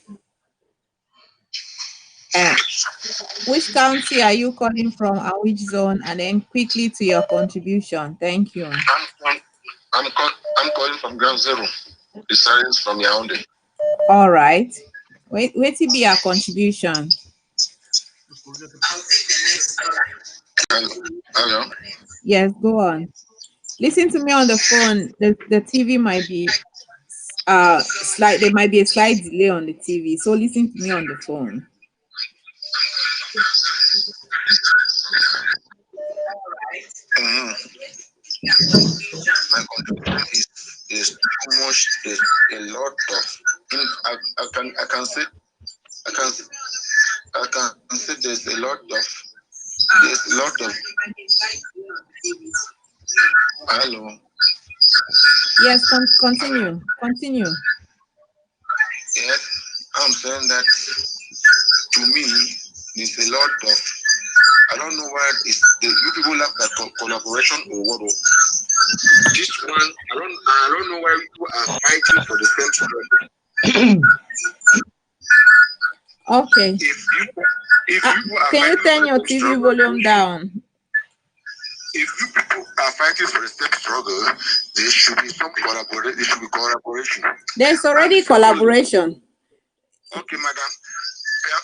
Which county are you calling from and which zone? And then quickly to your contribution. Thank you. I'm calling from Ground Zero. The silence from Yaoundé. All right. Wait to be your contribution. Hello. Yes, go on. Listen to me on the phone. The TV might be there might be a slight delay on the TV. So listen to me on the phone. My contribution is too much. There's a lot of I can say there's a lot of hello. Yes, continue. Yes, I'm saying that to me, there's a lot of, I don't know why you people lack that collaboration or what. This one, I don't know why people are fighting for the same struggle. Okay. If you are can you turn your TV volume down? If you people are fighting for the same struggle, there should be some collaboration. There should be collaboration. There's already collaboration. Okay, madam.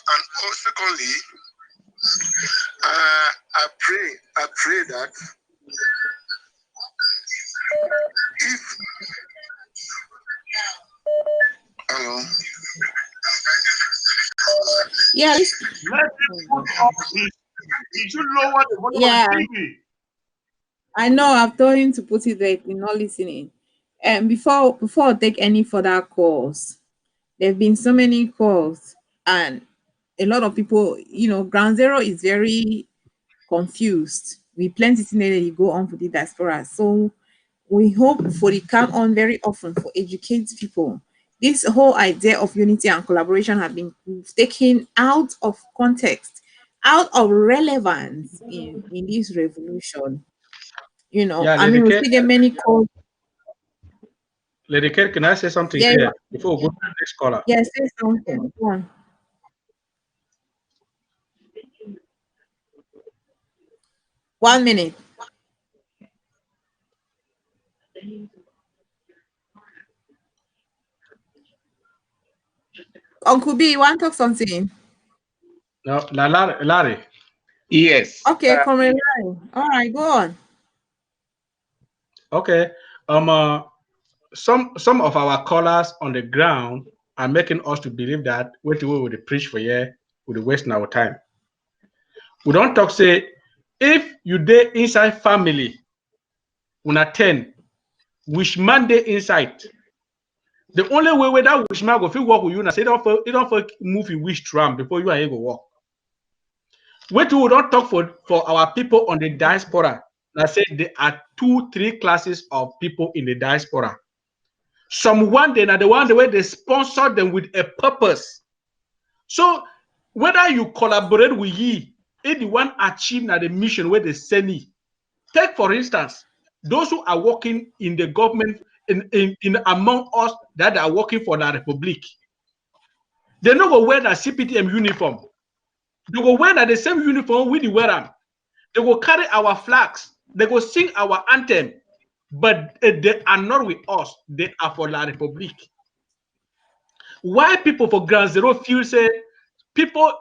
And secondly, I pray that if hello. Yeah. He should lower the volume of the TV. I know. I've told him to put it there. We're not listening. And before I take any further calls, there have been so many calls, and a lot of people, Ground Zero is very confused. We plenty things that go on for the diaspora. So we hope for the come on very often for educate people. This whole idea of unity and collaboration have been taken out of context, out of relevance in this revolution. Yeah, I mean, we still get many calls. Lady K, can I say something here before we go to the next caller? Yes, say something. Go on. One minute. Uncle B, you want to talk something? No, Larry. Yes. Okay, come in line. All right, go on. Okay. Some of our callers on the ground are making us to believe that what we would preach for here would waste our time. We don't talk say if you dey inside family, una 10, which man dey inside. The only way that wish man go fit work with you now say don't move you wish tram before you and he go work. What we don't talk for our people on the diaspora. I say there are 2-3 classes of people in the diaspora. Some one day now the one the way they sponsor them with a purpose. So whether you collaborate with ye, if the one achieve now the mission where they send ye. Take for instance, those who are working in the government in among us that are working for the Republic. They no go wear the CPTM uniform. They go wear the same uniform we wear them. They go carry our flags. They go sing our anthem. But they are not with us. They are for La Republic. Why people for Ground Zero feel say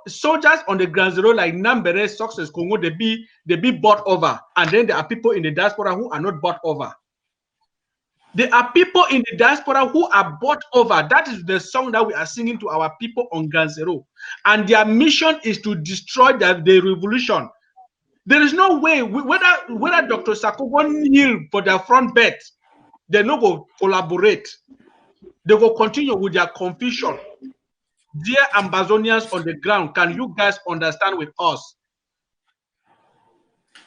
soldiers on the Ground Zero like Nambere, Success, Congo, they be bought over, and then there are people in the diaspora who are not bought over. There are people in the diaspora who are bought over. That is the song that we are singing to our people on Ground Zero, and their mission is to destroy the revolution. There is no way whether Dr. Sakogo kneel for their front bed, they no go collaborate. They will continue with their confusion. Dear Ambazonians on the ground, can you guys understand with us?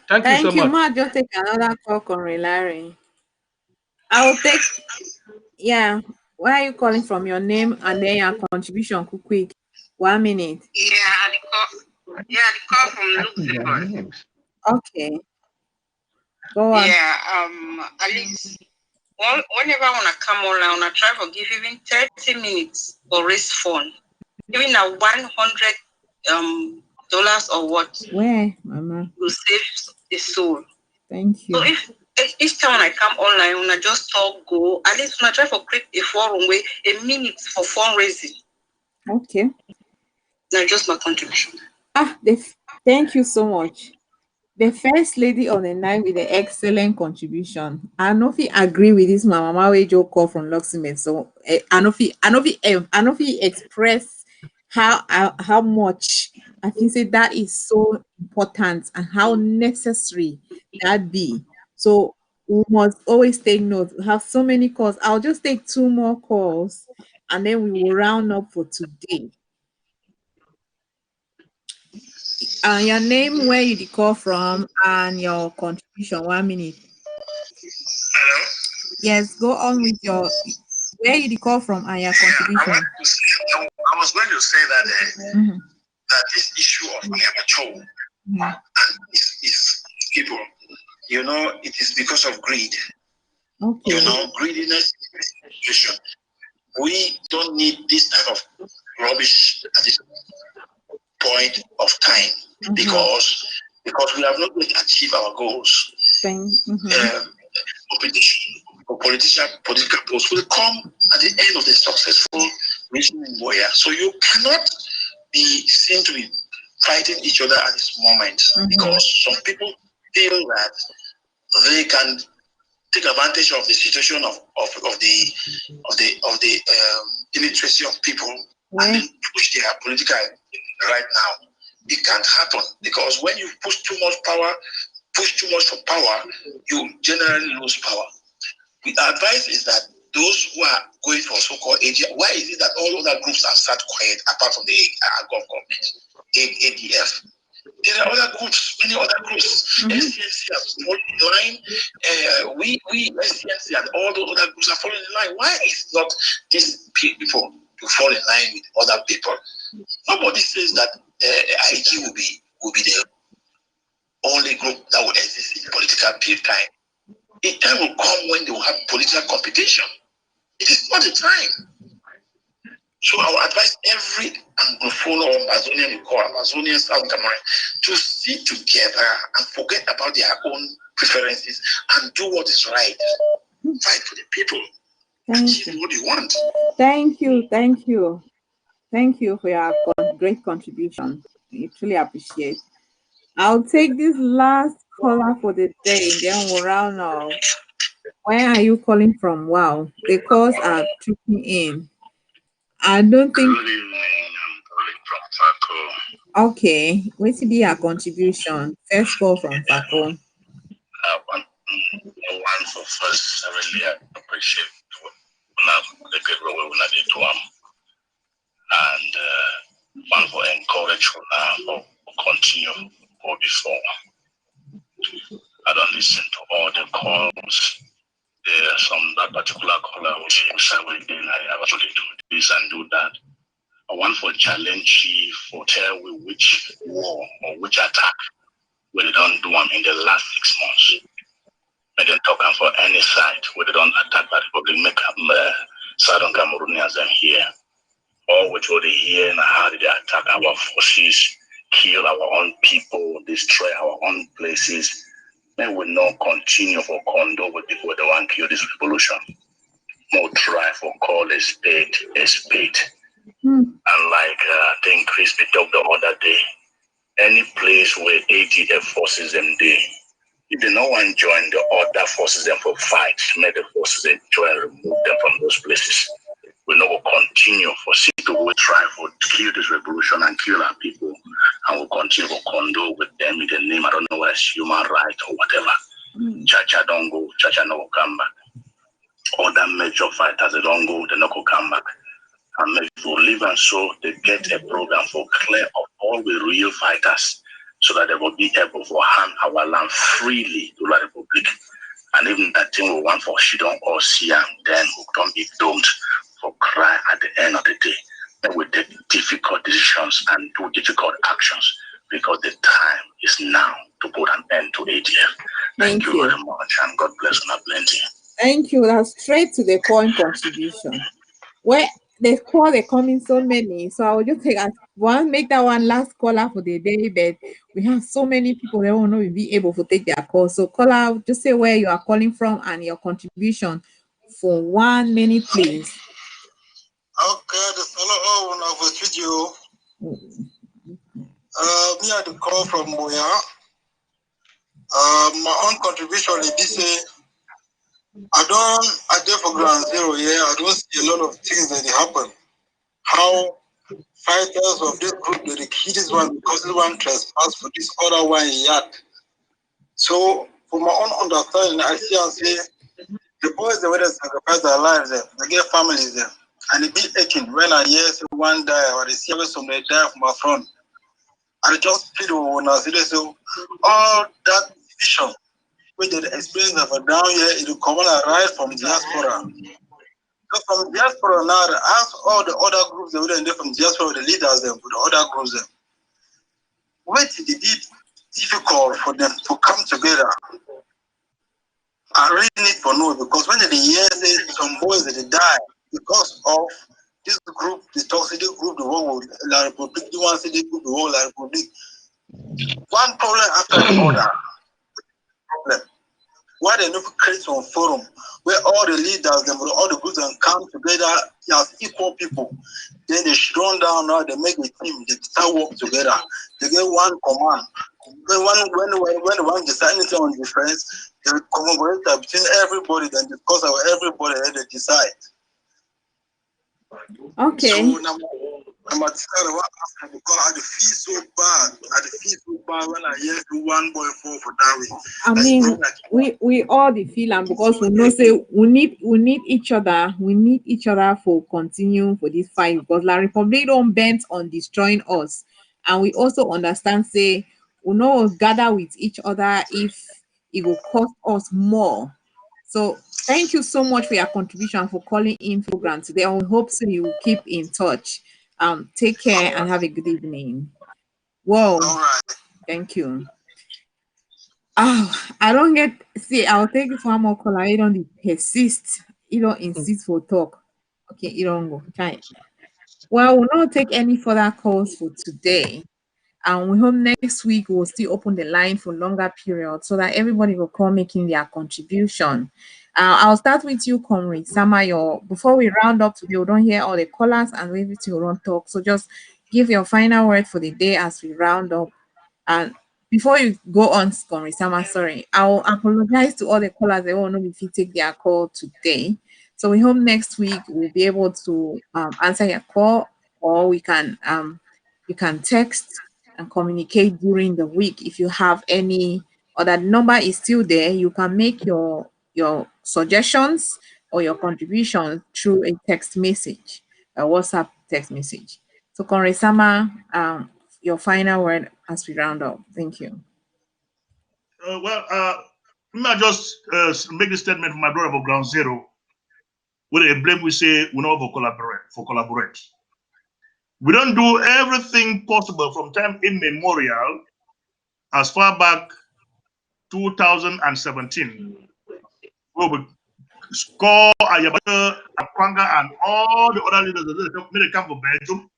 Thank you so much. Ma, just take another call, Conrad Larry. I'll take, yeah. Why are you calling from your name and then your contribution? Quick. 1 minute. Yeah, the call from Luxembourg. Okay. Go on. Yeah, at least whenever I wanna come online, I try to give even 30 minutes for raise fund. Even a $100 or what? Where, Mama? Will save a soul. Thank you. So if each time when I come online, when I just talk, go, at least when I try to create a forum where a minute for fundraising. Okay. That's just my contribution. Thank you so much. The first lady on the night with the excellent contribution. I know if you agree with this Mama Wejo call from Luxembourg. So I know if you express how much I think say that is so important and how necessary that be. So we must always take note. We have so many calls. I'll just take 2 more calls and then we will round up for today. Your name, where you call from, and your contribution. 1 minute. Hello? Yes, go on with your where you call from and your contribution. I was going to say that that this issue of amateur and its people, you know, it is because of greed. Okay. You know, greediness is a situation. We don't need this type of rubbish at this point of time because we have not yet achieved our goals. Political posts will come at the end of the successful mission in Boya. So you cannot be seen to be fighting each other at this moment because some people feel that they can take advantage of the situation of the illiteracy of people and then push their political right now. It can't happen because when you push too much for power, you generally lose power. The advice is that those who are going for so-called ADF, why is it that all other groups are sat quiet apart from the government, ADF? There are other groups, many other groups. SCNC has fallen in line. We SCNC and all the other groups are falling in line. Why is not these people to fall in line with other people? Nobody says that IG will be the only group that will exist in political period time. A time will come when they will have political competition. It is not the time. So I would advise every Anglophone or Amazonian, Amazonian South Cameroon, to sit together and forget about their own preferences and do what is right. Fight for the people. Achieve what you want. Thank you for your great contribution. We truly appreciate. I'll take this last caller for the day, then we'll round off. Where are you calling from? Wow, the calls are trickling in. I don't think. Good evening, I'm calling from Fako. Okay, what's be your contribution? First call from Fako. One for first, I really appreciate the people we did to them, and one for encourage for continue or before. I don't listen to all the calls. There are some that particular caller which I actually do this and do that. I want for challenge for tell we which war or which attack where they don't do them in the last 6 months. When they talk for any side where they don't attack the Republic, make Southern Cameroonians them here. Or which were they here and how did they attack our forces, kill our own people, destroy our own places. They will not continue for condo with people that want to kill this revolution. More try for call a spade a spade. And like I think Chris talked the other day, any place where ADF forces them there, if they no one join the other forces them for fight, make the forces them join and remove them from those places. We will continue for people will try for kill this revolution and kill our people, and we'll continue to condole with them in the name, I don't know whether it's human right or whatever. Chacha don't go, Chacha no come back. Other major fighters they don't go, they no go come back. And maybe for live and so they get a program for clear of all the real fighters so that they will be able to hand our land freely to the Republic. And even that thing we want for Shidon or Siam, then we don't be doomed for cry at the end of the day. Then we take difficult decisions and do difficult actions because the time is now to put an end to ADF. Thank you very much, and God bless you plenty. Thank you. That's straight to the point contribution. Where the call they coming so many, so I will just take make that one last caller for the day. But we have so many people that will not be able to take their call. So caller, just say where you are calling from and your contribution for 1 minute, please. Okay, the fellow of the studio. Me I call from Moya. My own contribution is this. I did for ground zero, I don't see a lot of things that happen. How fighters of this group they kill this one because this one trespass for this other one yard. So for my own understanding, I see and say the boys they will sacrifice their lives there, they get families there. and it be aching when I hear one die or I see somebody die from my front. I just feel when I see this, so all that vision, which the experience of a down here, it will come and rise from diaspora. So from diaspora now, ask all the other groups that were from diaspora, the leaders, them, for the other groups, them. What did it be difficult for them to come together? I really need to know, because when they hear some boys that they die because of this group, the toxic group, the war with La Republic, the one city group, the war La Republic. One problem after the other. Problem. Why they never create some forum where all the leaders, them, all the groups can come together as equal people. Then they run down now, they make a team, they start work together. They get one command. When one decide anything on defense, they collaborate between everybody, then discuss about everybody and they decide. Okay. So now, I'm at because I feel so bad. I feel so bad when I hear one boy fall for that way. I mean, we all the feel, and because we know say we need each other. We need each other for continue for this fight, because La Republic don't bent on destroying us, and we also understand say we know gather with each other if it will cost us more. So thank you so much for your contribution, for calling in program today. And we hope so you will keep in touch. Take care and have a good evening. Whoa. All right. Thank you. I don't get, see, I'll take it for one more caller. You don't persist. You don't insist for talk. Okay, you don't go. Try. Well, we'll not take any further calls for today. And we hope next week we'll still open the line for longer periods so that everybody will come making their contribution. I'll start with you, Comrade Sama. Before we round up today, we don't hear all the callers and everything will not talk. So just give your final word for the day as we round up. And before you go on, Comrade Sama, sorry, I'll apologize to all the callers. They won't know if you take their call today. So we hope next week we'll be able to answer your call, or we can you can text and communicate during the week. If you have any, or that number is still there, you can make your suggestions or your contribution through a text message, a WhatsApp text message. So Comrade Sama, your final word as we round up. Thank you. Let me just make this statement from my brother for Ground Zero. With a blame, we say we know for collaborate. We don't do everything possible from time immemorial, as far back 2017, where we score Ayabata, Akwanga, and all the other leaders that made a camp for Belgium,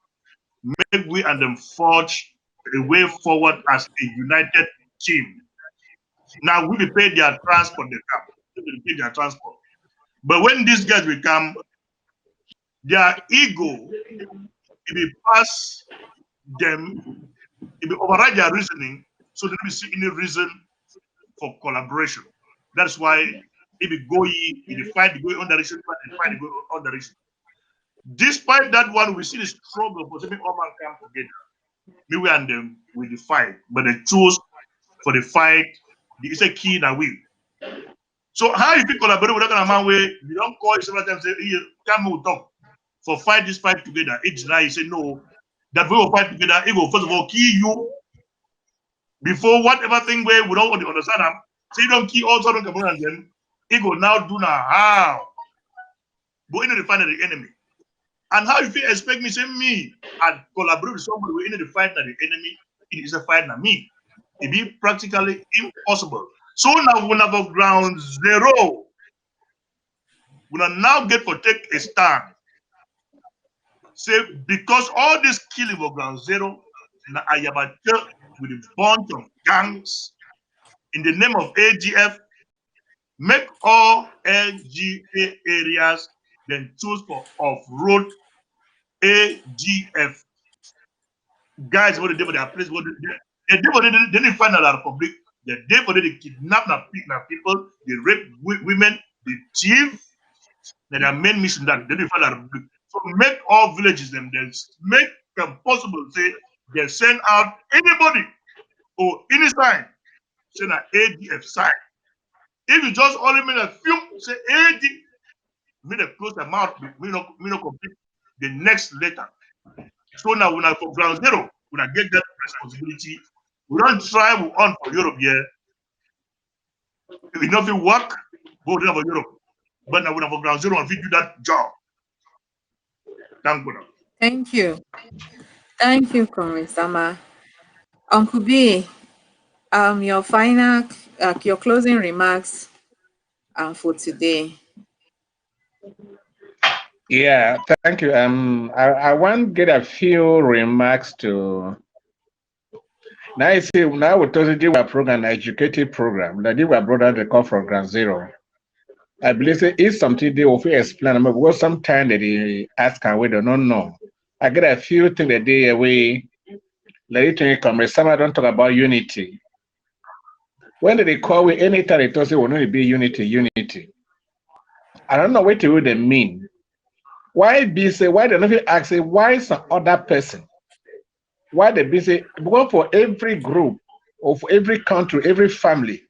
make we and them forge a way forward as a united team. Now we will pay their transport, they come. We will pay their transport. But when these guys will come, their ego, it will pass them, it will override their reasoning, so they don't see any reason for collaboration. That's why if we go in the fight, go on direction, the fight, go on direction. Despite that one, we see the struggle for something all man come together. Me and them with the fight, but they choose for the fight. It's a key in a will. So how if you collaborate with that kind of man where you don't call it several times, say, hey, come we talk for fight this fight together. It's now you say no, that we will fight together. It will first of all kill you before whatever thing where we don't want to understand them. So you don't kill all sort of and them. It will now do now how go into the fight of the enemy. And how if you expect me say me and collaborate with somebody who into the fight of the enemy, it is a fight na me. It be practically impossible. So now we have a Ground Zero. We now get to take a stand. Say because all this killing of Ground Zero, now I have a church with a bunch of gangs in the name of AGF, make all LGA areas then choose for off-road AGF. Guys, what they did for their place, what they didn't find out Republic. The day for they kidnap people, they rape women, they thief. That are main mission that they didn't find out Republic. So make all villages them, then make them possible. Say they send out anybody or any sign, send an ADF sign. If you just only make a few say AD, me the close the mouth, me no complete. the next letter. So now when I for ground zero, when I get that responsibility, we don't try on for Europe here. If it nothing work, go to for Europe. But now when I for ground zero, if you do that job. Thank you. Thank you. Thank you, Comrade Sama. Uncle B, your final, your closing remarks for today. Yeah, thank you. I want to get a few remarks to. Now I see now we totally do a program, an educative program. That we brought out the call from Ground Zero. I believe it's something they will explain. Because sometimes they ask and we don't know. I get a few things that they we let it come. Some don't talk about unity. When they call we anytime they talk, say we need to be unity. I don't know what they mean. Why be say why they not ask say why some other person? Why they be say because for every group or for every country, every family,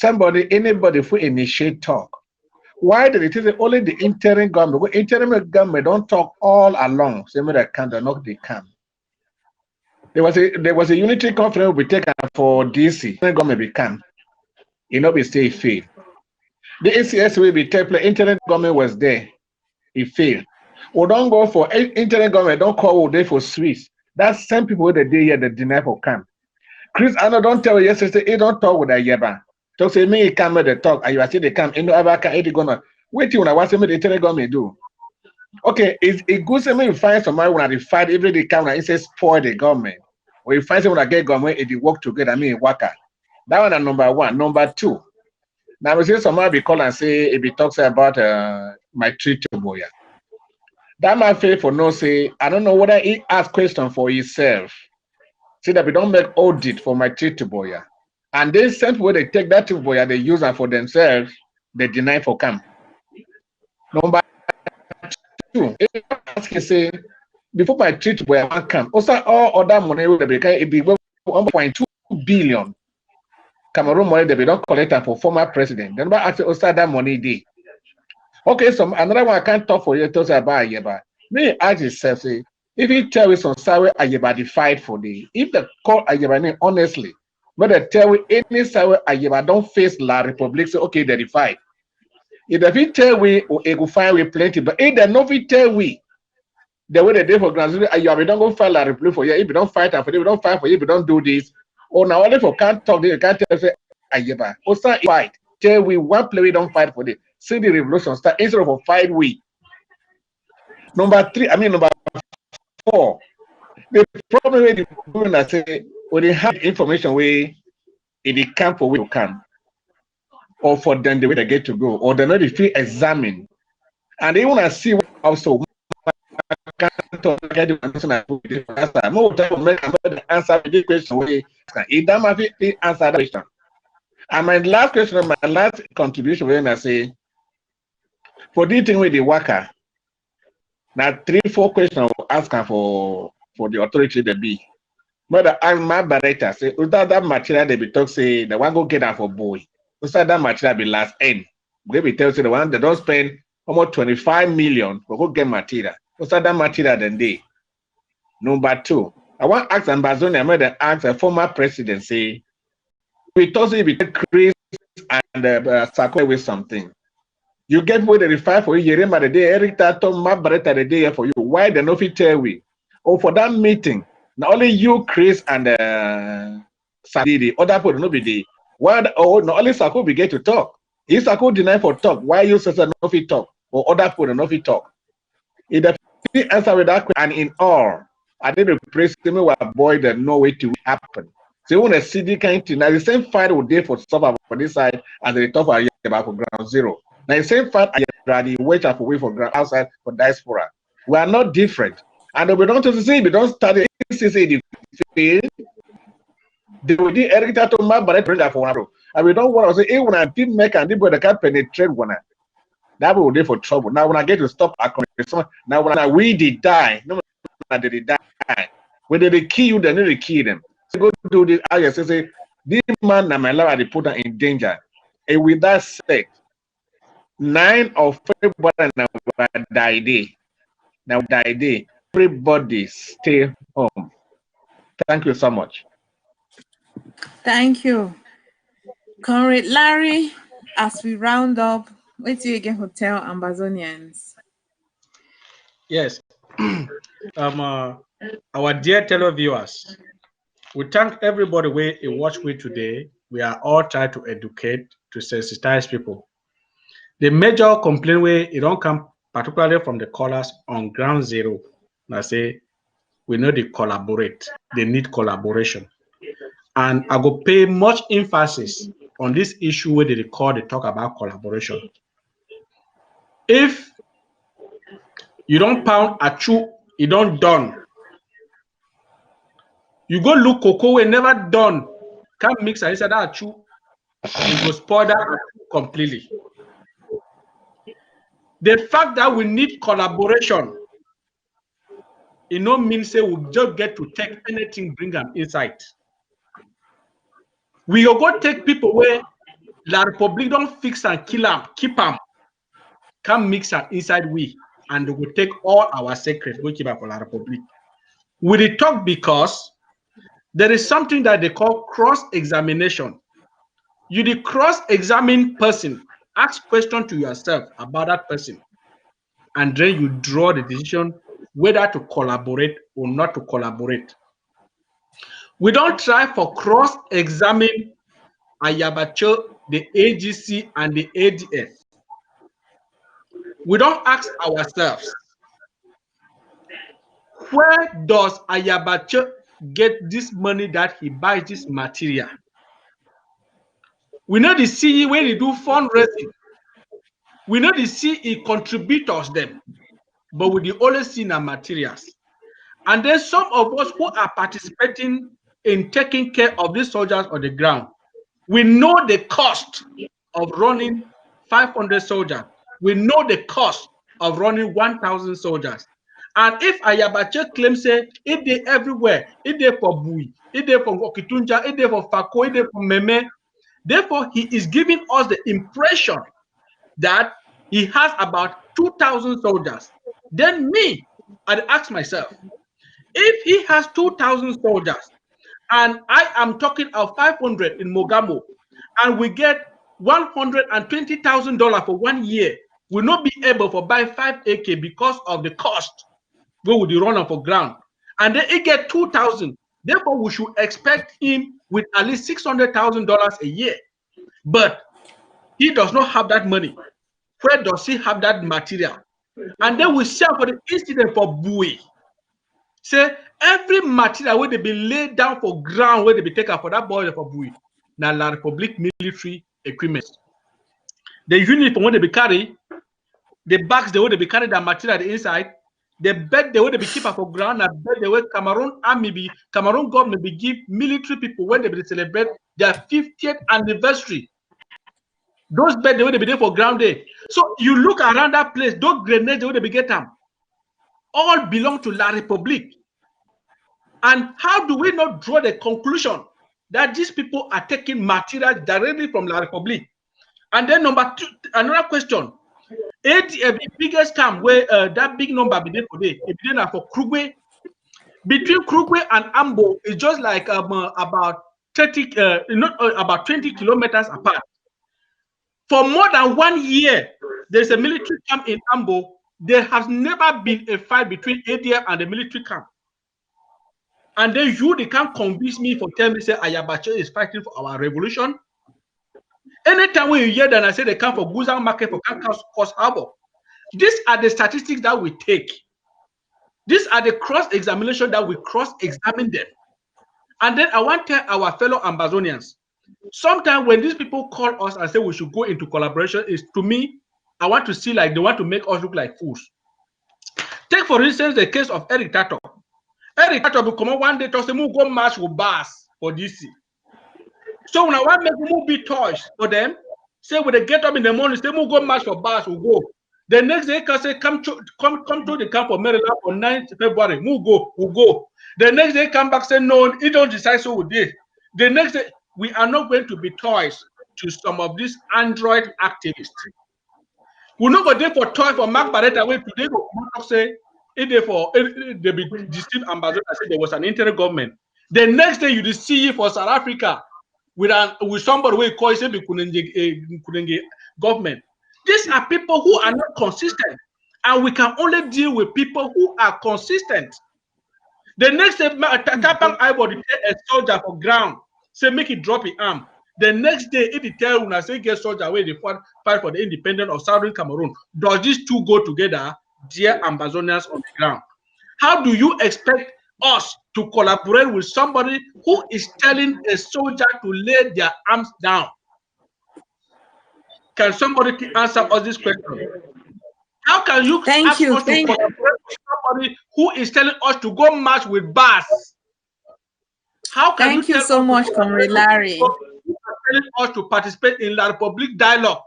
anybody who initiate talk. Why did it is only the interim government? Because interim government don't talk all along. Say they can, they not they can. There was a unity conference we taken for DC. The government be can. You know, be say it failed. The ACS will be taken. Interim government was there. It failed. We don't go for interim government. Don't call there for Swiss. That's same people that day here that deny for camp. Chris, I know don't tell you yesterday. He don't talk with a yeba. Talk say me come with the talk. And you see the camp. You know ever can it gonna wait when I want me the interim government do. Okay, it's good say me you find somebody when I fight every day camp and it says spoil the government. Or you find someone that get government it work together. I mean worker. That one is number one. Number two. Now we see somebody be call and say if he talks about my treat boy. That might fail for no say. I don't know whether he ask question for himself. See that we don't make audit for my treat boy. And they same way they take that boy, they use it for themselves, they deny for camp. Number two, if ask you say before my treat boy one camp, also all other money will be 1.2 billion Cameroon money they don't collect that for former president. Then ask also that money day. Okay, so another one I can't talk for you to say about Ayeba. Me ask yourself, say, if you tell me some Sawe Ayeba the fight for the if the call Ayeba name honestly, but they tell me any Sawe Ayeba don't face La Republic, say okay, they fight. If they tell we it will fight with plenty, but if they not tell we the way they did for Grand Ayeba don't go fight La Republic for you, if you don't fight for you, if you don't fight for you, if you don't do this, or now only for can't talk, they can't tell say Ayeba. Also fight. Tell we one play we don't fight for this. See the revolution start instead of a 5 week. Number 4. The problem with the women that say when they have information where in the camp for where to come, or for them the way they get to go, or they know the feel examine, and they want to see what also get the answer. More time make answer the question where it don't have to answer the question. And my last question, my last contribution when I say for this thing with the worker, now 3-4 questions asking for the authority to be. But my barrier say without that material they be talk say the one go get that for boy. Without that material be last end. They be tell say the one they don't spend almost 25 million for go get material. Without that material then they. Number 2, I want to ask Ambazonian, I made ask a former president say we thought say be Chris and Sako with something. You get where they fight for you, remember the day Eric Tato, my barrier the day for you. Why they no fit tell we? Or for that meeting, not only you, Chris, and Sadidi, other people no be there. Why? Oh, not only Sako be get to talk. If Sako deny for talk, why you say no fit talk? Or other people no fit talk? If the answer with that question, and in all, I didn't praise me with a boy that no way to happen. So when a CD kind of now the same fight would there for suffer for this side as they talk about for ground zero. Now the same fight I the wait for way for ground outside for diaspora. We are not different. And we don't see we don't study the field. They will do Eric Tato but bring that for one. And we don't want to say, hey, when I did make and they can't penetrate one. That will be for trouble. Now when I get to stop now when we did die, no they did die. When they kill you, they need to kill them. So go do this. I just say this man and my life they put in danger. And with that said, 9 of February died. Now, day, everybody stay home. Thank you so much. Thank you. Comrade Larry, as we round up, wait till you again hotel Ambazonians. Yes. Our dear televiewers, we thank everybody who watch with today. We are all trying to educate, to sensitize people. The major complaint where it don't come particularly from the callers on ground zero. I say we know they collaborate. They need collaboration. And I go pay much emphasis on this issue where they talk about collaboration. If you don't pound a chew, you don't done. You go look cocoa we never done. Can't mix and inside that chew, it will spoil that completely. The fact that we need collaboration, it no means say we just get to take anything, bring them inside. We go take people where La Republic don't fix and kill them, keep them, can mix them inside we, and we take all our secrets, we keep up for La Republic. We did talk because there is something that they call cross-examination. You the cross-examine person, ask question to yourself about that person, and then you draw the decision whether to collaborate or not to collaborate. We don't try for cross-examine Ayabacho, the AGC, and the ADF. We don't ask ourselves, where does Ayabacho get this money that he buys this material? We know the CE when he do fundraising. We know the CE contributors them, but we only see the materials. And then some of us who are participating in taking care of these soldiers on the ground, we know the cost of running 500 soldiers. We know the cost of running 1,000 soldiers. And if Ayabache claims say it they everywhere, it they for Bui, it they for Okitunja, it they for Fako, it they for Meme, therefore he is giving us the impression that he has about 2,000 soldiers. Then me, I'd ask myself, if he has 2,000 soldiers and I am talking of 500 in Mogamo, and we get $120,000 for 1 year, we'll not be able to buy 5 AK because of the cost go with the runner for ground. And then he get 2,000. Therefore, we should expect him with at least $600,000 a year. But he does not have that money. Where does he have that material? And then we sell for the incident for Bui. Say every material where they be laid down for ground, where they be taken for that boy for Bui. Now La Republic military equipment. The uniform where they be carry, the bags they would be carry that material the inside, the bed they would be keep for ground, and bed they would Cameroon army be Cameroon government be give military people when they be celebrate their 50th anniversary. Those beds they would be there for ground day. So you look around that place, those grenades they would be get them. All belong to La Republic. And how do we not draw the conclusion that these people are taking material directly from La Republic? And then number two, another question. ATF, the biggest camp where that big number be there for day, it be there for Krugwe. Between Krugwe and Ambo, it's just like about 30, about 20 kilometers apart. For more than 1 year, there's a military camp in Ambo. There has never been a fight between ADF and the military camp. And then they can't convince me for telling me say Ayabache is fighting for our revolution. Anytime when you hear that I say they come for Guzan market for Coast Harbor, these are the statistics that we take. These are the cross-examination that we cross-examine them. And then I want to tell our fellow Ambazonians, sometimes when these people call us and say we should go into collaboration, is to me, I want to see like they want to make us look like fools. Take for instance the case of Eric Tato. Eric Tato will come on one day to say we'll go march with bars for DC. So when I want to make move be toys for them, say when they get up in the morning, say we'll go march for bars, we'll go. The next day, can say come to the camp for Maryland on 9th February, we'll go. The next day, come back, say no, he don't decide so we did. The next day, we are not going to be toys to some of these Android activists. We're not going to for toy for Mark Barretta way today go say If they be deceived ambassador said there was an interim government. The next day you see for South Africa with somebody who calls it the government. These are people who are not consistent, and we can only deal with people who are consistent. The next day, Tapang Ibody tell a soldier for ground, say make it drop his arm. The next day, if he tell when I say get soldier away, they fight for the independence of Southern Cameroon. Does these two go together, dear Ambazonians on the ground? How do you expect us to collaborate with somebody who is telling a soldier to lay their arms down? Can somebody answer us this question? How can you ask us to collaborate with somebody who is telling us to go march with bars? How can Thank you so much, Comrade Larry. Who are telling us to participate in La Republic dialogue?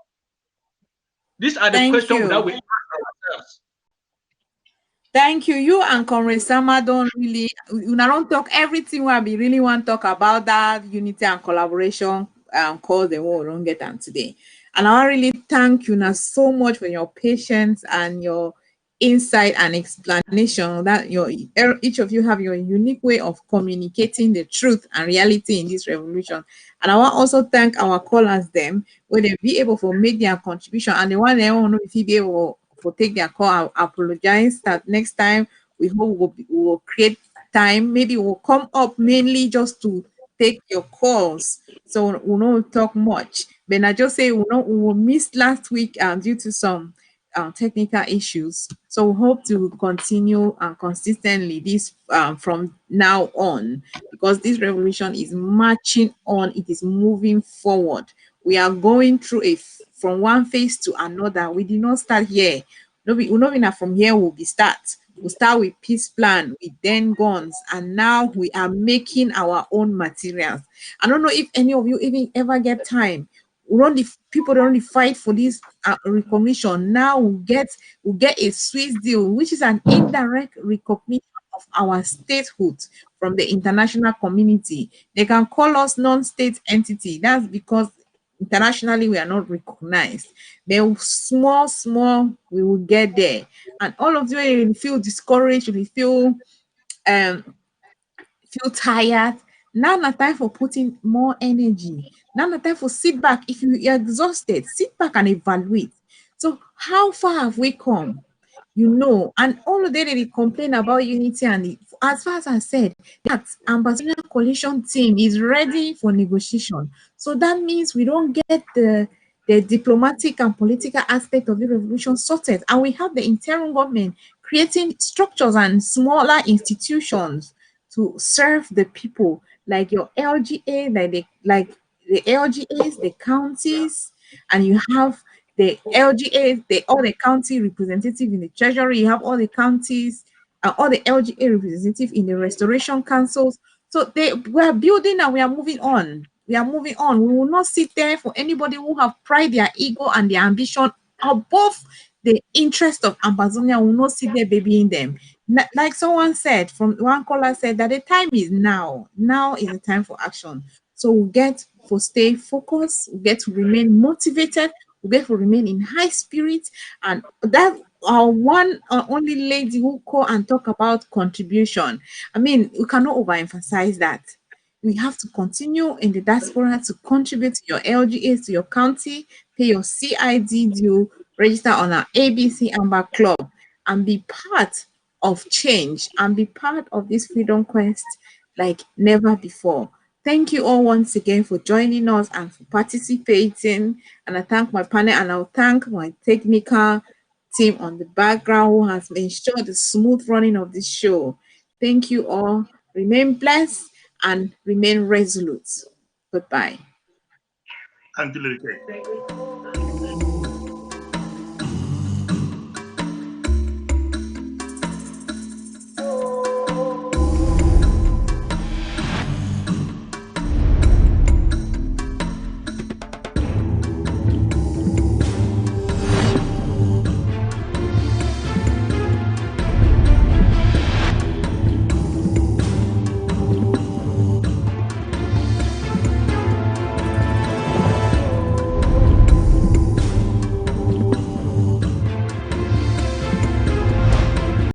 These are the questions that we ask ourselves. Thank you. You and Comrade Sama don't talk everything we really want to talk about that unity and collaboration call the war don't get on today. And I really thank you now so much for your patience and your insight and explanation that each of you have your unique way of communicating the truth and reality in this revolution. And I want also thank our callers them where they be able to make their contribution, and the one they want to know if he be able to take their call. I apologize that next time we hope we will create time. Maybe we'll come up mainly just to take your calls, so we'll not talk much. But I just say we will miss last week due to some technical issues. So we hope to continue consistently this from now on, because this revolution is marching on. It is moving forward. We are going through from one phase to another. We did not start here. We're not even from here. We'll start with peace plan, with then guns, and now we are making our own materials. I don't know if any of you even ever get time. People don't only fight for this recognition. Now we get a Swiss deal, which is an indirect recognition of our statehood from the international community. They can call us non-state entity. That's because internationally we are not recognized. Then small we will get there, and all of you will feel discouraged, will feel tired. Now the time for putting more energy. Now the time for sit back. If you're exhausted, sit back and evaluate. So how far have we come? And all of them, they complain about unity, and as far as I said, that ambassador coalition team is ready for negotiation. So that means we don't get the diplomatic and political aspect of the revolution sorted, and we have the interim government creating structures and smaller institutions to serve the people, like your LGA, like the LGAs, the counties, and you have the LGA, all the county representative in the treasury, you have all the counties, all the LGA representative in the restoration councils. So we are building and we are moving on. We will not sit there for anybody who have pride, their ego, and their ambition above the interest of Ambazonia. We will not sit there babying them. Like someone said, from one caller said that the time is now. Now is the time for action. So we get to stay focused, we get to remain motivated, we get to remain in high spirits, and that one only lady who call and talk about contribution. I mean, we cannot overemphasize that. We have to continue in the diaspora to contribute to your LGAs, to your county, pay your CID due, register on our ABC Amber Club, and be part of change and be part of this freedom quest like never before. Thank you all once again for joining us and for participating. And I thank my panel, and I'll thank my technical team on the background who has ensured the smooth running of this show. Thank you all. Remain blessed and remain resolute. Goodbye. Thank you, Lady K.